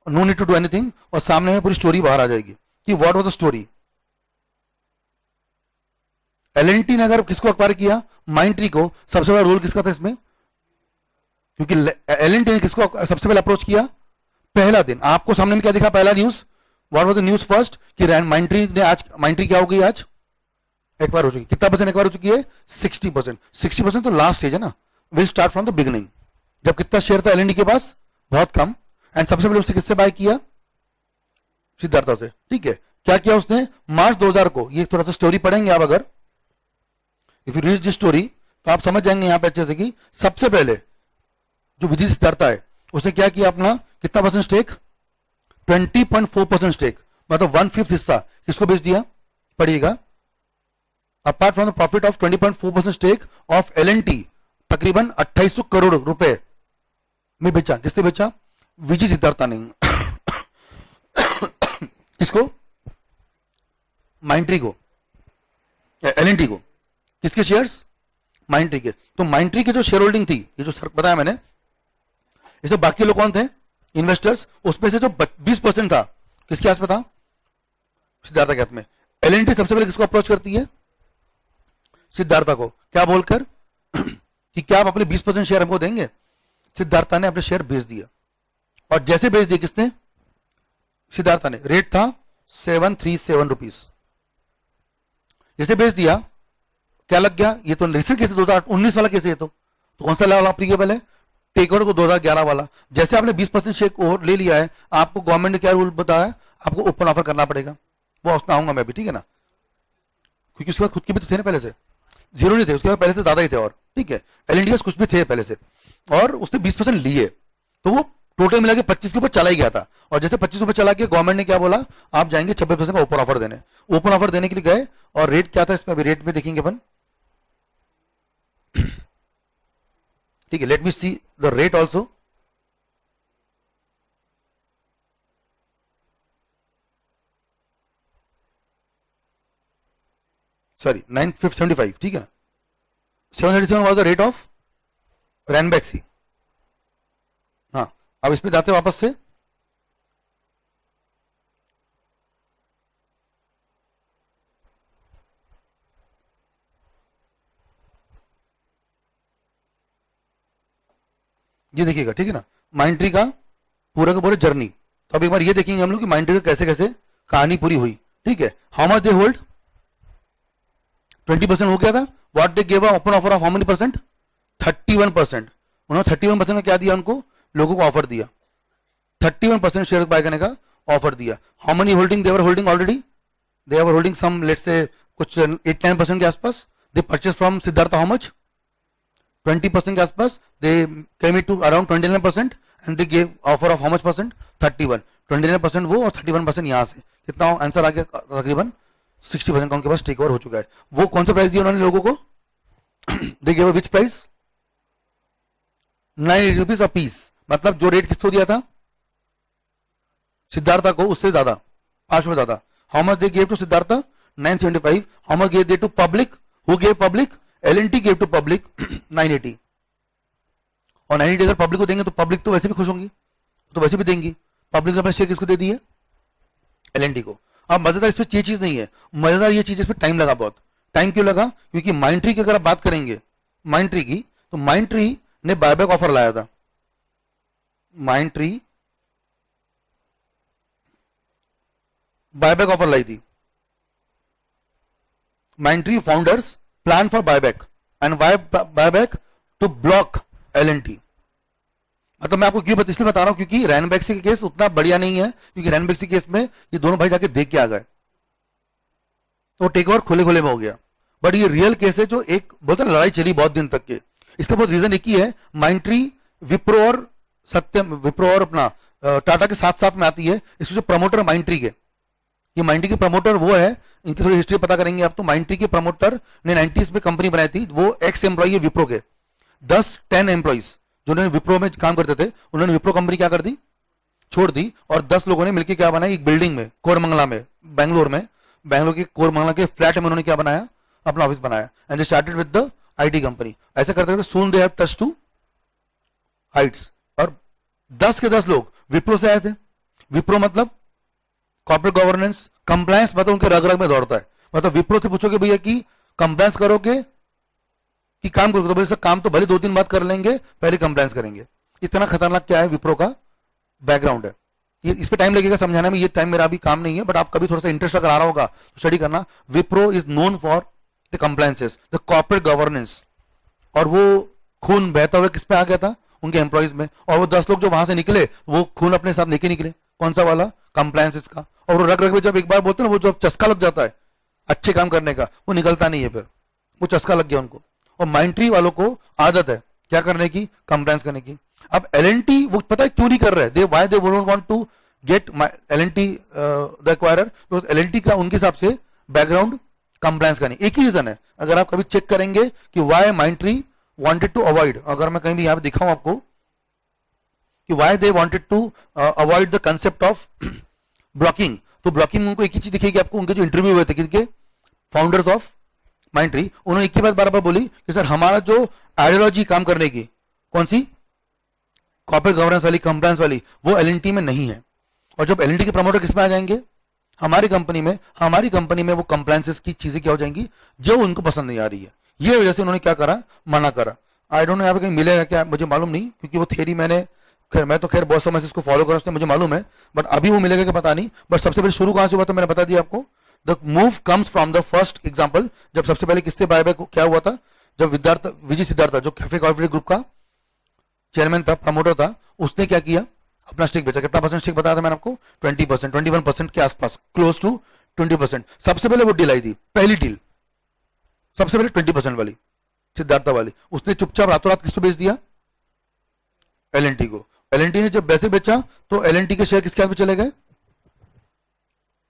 no need to do anything, और सामने में पूरी स्टोरी बाहर आ जाएगी कि what was the story. L&T ने अगर किसको अक्वायर किया, माइंड ट्री को, सबसे बड़ा रोल किसका था इसमें? क्योंकि एलएनटी ने किसको सबसे पहले अप्रोच किया? पहला दिन आपको सामने में क्या दिखा? पहला news, what was the news first कि माइंड ट्री ने आज, माइंड ट्री क्या हो गई आज? एक्वायर हो चुकी। कितना परसेंट एक्वायर हो चुकी है? 60%। 60% तो लास्ट स्टेज है ना, will start from the beginning. जब कितना शेयर था एलएनटी के पास? बहुत कम। एंड सबसे पहले उससे किससे बाय किया? सिद्धार्था से, ठीक है। क्या किया उसने? मार्च 2000 को, ये थोड़ा सा स्टोरी पढ़ेंगे आप, अगर if you read this story तो आप समझ जाएंगे यहां पे अच्छे से कि सबसे पहले जो विजय सिद्धार्था है उसने क्या किया, अपना कितना परसेंट स्टेक? 20.4% स्टेक, मतलब 1/5 हिस्सा किसको बेच दिया? पढ़िएगा, apart from the profit of 20.4% stake of L&T, तकरीबन 2800 करोड़ रुपए में बेचा। किसने बेचा? विजय सिद्धार्था ने। किसको? माइंट्री को, एलएनटी को। किसके शेयर्स? माइंट्री के। तो माइंट्री के जो शेयर होल्डिंग थी, ये जो बताया मैंने, इसमें बाकी लोग कौन थे? इन्वेस्टर्स। उसमें से जो 20% था किसके हाथ में था? सिद्धार्था के हाथ में। एलएनटी सबसे पहले किसको अप्रोच करती है? सिद्धार्था को, क्या बोलकर कि क्या आप अपने 20% शेयर हमको देंगे? सिद्धार्था ने अपने शेयर बेच दिया, और जैसे बेच दिए किसने? सिद्धार्था ने। रेट था 737 रुपीज। जैसे बेच दिया क्या लग गया? ये तो रिसेंट केस 2019 वाला केस है। तो कौन सा वाला एप्लीकेबल है? टेक ओवर को 2011 वाला। जैसे आपने 20% शेयर ओवर ले लिया है, आपको गवर्नमेंट ने क्या रूल बताया? आपको ओपन ऑफर करना पड़ेगा। वो उसमें आऊंगा मैं भी, ठीक है ना, क्योंकि उसके बाद खुद के भी तो थे ना, पहले से जीरो नहीं थे, उसके बाद पहले से ज्यादा ही थे। और ठीक है। एलएनटी के कुछ भी थे पहले से, और उसने 20% लिए, तो वो टोटल मिला के 25 के ऊपर चला ही गया था। और जैसे 25 के ऊपर चला गया, गवर्नमेंट ने क्या बोला, आप जाएंगे 26% का ओपन ऑफर देने। ओपन ऑफर देने के लिए गए, और रेट क्या था इसमें, अभी रेट में देखेंगे अपन, ठीक है। Let me see the rate also. Sorry 9575, ठीक है ना। 737 was the rate of Ranbaxy. हाँ, अब इसमें जाते वापस से, ये देखिएगा, ठीक है ना, माइंड ट्री का पूरा का पूरा जर्नी। तो अब एक बार ये देखेंगे हम लोग कि माइंड ट्री का कैसे कैसे कहानी पूरी हुई, ठीक है। हाउ मच दे होल्ड, 20% हो गया था। What they give open offer of how many percent, 31%। उन्होंने 31% का क्या दिया उनको, लोगों को ऑफर दिया, 31% शेयर बाय करने का ऑफर दिया। How many holding they were holding already, they are holding some let's say कुछ 8-9% के आसपास। They purchase from Siddhartha how much, 20% के आसपास। They came it to around 29% and they give offer of how much percent, 31। 29% वो और 31% यहां से, कितना आंसर आ गया, तकरीबन 60% का उनके पास टेक ओवर हो चुका है। वो कौन सा प्राइस दिया उन्होंने लोगों को, they give which price, 980 rupees a piece. मतलब जो रेट किसको दिया था, सिद्धार्था को, उससे ज्यादा, 5 में ज्यादा। How much they give to Siddhartha, 975। How much give they to public, who give public, L&T give to public 980। और 980 अगर पब्लिक को देंगे तो पब्लिक तो वैसे भी खुश होंगी, तो वैसे भी देंगी। पब्लिक ने अपना शेयर किसको दे दिए, एलएनटी को। अब मजेदार इसमें ये चीज नहीं है, मजेदार ये चीज इसमें टाइम लगा बहुत। टाइम क्यों लगा, क्योंकि माइंड ट्री की अगर आप बात करेंगे, माइंड ट्री की, तो माइंड ट्री ने बायबैक ऑफर लाया था। माइंड ट्री बायबैक ऑफर लाई थी। Mindtree founders plan for buyback, and why buyback, to block L&T. मतलब मैं आपको क्यों इसलिए बता रहा हूं, क्योंकि रैनबैक्सी का केस उतना बढ़िया नहीं है, क्योंकि रैनबैक्सी केस में ये दोनों भाई जाके देख के आ गए, तो टेक ओवर खुले खुले में हो गया। बट ये रियल केस है, जो एक बोलते लड़ाई चली बहुत दिन तक के। इसका बहुत रीजन एक ही है, माइंड ट्री विप्रो और सत्यम, विप्रो और अपना टाटा के साथ साथ में आती है। इसके जो प्रमोटर माइंड ट्री के, ये माइंड ट्री के प्रमोटर वो है, इनकी थोड़ी हिस्ट्री पता करेंगे आप तो। माइंड ट्री के प्रमोटर ने 90s में कंपनी बनाई थी, वो एक्स एम्प्लॉई है विप्रो के। 10 एम्प्लॉइज जो उन्होंने विप्रो में काम करते थे, उन्होंने विप्रो कंपनी क्या कर दी, छोड़ दी, और 10 लोगों ने मिलकर क्या बनाया, एक बिल्डिंग में कोरमंगला में, बैंगलोर में, बैंगलोर के कोरमंगला के फ्लैट में उन्होंने क्या बनाया, अपना ऑफिस बनाया। And they started with the IT company. ऐसे करते करते soon they have touch to heights. और 10 के 10 लोग विप्रो से आए थे। विप्रो मतलब कॉर्पोरेट गवर्नेंस, कंप्लायंस मतलब उनके रग रग में दौड़ता है। मतलब विप्रो से पूछोगे भैया कि कंप्लायंस करोगे कि काम करोगे, तो बोले सर काम तो भले 2-3 बात कर लेंगे, पहले कंप्लायंस करेंगे। इतना खतरनाक क्या है विप्रो का बैकग्राउंड है। ये इस पे टाइम लगेगा समझाने में, ये टाइम मेरा अभी काम नहीं है, बट आप कभी थोड़ा सा इंटरेस्ट अगर आ रहा होगा तो स्टडी करना। Wipro is known for the compliances, the corporate governance. और वो खून बहता हुआ किस पे आ गया था, उनके एम्प्लॉइज में। और वो 10 लोग जो वहां से निकले, वो खून अपने साथ लेके निकले, कौन सा वाला, कंप्लायंसेस का। और वो रग रग में जब एक बार बोलते हैं ना, वो जब चस्का लग जाता है अच्छे काम करने का, वो निकलता नहीं है, फिर वो चस्का लग गया उनको। और माइंड ट्री वालों को आदत है क्या करने की, कंप्लायंस करने की। अब एलएनटी वो पता है क्यों नहीं कर रहे, they why they don't want to get L&T the acquirer, because L&T का उनके हिसाब से बैकग्राउंड कंप्लायंस का नहीं। एक ही रीजन है, अगर आप कभी चेक करेंगे कि why Mindtree wanted to avoid, अगर मैं कहीं भी यहां पे दिखाऊं आपको कि why they wanted to avoid the concept of blocking, तो ब्लॉकिंग उनको एक ही चीज दिखेगी आपको। उनके जो इंटरव्यू हुए थे किनके, फाउंडर्स ऑफ माइंड ट्री, उन्होंने एक ही बात बार बार बोली कि सर हमारा जो आइडियोलॉजी काम करने की, कौन सी, कॉर्पोरेट गवर्नेंस वाली, कंप्लायंस वाली, वो एलएनटी में नहीं है। और जब एलएनटी के प्रमोटर किसमें आ जाएंगे, हमारी कंपनी में वो कंप्लायंसेस की चीजें क्या हो जाएंगी, जो उनको पसंद नहीं आ रही है। ये वजह से उन्होंने क्या करा, मना करा। आई डोंट नो यहाँ पे कहीं मिलेगा क्या, मुझे मालूम नहीं, क्योंकि वो थियरी मैं तो खैर बहुत समय से इसको फॉलो कर रहा हूं, मुझे मालूम है, बट अभी वो मिलेगा कि पता नहीं। बट सबसे पहले शुरू कहां से हुआ, तो मैंने बता दिया आपको। The move comes from the first example, जब सबसे पहले किससे बायबैक क्या हुआ था, जब विजय सिद्धार्थ जो कैफे कॉर्पोरेट ग्रुप का चेयरमैन था, प्रमोटर था, उसने क्या किया, अपना स्टेक बेचा। कितना परसेंट स्टेक बताया था मैंने आपको, 20%, 21% के आसपास, क्लोज टू 20%। सबसे पहले वो डील आई थी, पहली डील सबसे पहले 20% वाली, सिद्धार्था वाली, उसने चुपचाप रातों रात किसको बेच दिया? एलएनटी को। एलएनटी ने जब वैसे बेचा तो एलएनटी के शेयर किसके हाथ में चले गए?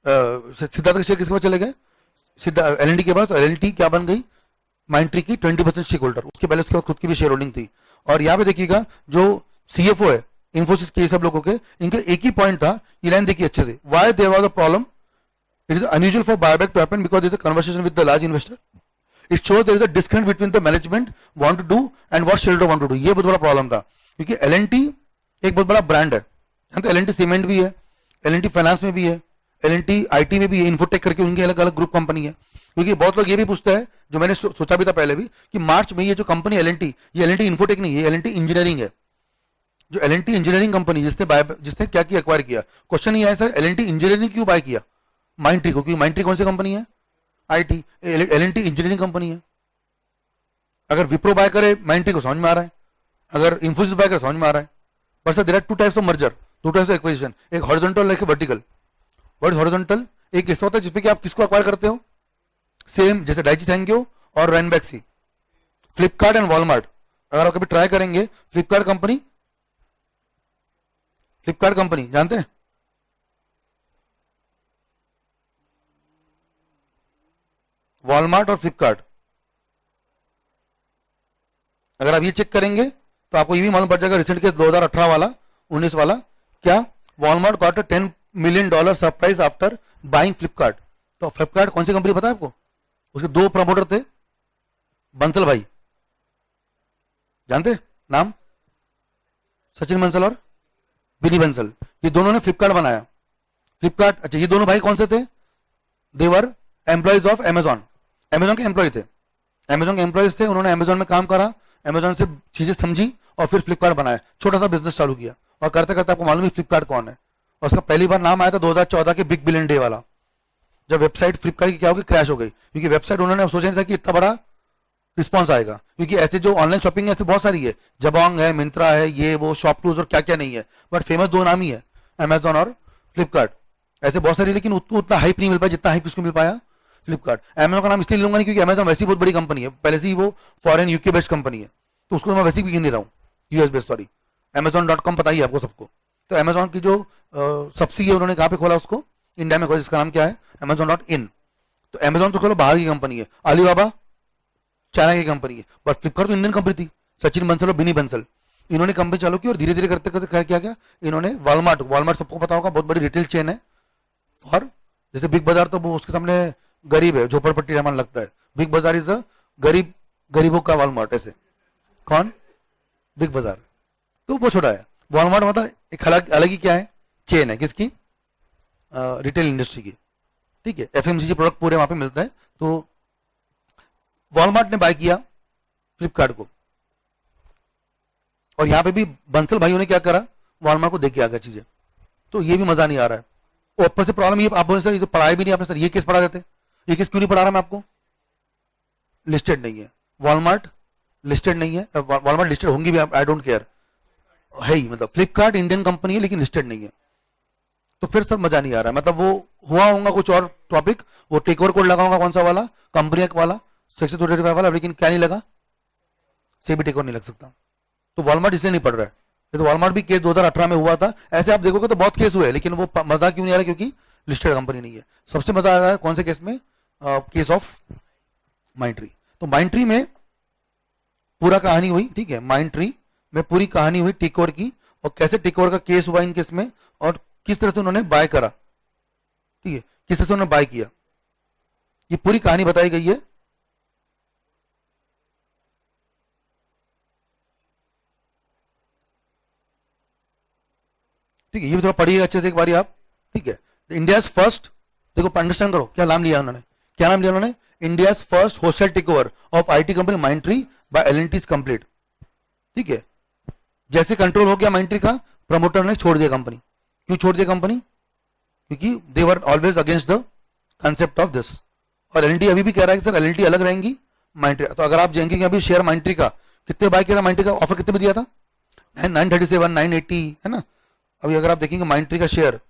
सिद्धार्थ के शेयर किसके पास चले गए? एलएनटी के पास। एलएनटी क्या बन गई? माइंट्री की 20% शेयर होल्डर। उसके पहले उसके बाद खुद की भी शेयर होल्डिंग थी। और यहां पे देखिएगा जो सीएफओ है इन्फोसिस के, सब लोगों के, इनके एक ही पॉइंट था, ये लाइन देखिए अच्छे से, why there was a problem, it is unusual for buyback to happen because there is a conversation with the large investor, it shows there is a disconnect between the management want to do and what shareholder want to do. ये बहुत बड़ा problem था, क्योंकि LNT एक बहुत बड़ा brand है, तो एलएनटी सीमेंट भी है, एलएनटी फाइनेंस में भी है, एलएनटी आईटी में भी है, इन्फोटेक करके उनकी अलग अलग ग्रुप कंपनी है। क्योंकि बहुत लोग ये भी पूछते हैं, जो मैंने सोचा भी था पहले भी, कि मार्च में ये जो कंपनी एलएनटी, ये एलएनटी इन्फोटेक नहीं है, एलएनटी इंजीनियरिंग है। जो एलएनटी इंजीनियरिंग कंपनी जिसने क्या किया, एक्वायर किया। क्वेश्चन ये है सर, एलएनटी इंजीनियरिंग क्यों बाय किया? माइंट्री को, क्योंकि माइंट्री कौन सी कंपनी है? आईटी। एलएनटी इंजीनियरिंग कंपनी है। अगर विप्रो बाय करे माइंट्री को समझ में आ रहा है, अगर इन्फोसिस बाय करे समझ में आ रहा है। But sir there are two types of merger, two types of acquisition, एक हॉरिजॉन्टल और एक वर्टिकल। What is horizontal? एक ऐसा होता है जिसपे कि आप किसको एक्वायर करते हो, सेम जैसे डाइची थैंक्यू और रैनबैक्सी, फ्लिपकार्ट एंड वॉलमार्ट। अगर आप कभी ट्राई करेंगे, फ्लिपकार्ट कंपनी जानते हैं? वॉलमार्ट और फ्लिपकार्ट, अगर आप ये चेक करेंगे तो आपको ये भी मालूम पड़ जाएगा, रिसेंट के 2018 वाला 19 वाला, क्या Walmart got a $10 million surprise after buying Flipkart. तो फ्लिपकार्ट कौन सी कंपनी पता है आपको? उसके दो प्रमोटर थे, बंसल भाई, जानते नाम? सचिन बंसल और बिनी बंसल, ये दोनों ने फ्लिपकार्ट बनाया। फ्लिपकार्ट, अच्छा ये दोनों भाई कौन से थे? देवर एम्प्लॉयज ऑफ अमेजॉन, अमेजॉन के एम्प्लॉय थे, अमेजॉन के एम्प्लॉयज थे, उन्होंने अमेजॉन में काम करा, अमेजॉन से चीजें समझी और फिर फ्लिपकार्ट बनाया, छोटा सा बिजनेस चालू किया। और करते करते आपको मालूम है फ्लिपकार्ट कौन है। और उसका पहली बार नाम आया था 2014 के बिग बिलियन डे वाला, जब वेबसाइट फ्लिपकार्ट की क्या होगी, क्रैश हो गई। क्योंकि वेबसाइट उन्होंने सोचा नहीं था कि इतना बड़ा रिस्पॉन्स आएगा, क्योंकि ऐसे जो ऑनलाइन शॉपिंग है ऐसे बहुत सारी है, जबोंग है, मिंत्रा है, ये वो शॉप क्लूज और क्या क्या नहीं है, बट फेमस दो नाम ही है, अमेजॉन और फ्लिपकार्ट। ऐसे बहुत सारी, लेकिन उतना हाइप नहीं मिल पाया जितना हाइप किसको मिल पाया, फ्लिपकार्ट। अमेजॉन का नाम इसलिए लूंगा नहीं क्योंकि अमेजॉन वैसी बहुत बड़ी कंपनी है, पहले से ही वो फॉरेन यूके बेस्ड कंपनी है, तो उसको मैं वैसे भी गिन नहीं रहा हूँ, यूएस बेस्ड, सॉरी। Amazon.com पता ही है आपको सबको। तो अमेजॉन की जो सब्सिडी है उन्होंने कहाँ पे खोला उसको, इंडिया में खोला, जिसका नाम क्या है, Amazon.in। तो अमेजॉन तो खोलो बाहर की कंपनी है, अलीबाबा चाइना की कंपनी है, बट फ्लिपकार्ट तो इंडियन कंपनी थी, सचिन बंसल और बिनी बंसल, इन्होंने कंपनी चालू की और धीरे धीरे करते करते क्या क्या इन्होंने वॉलमार्ट सबको पता होगा, बहुत बड़ी रिटेल चेन है। और जैसे बिग बाजार तो वो उसके सामने गरीब है, झोपड़पट्टी रहमान लगता है, बिग बाजार इज अ गरीब, गरीबों का वॉलमार्ट। ऐसे कौन? बिग बाजार तो वो छोटा है, वॉलमार्ट मतलब एक अलग अलग ही क्या है, चेन है, किसकी? रिटेल इंडस्ट्री की, ठीक है। एफएमसीजी प्रोडक्ट पूरे वहां पे मिलता है। तो वॉलमार्ट ने बाय किया फ्लिपकार्ट को, और यहां पे भी बंसल भाइयों ने क्या करा, वॉलमार्ट को देख के आ गया चीजें। तो ये भी मजा नहीं आ रहा है। और ऊपर से प्रॉब्लम ये, आप बोले सर ये तो पढ़ाई भी नहीं आपने, सर ये केस पढ़ा देते, ये केस क्यों नहीं पढ़ा रहा मैं आपको? लिस्टेड नहीं है वॉलमार्ट, लिस्टेड नहीं है वॉलमार्ट, लिस्टेड होंगी भी, आई डोंट केयर, है ही, मतलब फ्लिपकार्ट इंडियन कंपनी है लेकिन लिस्टेड नहीं है। तो फिर सर मजा नहीं आ रहा है, मतलब वो हुआ होगा कुछ और टॉपिक, वो टेक ओवर कोड लगा होगा कौन सा वाला, कंपनी एक्ट वाला, सेक्शन 285 वाला, लेकिन क्या नहीं लगा, से भी टेक ओवर नहीं लग सकता। तो वॉलमार्ट इसलिए नहीं पड़ रहा है। ये तो वॉलमार्ट भी केस 2018 में हुआ था, ऐसे आप देखोगे तो बहुत केस हुए, लेकिन वो मजा क्यों नहीं आ रहा, क्योंकि लिस्टेड कंपनी नहीं है। सबसे मजा आ रहा है कौन से केस में, केस ऑफ माइंट्री। तो माइंट्री में पूरा कहानी हुई, ठीक है, माइंट्री में पूरी कहानी हुई टेक ओवर की, और कैसे टेक ओवर का केस हुआ इन केस में, और किस तरह से उन्होंने बाय करा, ठीक है, किस तरह से उन्होंने बाय किया, ये पूरी कहानी बताई गई है। ठीक है, ये भी थोड़ा पढ़िएगा अच्छे से एक बारी आप, ठीक है। इंडिया फर्स्ट, देखो अंडरस्टैंड करो क्या नाम लिया उन्होंने, क्या नाम लिया उन्होंने, India first wholesale takeover of IT company Mindtree by L and T is complete, ठीक है। जैसे कंट्रोल हो गया माइंट्री का, प्रमोटर ने छोड़ दिया कंपनी। क्यों छोड़ दिया कंपनी? क्योंकि they were always against the concept of this. और एलएनटी अभी भी कह रहा है कि सर एलएनटी अलग रहेंगी माइंट्री। तो अगर आप जाएंगे कि अभी शेयर माइंट्री का कितने बाय किया था, माइंट्री का ऑफर कितने में दिया था, 937, 980, है ना। अभी अगर आप देखेंगे माइंट्री का शेयर,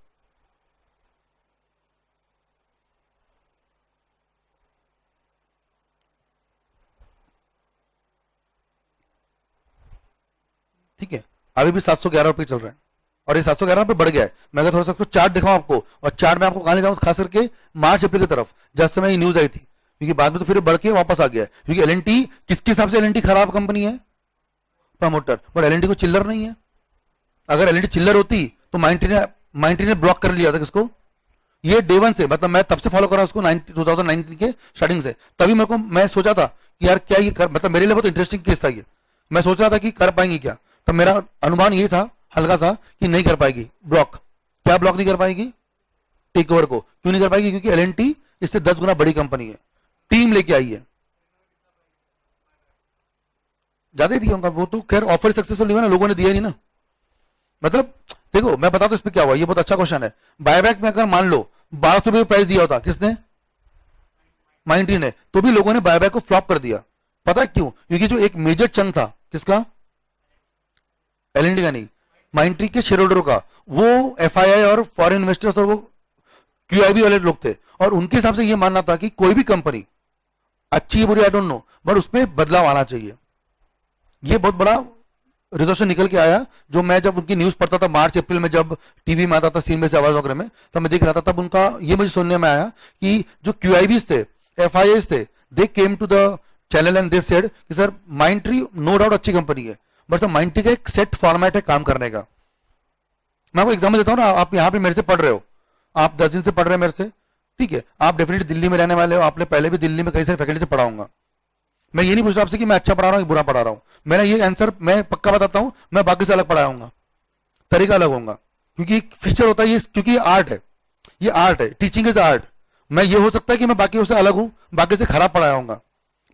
ठीक है, अभी भी 711 रुपये चल रहा है और ये 711 रुपये बढ़ गया है। मैं अगर थोड़ा सा चार्ट दिखाऊं आपको, और चार्ट में आपको कहां ले जाऊं, खास करके मार्च अप्रैल की तरफ, जब समय ये न्यूज आई थी, क्योंकि बाद में तो फिर बढ़ के वापस आ गया है, क्योंकि एलएनटी किसके हिसाब से एलएनटी खराब कंपनी है, प्रमोटर, बट एलएनटी को चिल्लर नहीं है। अगर एलएनटी चिल्लर होती तो माइंट्री ने ब्लॉक कर लिया था किसको, ये डे वन से, मतलब मैं तब से फॉलो कर रहा हूं उसको 2019 के स्टार्टिंग से। तभी मेरे को, मैं सोचा था कि यार क्या ये कर, मतलब मेरे लिए बहुत इंटरेस्टिंग केस था ये, मैं सोच रहा था कि कर पाएंगी क्या, तब मेरा अनुमान ये था हल्का सा कि नहीं कर पाएगी ब्लॉक। क्या ब्लॉक नहीं कर पाएगी, टेक ओवर को क्यों नहीं कर पाएगी, क्योंकि एलएनटी इससे 10 गुना बड़ी कंपनी है, टीम लेके आई है, ज्यादा ही दिया उनका, वो तो खैर ऑफर सक्सेसफुल नहीं हुआ ना, लोगों ने दिया नहीं ना। मतलब देखो मैं बताता हूं इस पे क्या हुआ, ये बहुत अच्छा क्वेश्चन है। बायबैक में अगर मान लो 1200 रुपये प्राइस दिया होता, किसने, माइंट्री ने, तो भी लोगों ने बायबैक को फ्लॉप कर दिया। पता है क्यों, क्योंकि जो एक मेजर चंक था किसका, एलएनटी का नहीं, माइंट्री के शेयर होल्डरों का, वो एफआईआई और फॉरेन इन्वेस्टर्स और वो क्यूआईबी वाले लोग थे, और उनके हिसाब से ये मानना था कि कोई भी कंपनी अच्छी है बुरी आई डोंट नो, बट उसमें बदलाव आना चाहिए। ये बहुत बड़ा रिजोल्यूशन निकल के आया, जो मैं जब उनकी न्यूज पढ़ता था मार्च अप्रैल में, जब टीवी में आता था सीन में से आवाज वगैरह में, तब मैं देख रहा था, तब उनका ये मुझे सुनने में आया कि जो क्यूआईबीज थे, एफआईआईज थे, they came to the channel and they said कि सर माइंट्री नो डाउट अच्छी कंपनी है, बट सर माइंट्री का एक सेट फॉर्मेट है काम करने का। मैं आपको एग्जाम्पल देता हूँ ना, आप यहाँ पे मेरे से पढ़ रहे हो, आप 10 दिन से पढ़ रहे हैं मेरे से, ठीक है, आप डेफिनेटली दिल्ली में रहने वाले हो, आपने पहले भी दिल्ली में कई सारे फैकल्टी से पढ़ा होगा। मैं ये नहीं पूछ रहा आपसे कि मैं अच्छा पढ़ा रहा हूँ बुरा पढ़ा रहा हूँ, मेरा ये आंसर मैं पक्का बताता हूँ, मैं बाकी से अलग पढ़ाऊंगा, तरीका अलग होगा, क्योंकि एक फीचर होता है ये, क्योंकि ये आर्ट है, ये आर्ट है, टीचिंग इज आर्ट। मैं ये हो सकता है कि मैं बाकी से अलग हूं, बाकी से खराब पढ़ाया हूंगा,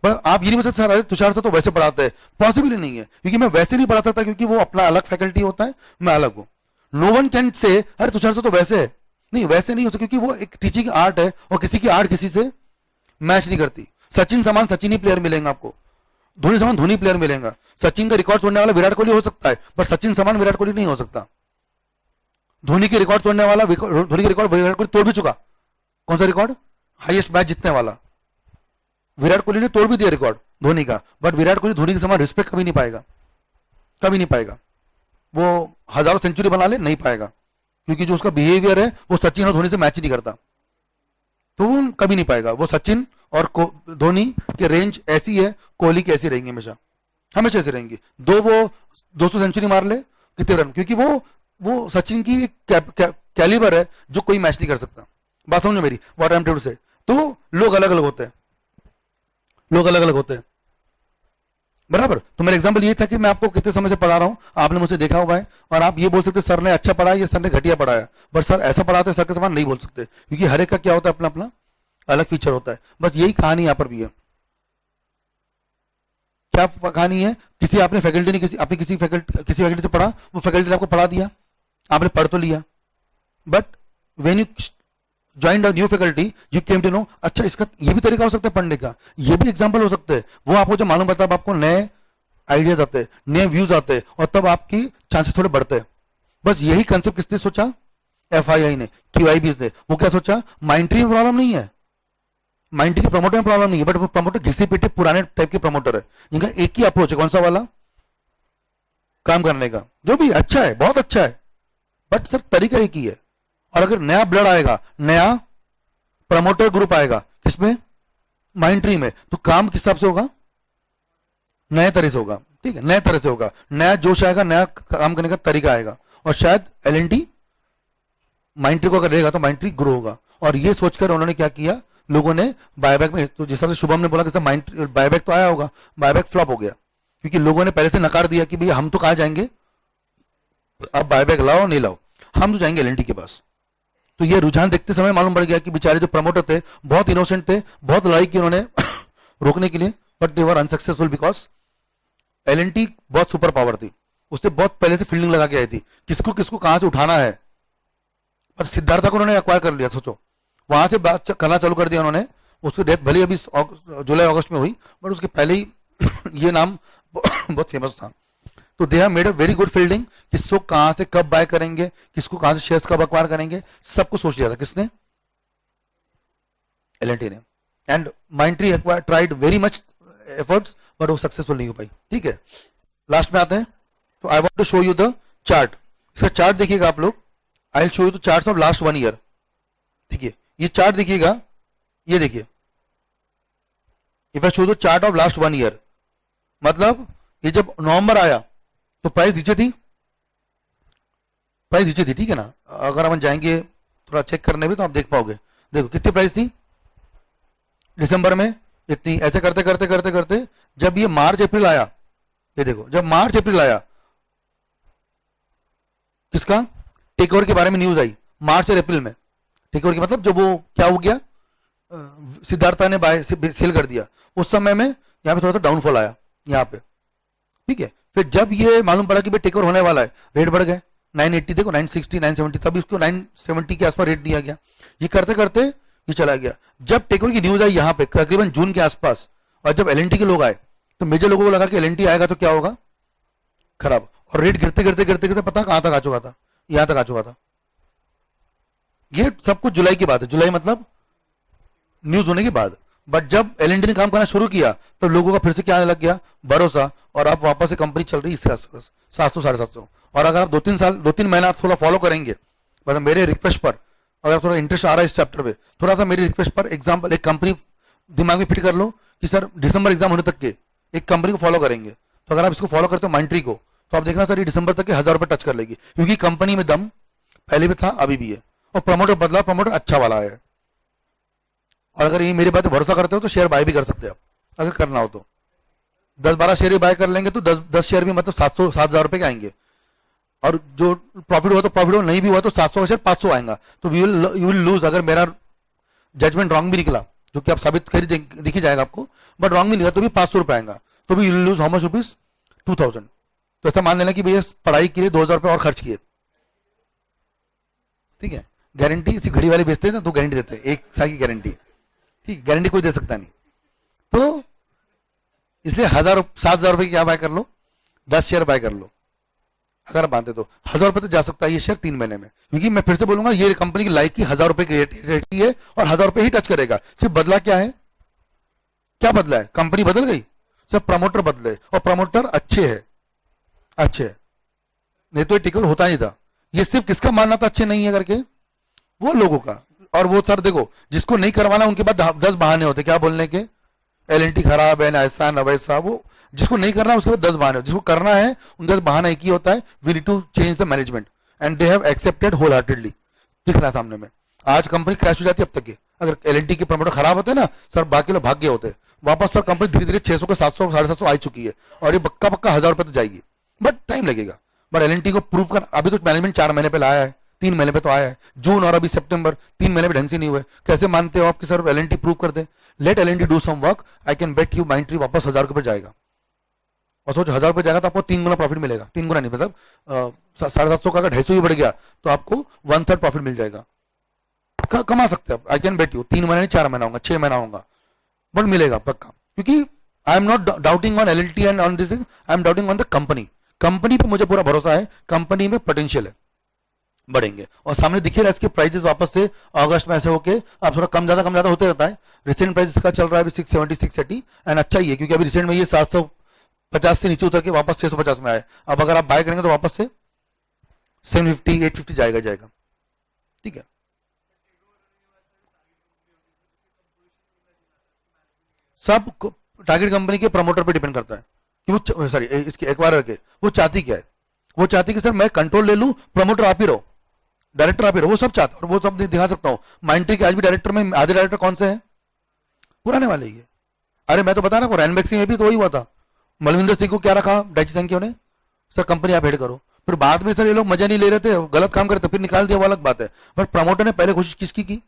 पर आप ये नहीं बोल सकते तुषार से तो वैसे पढ़ाते हैं, पॉसिबल नहीं है, क्योंकि मैं वैसे नहीं पढ़ा सकता, क्योंकि वो अपना अलग फैकल्टी होता है, मैं अलग हूं। नो वन कैन से अरे तुषार से तो वैसे है, नहीं वैसे नहीं होता, क्योंकि वो एक टीचिंग आर्ट है, और किसी की आर्ट किसी से मैच नहीं करती। सचिन समान सचिन ही प्लेयर मिलेंगे आपको, धोनी समान धोनी प्लेयर मिलेगा। सचिन का रिकॉर्ड तोड़ने वाला विराट कोहली हो सकता है, पर सचिन समान विराट कोहली नहीं हो सकता। धोनी के रिकॉर्ड तोड़ने वाला, धोनी के रिकॉर्ड विराट कोहली तोड़ भी चुका, कौन सा रिकॉर्ड, हाईएस्ट मैच जीतने वाला, विराट कोहली ने तोड़ भी दिया रिकॉर्ड धोनी का, बट विराट कोहली धोनी के समान रिस्पेक्ट कभी नहीं पाएगा, कभी नहीं पाएगा। वो हजारों सेंचुरी बना ले, नहीं पाएगा, क्योंकि जो उसका बिहेवियर है वो सचिन और धोनी से मैच ही नहीं करता, तो वो कभी नहीं पाएगा। वो सचिन और धोनी की रेंज ऐसी है, कोहली की ऐसी रहेंगी, हमेशा हमेशा ऐसे रहेंगी। वो 200 सेंचुरी मार ले कितने रन, क्योंकि वो सचिन की कैलिबर है जो कोई मैच नहीं कर सकता। बात समझो मेरी, what I am trying to say. तो लोग अलग अलग होते हैं, लोग अलग अलग होते हैं, बराबर। तो मेरा एग्जांपल ये था कि मैं आपको कितने समय से पढ़ा रहा हूं, आपने मुझे देखा हुआ है, और आप ये बोल सकते सर ने अच्छा पढ़ाया या सर ने घटिया पढ़ाया, बट सर ऐसा पढ़ाते सर के समान नहीं बोल सकते, क्योंकि हर एक का क्या होता है, अपना अपना अलग फीचर होता है। बस यही कहानी यहां पर भी है। क्या कहानी है, किसी आपने फैकल्टी ने आपने किसी फैकल्टी से पढ़ा, वो फैकल्टी ने आपको पढ़ा दिया, आपने पढ़ तो लिया, but when you joined a new faculty you came to know, अच्छा इसका ये भी तरीका हो सकता है पढ़ने का, ये भी एग्जाम्पल हो सकते हैं। वो आपको जो मालूम पड़ता है, आपको नए आइडियाज आते हैं, नए व्यूज आते हैं, और तब आपकी चांसेस थोड़े बढ़ते हैं। बस यही कंसेप्ट किसने सोचा, एफआईआई ने, क्यूआईबी ने। वो क्या सोचा, माइंट्री में प्रॉब्लम नहीं है, माइंट्री के प्रमोटर में प्रॉब्लम नहीं है, बट वो प्रमोटर घिसे पिटे पुराने टाइप के प्रमोटर है, जिनका एक ही अप्रोच है, कौन सा वाला, काम करने का, जो भी अच्छा है, बहुत अच्छा है, बट सर तरीका एक ही है। और अगर नया ब्लड आएगा, नया प्रमोटर ग्रुप आएगा, किसमें, माइंट्री में, तो काम किस हिसाब से होगा, नए तरह से होगा, ठीक है, नए तरह से होगा, नया जोश आएगा, नया काम करने का तरीका आएगा, और शायद एलएनटी माइंट्री को अगर रहेगा तो माइंट्री ग्रो होगा। और ये सोचकर उन्होंने क्या किया, लोगों ने बायबैक में, तो जिस तरह से शुभम ने बोला कि माइंट्री बायबैक तो आया होगा, बायबैक फ्लॉप हो गया, क्योंकि लोगों ने पहले से नकार दिया कि भैया हम तो कहां जाएंगे, अब बायबैक लाओ नहीं लाओ, हम तो जाएंगे एलएनटी के पास। तो ये रुझान देखते समय मालूम पड़ गया कि बेचारे जो प्रमोटर थे बहुत इनोसेंट थे, बहुत लड़ाई की उन्होंने रोकने के लिए, but they were unsuccessful, because L and T बहुत सुपर पावर थी, उसने बहुत पहले से फील्डिंग लगा के आई थी, किसको किसको कहां से उठाना है। और सिद्धार्था को उन्होंने एक्वायर कर लिया, सोचो, वहां से बात करना चालू कर दिया उन्होंने। उसकी डेथ भले अभी जुलाई अगस्त में हुई, बट उसके पहले ही ये नाम बहुत फेमस था। तो they have made a very good fielding, किसको कहां से कब बाय करेंगे, किसको कहां से शेयर्स कब एक्वायर करेंगे, सब कुछ सोच लिया था किसने, एलएनटी ने। And माइंट्री tried very much efforts, but वो सक्सेसफुल नहीं हो पाई, ठीक है। लास्ट में आते हैं, तो I want to show you the chart. इसका चार्ट देखिएगा आप लोग. I will show you the charts of last 1 year. ठीक है, ये चार्ट देखिएगा, ये देखिए. If I show the chart of last 1 year, मतलब ये जब नवंबर आया तो प्राइस नीचे थी, प्राइस नीचे थी. ठीक है ना. अगर हम जाएंगे थोड़ा चेक करने भी तो आप देख पाओगे. देखो कितनी प्राइस थी दिसंबर में, इतनी. ऐसे करते करते करते करते जब ये मार्च अप्रैल आया, ये देखो जब मार्च अप्रैल आया, किसका टेक ओवर के बारे में न्यूज आई मार्च और अप्रैल में. टेक ओवर की मतलब जब वो क्या हो गया, सिद्धार्था ने बाय सेल कर दिया, उस समय में यहाँ पे थोड़ा सा डाउनफॉल आया यहाँ पे. ठीक है, फिर जब ये मालूम पड़ा कि भाई टेक ओवर होने वाला है, रेट बढ़ गए 980, देखो 960 970, तब इसको 970 के आसपास रेट दिया गया. ये करते करते ये चला गया. जब टेक ओवर की न्यूज आई यहाँ पे तकरीबन जून के आसपास, और जब एलएनटी के लोग आए तो मेजर लोगों को लगा कि एलएनटी आएगा तो क्या होगा, खराब. और रेट गिरते गिरते गिरते गिरते पता कहां तक आ चुका था, यहां तक आ चुका था. ये सब कुछ जुलाई की बात है. जुलाई मतलब न्यूज होने के बाद. बट जब एलएनटी ने काम करना शुरू किया तो लोगों का फिर से क्या आने लग गया, भरोसा. और अब वापस से कंपनी चल रही है इसके आसपास 700 750. और अगर आप 2-3 महीना आप थोड़ा फॉलो करेंगे, मतलब मेरे रिक्वेस्ट पर, अगर थोड़ा इंटरेस्ट आ रहा है इस चैप्टर पे, थोड़ा सा मेरी रिक्वेस्ट पर एग्जाम्पल एक कंपनी दिमाग में फिट कर लो कि सर दिसंबर एग्जाम होने तक के एक कंपनी को फॉलो करेंगे. तो अगर आप इसको फॉलो करते हो माइंट्री को, तो आप देखना सर ये दिसंबर तक के 1000 रुपए टच कर लेगी, क्योंकि कंपनी में दम पहले भी था अभी भी है. और प्रमोटर बदला, प्रमोटर अच्छा वाला है. और अगर ये मेरी बात पे भरोसा करते हो तो शेयर बाय भी कर सकते हो आप, अगर करना हो तो. 10-12 शेयर बाय कर लेंगे तो 10 शेयर भी मतलब 700-7,000 रुपए के आएंगे. और जो प्रॉफिट हुआ तो प्रॉफिट हो, नहीं भी हुआ तो 700 का शेयर 500 आएगा. तो यू विल लूज. अगर मेरा जजमेंट रॉन्ग भी निकला, जो कि आप साबित कर दिखी जाएगा आपको, बट रॉन्ग भी निकला तो भी 500 रुपए आएगा, तो भी you will lose how much rupees 2000. तो ऐसा मान लेना कि भैया पढ़ाई के लिए 2000 रुपए और खर्च किए. ठीक है, गारंटी इसी घड़ी वाले बेचते हैं ना, तो गारंटी देते हैं 1 साल की गारंटी. ठीक, गारंटी कोई दे सकता नहीं. तो इसलिए 7,000 रुपए की क्या बाय कर लो, 10 शेयर बाय कर लो. अगर आप मानते तो 1000 रुपए तक जा सकता है ये शेयर 3 महीने में. क्योंकि मैं फिर से बोलूंगा ये कंपनी की लाइक की 1000 रुपए की रेट ही है, और 1000 रुपए ही टच करेगा. सिर्फ बदला क्या है, क्या बदला है, कंपनी बदल गई, सिर्फ प्रमोटर बदले. और प्रमोटर अच्छे है, अच्छे है, नहीं तो ये टिकट होता नहीं था. ये सिर्फ किसका मानना था अच्छे नहीं है करके, वो लोगों का. और वो सर देखो जिसको नहीं करवाना उनके पास 10 बहाने होते क्या बोलने के, एलएनटी खराब है ना, ऐसा ना वैसा. वो जिसको नहीं करना उसके बाद 10 बहाने होते, जिसको करना है उनका बहाना एक ही होता है, we need to change the management. And they have accepted wholeheartedly. दिख रहा है सामने में. आज कंपनी क्रैश हो जाती है अब तक की. अगर एलएनटी के प्रमोटर खराब होते ना सर, बाकी लोग भाग गए होते. वापस सर कंपनी धीरे धीरे 600 के 700 750 आ चुकी है, और ये पक्का पक्का 1000 रुपए तो जाएगी, बट टाइम लगेगा. बट एलएनटी को प्रूव कर, अभी तो मैनेजमेंट 4 महीने पे लाया है, 3 महीने पे तो आया है. जून और अभी सितंबर 3 महीने पे ढंग से नहीं हुए. कैसे मानते हो आपकी सर एलएनटी प्रूव कर दे. Let L&T do some work, I can bet you Mindtree वापस 1000 रुपए जाएगा. और सोचो 1000 रुपए जाएगा तो आपको 3 गुना प्रॉफिट मिलेगा. 3 गुना नहीं, मतलब 750 का अगर 250 भी बढ़ गया तो आपको 1/3 प्रॉफिट मिल जाएगा. कमा सकते हैं आप, आई कैन बेट यू. 3 महीने नहीं 4 महीना होगा, 6 महीना होगा, बट मिलेगा पक्का. क्योंकि I am not doubting on L and T and on this, I am doubting on the company. Company पे मुझे पूरा भरोसा है, कंपनी में पोटेंशियल है, बढ़ेंगे. और सामने दिखे रहा इसके प्राइजेस वापस से अगस्त में ऐसे होके अब थोड़ा कम ज्यादा होते रहता है. रिसेंट प्राइस इसका चल रहा है अभी 670 680, एंड अच्छा ही है क्योंकि अभी रिसेंट में ये 750 से नीचे उतर के वापस 650 में आए. अब अगर आप बाय करेंगे तो वापस से 750 850 जाएगा. ठीक है, सब टारगेट कंपनी के प्रमोटर पे डिपेंड करता है कि वो, सॉरी इसके एक्वायरर के, वो चाहती क्या है. वो चाहती कि सर मैं कंट्रोल ले लूं, प्रमोटर आप ही रहो, डायरेक्टर आप ही रहो. वो सब चाहता है, और वो सब दिखा सकता हूं. माइंट्री के आज भी डायरेक्टर में आधे डायरेक्टर कौन से हैं, पुराने वाले ही है. अरे मैं तो बता रहा हूं, रैनबैक्सी में भी तो वही हुआ था. मलविंदर सिंह को क्या रखा डाइची संख्या ने, सर कंपनी आप हेड करो. फिर बाद में सर ये लोग मजा नहीं ले रहे थे, गलत काम करते, फिर निकाल दिया, वो अलग बात है. बट प्रमोटर ने पहले कोशिश किसकी की.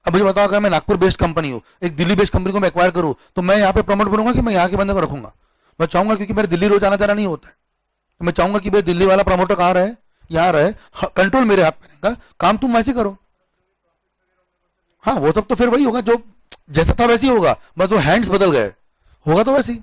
अब मुझे बताओ अगर मैं नागपुर बेस्ड कंपनी हूं, एक दिल्ली बेस्ड कंपनी को मैं एक्वायर करूं, तो मैं यहाँ पे प्रमोट बनूंगा कि मैं यहाँ के बंदे को रखूंगा. मैं चाहूंगा, क्योंकि मेरे दिल्ली रोज आना जाना नहीं होता है, तो मैं चाहूंगा कि भाई दिल्ली वाला प्रमोटर कहाँ रहे, यहाँ रहे, कंट्रोल मेरे हाथ में रहेगा, काम तुम वैसे करो. हाँ वो सब तो फिर वही होगा, जो जैसा था वैसे ही होगा, बस वो हैंड्स बदल गए, होगा तो वैसे ही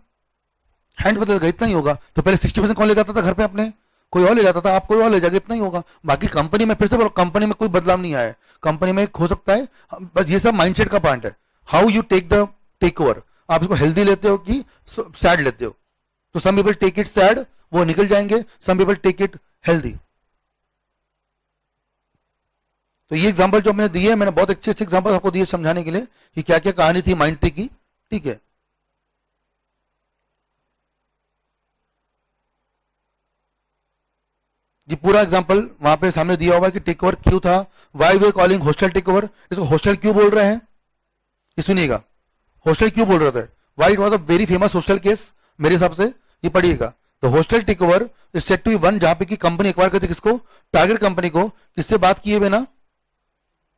हैंड बदल गए, इतना ही होगा. तो पहले 60% कौन ले जाता था घर पे अपने, कोई और ले जाता था, आप कोई और ले जाएगा, इतना ही होगा. बाकी कंपनी में फिर से बोलो, कंपनी में कोई बदलाव नहीं आया है. कंपनी में हो सकता है, बस ये सब माइंडसेट का पॉइंट है, how you take the take over. आप इसको हेल्दी लेते हो कि सैड लेते हो. तो some people take it sad, वो निकल जाएंगे, some people take it healthy. तो ये एग्जांपल जो मैंने दिए, मैंने बहुत अच्छे अच्छे एग्जांपल आपको दिए समझाने के लिए कि क्या क्या कहानी थी माइंडट्री की, ठीक है। ये पूरा एग्जांपल वहां पे सामने दिया हुआ है कि टेक ओवर क्यों था, वाई वे कॉलिंग हॉस्टल टेक ओवर, इसको हॉस्टल क्यों बोल रहे हैं, ये सुनिएगा, हॉस्टल क्यों बोल रहे थे, why it was a very famous hostile case, मेरे हिसाब से ये पढ़िएगा। तो hostile takeover is said to be one, जहां पे की कंपनी एक्वायर करती, किसको, टारगेट कंपनी को, किससे बात किए बिना,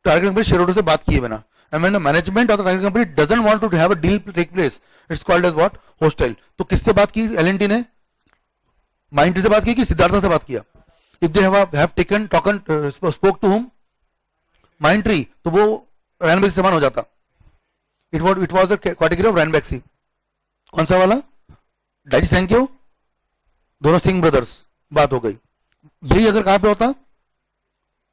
टारगेट कंपनी शेयर होल्डर से बात किए बिना। And when the management of the target company doesn't want to have a deal take place, it's called as what, hostile। तो किससे बात की एल&टी ने, माइंडट्री से बात की कि सिद्धार्था से बात किया। If they have taken talking spoke to whom, Mindtree, तो वो रैनबैक्सी समान हो जाता। It was a category of Ranbaxy. कौन सा वाला, डाइजी सैंक्यो, दोनों सिंह ब्रदर्स, बात हो गई। यही अगर कहां पे होता,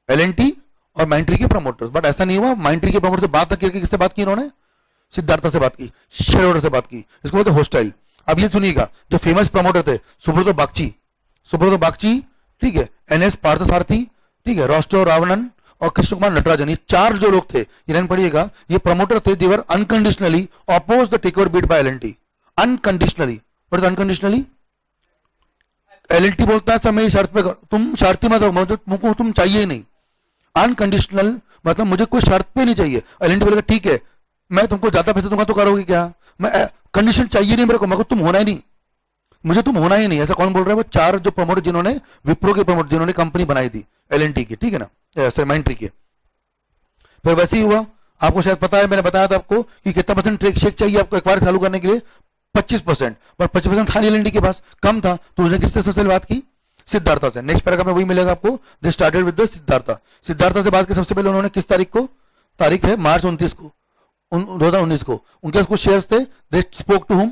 एल&टी और माइंडट्री के प्रमोटर्स, बट ऐसा नहीं हुआ। माइंडट्री के प्रमोटर से बात करके किससे बात की इन्होंने, सिद्धार्था से बात की, शेयर होल्डर से बात की, इसको बोलते हॉस्टाइल। अब ये सुनिएगा, जो फेमस प्रमोटर थे, सुब्रतो बागची, ठीक है, एनएस पार्थसारथी, ठीक है, रॉस्टो रावणन और कृष्ण कुमार नटराजन, ये चार जो लोग थे, ये लाइन पढ़िएगा, ये प्रमोटर थे, they were unconditionally oppose the take over bid by L&T. Unconditionally, what is unconditionally, L&T बोलता है सर मेरी शर्त पे, तुम शर्ती मत रखो, तुमको तुम चाहिए ही नहीं। अनकंडीशनल मतलब मुझे कोई शर्त पे नहीं चाहिए। एल&टी बोलेगा ठीक है मैं तुमको ज्यादा पैसे दूंगा तो करोगे क्या, मैं कंडीशन चाहिए नहीं मेरे को तुम होना ही नहीं, मुझे तुम होना ही नहीं। ऐसा कौन बोल रहा है, वो चार जो प्रमोटर जिन्होंने, विप्रो के प्रमोटर जिन्होंने कंपनी बनाई थी एल&टी की, ठीक है ना, सर माइंडट्री की। फिर वैसे ही हुआ, आपको शायद पता है, मैंने बताया था आपको कि कितना परसेंट ट्रेक शेक चाहिए आपको एक्वायर चालू करने के लिए, 25%, पर 25% था नहीं एल&टी के पास, कम था, तो उसने किससे सबसे बात की, सिद्धार्था से। नेक्स्ट पैराग्राफ में वही मिलेगा आपको, दे स्टार्टेड विद द सिद्धार्था से बात की सबसे पहले उन्होंने किस तारीख को, तारीख है मार्च 29 को 2019 को, उनके कुछ शेयर्स थे, they spoke to whom,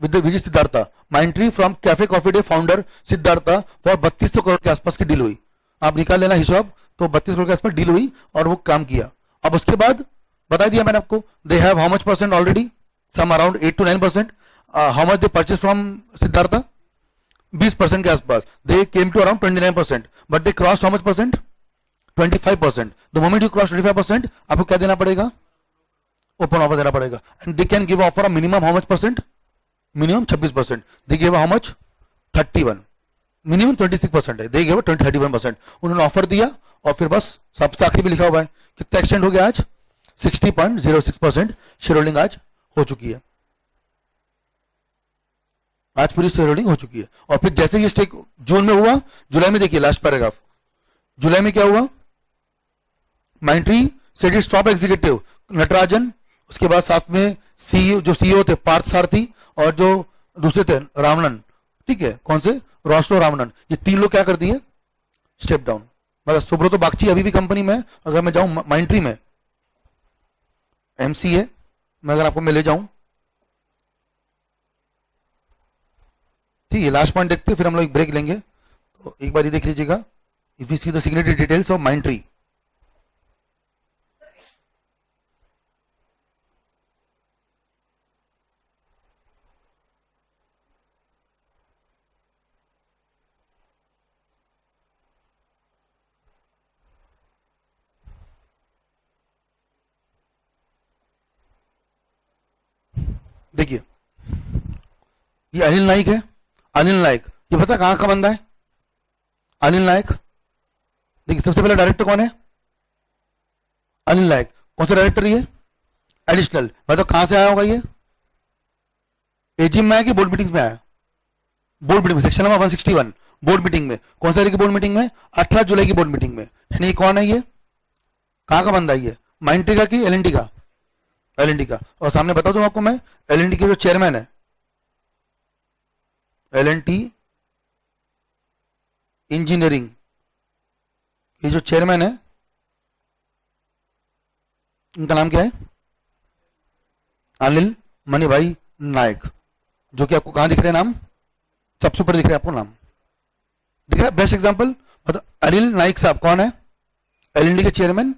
with the Vijay Siddhartha, Mindtree from Cafe Coffee Day founder Siddhartha, for 3200 crore के आसपास की डील हुई। आप निकाल लेना हिसाब, तो 32 करोड़ के आसपास डील हुई और वो काम किया। अब उसके बाद बता दिया मैंने आपको, they have how much percent already, some around 8 to 9%, how much they purchase from Siddhartha, 20% के आसपास, they came to around 29%, but they cross how much percent, 25%। The moment you cross 25%, आपको क्या देना पड़ेगा, ओपन ऑफर देना पड़ेगा। And they can give offer minimum how much percent, minimum 26%, they give how much 31, minimum 26% है, they give 31%। उन्होंने offer दिया और फिर बस सबसे आखिरी में लिखा हुआ है कितना एक्सटेंड हो गया, आज 60.06% शेयर होल्डिंग आज हो चुकी है, आज पूरी शेयर होल्डिंग हो चुकी है। और फिर जैसे ये स्टेक जून में हुआ, जुलाई में देखिए लास्ट पैराग्राफ, जुलाई में क्या हुआ, Mindtree said its top executive Natarajan, उसके बाद साथ में सीईओ, जो सीईओ थे पार्थ सारथी, और जो दूसरे थे रावणन, ठीक है, कौन से, रॉस्टो रावणन, ये तीन लोग क्या कर दिए, स्टेप डाउन। मतलब सुब्रतो बागची अभी भी कंपनी में, अगर मैं जाऊं माइंडट्री में, एमसीए मैं अगर आपको मैं ले जाऊं, ठीक है, लास्ट पॉइंट देखते फिर हम लोग एक ब्रेक लेंगे। तो एक बार ये देख लीजिएगा, if you see the signature details of Mindtree, देखिए ये अनिल नाइक है, अनिल नाइक, ये पता कहां का बंदा है, अनिल नाइक, देखिए सबसे पहले डायरेक्टर कौन है, अनिल नाइक, कौन सा डायरेक्टर ये, एडिशनल, मतलब कहां से आया होगा ये, एजीएम में आया कि बोर्ड मीटिंग्स में आया, बोर्ड मीटिंग में, सेक्शन नंबर 161, बोर्ड मीटिंग में, कौन सा की बोर्ड मीटिंग में, 18 जुलाई की बोर्ड मीटिंग में। यानी कौन है ये, कहां का बंदा है ये, माइंडट्री का कि एल&टी का, एल&टी का। और सामने बता दूं आपको मैं, एल&टी के जो चेयरमैन है, एल&टी इंजीनियरिंग, ये जो चेयरमैन है उनका नाम क्या है, अनिल मणिभाई नायक, जो कि आपको कहां दिख रहे हैं नाम, सबसे ऊपर दिख रहा है आपको नाम, दिख रहा है। बेस्ट एग्जांपल मतलब अनिल नाइक साहब कौन है, एल&टी के चेयरमैन,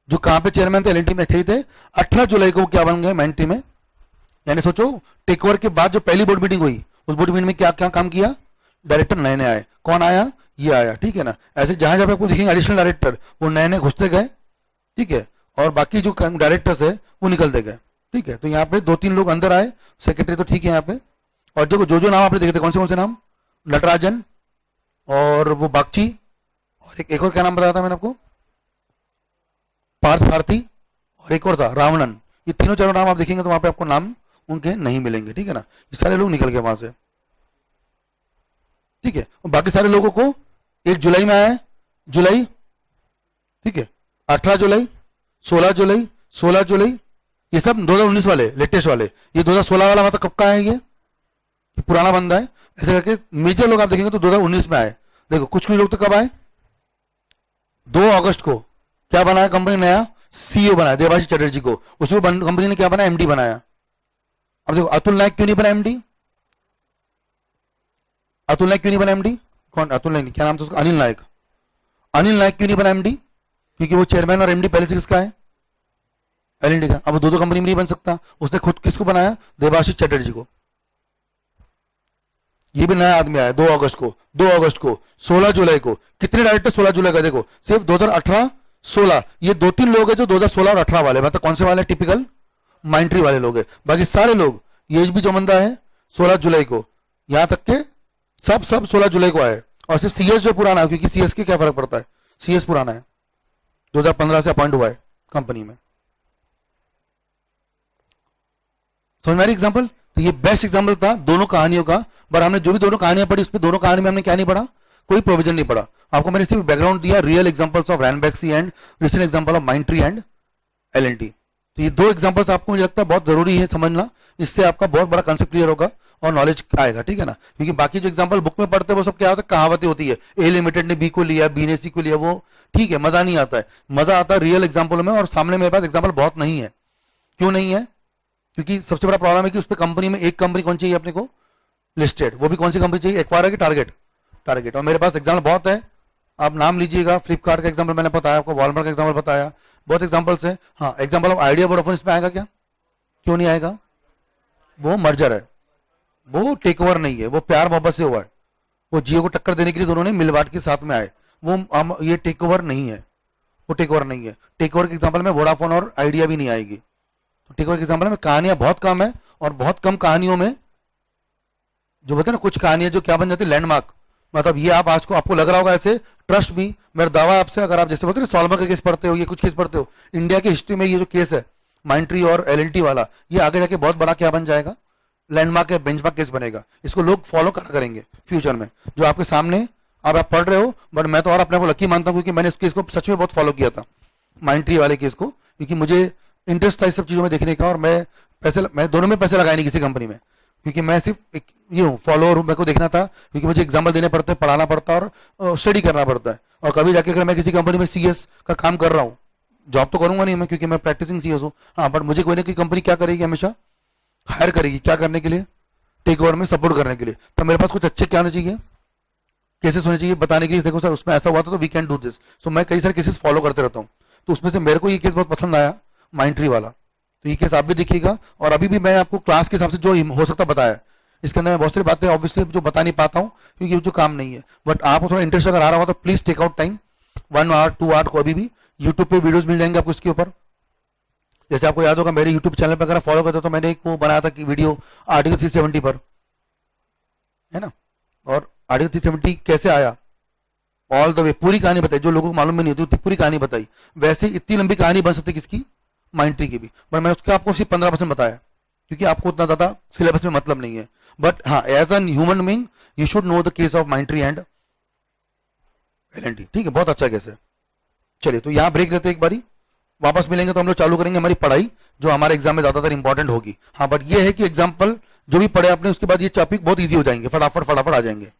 जो कहां पे चेयरमैन थे, एल&टी में थे। 18 जुलाई को क्या बन गए माइंडट्री में, यानी सोचो टेक ओवर के बाद जो पहली बोर्ड मीटिंग हुई उस बोर्ड मीटिंग में क्या क्या काम किया, डायरेक्टर नए नए आए, कौन आया, ये आया, ठीक है ना। ऐसे जहां जहां पे आपको दिखेंगे एडिशनल डायरेक्टर, वो नए नए घुसते गए, ठीक है, और बाकी जो डायरेक्टर्स है वो निकलते गए, ठीक है। तो यहाँ पे 2-3 लोग अंदर आए, सेक्रेटरी तो ठीक है यहाँ पे। और देखो जो जो नाम आपने देखे थे, कौन से नाम, नटराजन और वो बागची, और एक और क्या नाम बताया था मैंने आपको, पार्थ सारथी, और एक और था रावणन। ये तीनों चारों नाम आप देखेंगे तो वहां पे आपको नाम उनके नहीं मिलेंगे, ठीक है ना। ये सारे लोग निकल गए वहां से, ठीक है। और बाकी सारे लोगों को 1 जुलाई में आया है, जुलाई, ठीक है, 18 जुलाई, 16 जुलाई, 16 जुलाई, ये सब 2019 वाले लेटेस्ट वाले। ये 2016 वाला मतलब कब का है, ये पुराना बंदा है। ऐसे करके मेजर लोग आप देखेंगे तो 2019 में आए। देखो कुछ कुछ लोग तो कब आए, 2 अगस्त को क्या बनाया कंपनी, नया सीईओ बनाया देवाशीष चटर्जी को, उसमें कंपनी ने क्या बनाया, एमडी बनाया। अब देखो अतुल नायक क्यों नहीं बना एमडी, अतुल नायक क्यों नहीं बना एमडी, कौन अतुल नायक, क्या नाम था उसका, अनिल नायक। अनिल नायक क्यों नहीं बना एमडी, क्योंकि वो चेयरमैन और एमडी पहले से किसका है, एलएनडी का। अब वो दो कंपनी में नहीं बन सकता, उसने खुद किसको बनाया, देवाशीष चटर्जी को। ये भी नया आदमी आया 2 अगस्त को, 2 अगस्त को, 16 जुलाई को। कितने डायरेक्टर 16 जुलाई का, देखो सिर्फ 2018 16, ये 2-3 लोग हैं जो 2016 और 18 वाले, मतलब कौन से वाले, टिपिकल माइंट्री वाले लोग हैं। बाकी सारे लोग, ये भी जो बंदा है 16 जुलाई को, यहां तक के सब 16 जुलाई को आए। और सिर्फ सीएस जो पुराना है, क्योंकि सीएस के क्या फर्क पड़ता है, सीएस पुराना है, 2015 से अपॉइंट हुआ है कंपनी में। समझ में आ रही एग्जाम्पल। तो ये बेस्ट एग्जाम्पल था दोनों कहानियों का। पर हमने जो भी दोनों कहानियां पढ़ी, उसमें दोनों कहानी में हमने क्या नहीं पढ़ा, कोई प्रोविजन नहीं पढ़ा। आपको मैंने सिर्फ बैकग्राउंड दिया, real examples of Ranbaxy and recent example of Mindtree and L and T. तो ये 2 एग्जांपल्स आपको मुझे लगता है बहुत जरूरी है समझना, इससे आपका बहुत बड़ा कंसेप्ट क्लियर होगा और नॉलेज आएगा, ठीक है ना। क्योंकि बाकी जो एग्जांपल बुक में पढ़ते हैं वो सब क्या होता है, कहावतें होती है, ए लिमिटेड ने बी को लिया, बी ने सी को लिया, वो ठीक है, मजा नहीं आता है। मजा आता है रियल एग्जाम्पल में, और सामने मेरे पास एग्जाम्पल बहुत नहीं है। क्यों नहीं है, क्योंकि सबसे बड़ा प्रॉब्लम है कि उस पर कंपनी में एक कंपनी कौन चाहिए अपने को, लिस्टेड, वो भी कौन सी कंपनी चाहिए, एक्वायर है कि टारगेट, टारगेट। और मेरे पास एग्जाम्पल बहुत है, आप नाम लीजिएगा, फ्लिपकार्ट का एग्जाम्पल मैंने बताया आपको, वॉलमार्ट का एग्जाम्पल बताया, बहुत एग्जाम्पल्स है। हाँ, एग्जाम्पल ऑफ आइडिया वोडाफोन इसमें आएगा क्या, क्यों नहीं आएगा, वो मर्जर है, वो टेक ओवर नहीं है, वो प्यार मोहब्बत से हुआ है, वो जियो को टक्कर देने के लिए दोनों ने मिलवाट के साथ में आए, वो ये टेक ओवर नहीं है, वो टेक ओवर नहीं है। टेक ओवर के एग्जाम्पल में वोडाफोन और आइडिया भी नहीं आएगी। तो टेक ओवर के एग्जाम्पल में कहानियां बहुत कम है, और बहुत कम कहानियों में जो बोलते हैं ना, कुछ कहानियां जो क्या बन जाती है, लैंडमार्क। मतलब ये आप आज को आपको लग रहा होगा ऐसे, ट्रस्ट मी, मेरा दावा आपसे, अगर आप जैसे बोलते हैं सॉल्वर का केस पढ़ते हो, ये कुछ केस पढ़ते हो, इंडिया की हिस्ट्री में ये जो केस है माइंट्री और एलएनटी वाला, ये आगे जाके बहुत बड़ा क्या बन जाएगा, लैंडमार्क या बेंचमार्क केस बनेगा। इसको लोग फॉलो करेंगे फ्यूचर में, जो आपके सामने अब आप पढ़ रहे हो। बट मैं तो और अपने को लकी मानता हूं, क्योंकि मैंने इस केस को सच में बहुत फॉलो किया था, माइंट्री वाले केस को, क्योंकि मुझे इंटरेस्ट था इस सब चीजों में देखने का, और मैं दोनों में पैसे लगाए नहीं किसी कंपनी में, क्योंकि मैं सिर्फ एक ये हूँ फॉलोअर हूँ, मेरे को देखना था, क्योंकि मुझे एग्जाम्पल देने पड़ते हैं, पढ़ाना पड़ता है और स्टडी करना पड़ता है। और कभी जाके अगर मैं किसी कंपनी में सीएस का काम कर रहा हूँ, जॉब तो करूंगा नहीं मैं, क्योंकि मैं प्रैक्टिसिंग सीएस हूँ, हाँ, बट मुझे कोई ना कोई कंपनी क्या करेगी, हमेशा हायर करेगी, क्या करने के लिए, टेक ओवर में सपोर्ट करने के लिए। तो मेरे पास कुछ अच्छे क्या होने चाहिए, केसेस होने चाहिए बताने के लिए, देखो सर उसमें ऐसा हुआ था तो वी कैन डू दिस। सो मैं कई सारे केसेस फॉलो करते रहता हूँ, तो उसमें से मेरे को ये केस बहुत पसंद आया, माइंट्री वाला। तो ये केस आप भी देखिएगा, और अभी भी मैं आपको क्लास के हिसाब से जो हो सकता बताया, इसके अंदर मैं बहुत सारी बातें ऑब्वियसली जो बता नहीं पाता हूँ, क्योंकि जो काम नहीं है। बट आपको थोड़ा इंटरेस्ट अगर आ रहा हो तो please take out time, 1 hour 2 hour को अभी भी यूट्यूब पे वीडियोस मिल जाएंगे आपको इसके ऊपर। जैसे आपको याद होगा मेरे यूट्यूब चैनल पर अगर फॉलो करते हो तो मैंने एक वो बनाया था कि वीडियो आर्टिकल 370 पर, है ना, और आर्टिकल 370 कैसे आया, ऑल द वे पूरी कहानी बताई, जो लोगों को मालूम भी नहीं होती पूरी कहानी बताई। वैसे इतनी लंबी कहानी बन सकती किसकी, माइंट्री की भी, पर मैंने उसका आपको सिर्फ 15% बताया, क्योंकि आपको उतना ज्यादा सिलेबस में मतलब नहीं है। बट हाँ, as an human being you should know the case of Mindtree and L and T, ठीक है, बहुत अच्छा केस है। चलिए तो यहाँ ब्रेक लेते एक बारी, वापस मिलेंगे तो हम लोग चालू करेंगे हमारी पढ़ाई, जो हमारे एग्जाम में ज्यादातर इंपॉर्टेंट होगी। हाँ, बट ये है कि एग्जाम्पल जो भी पढ़े आपने, उसके बाद ये टॉपिक बहुत ईजी हो जाएंगे, फटाफट फटाफट आ जाएंगे।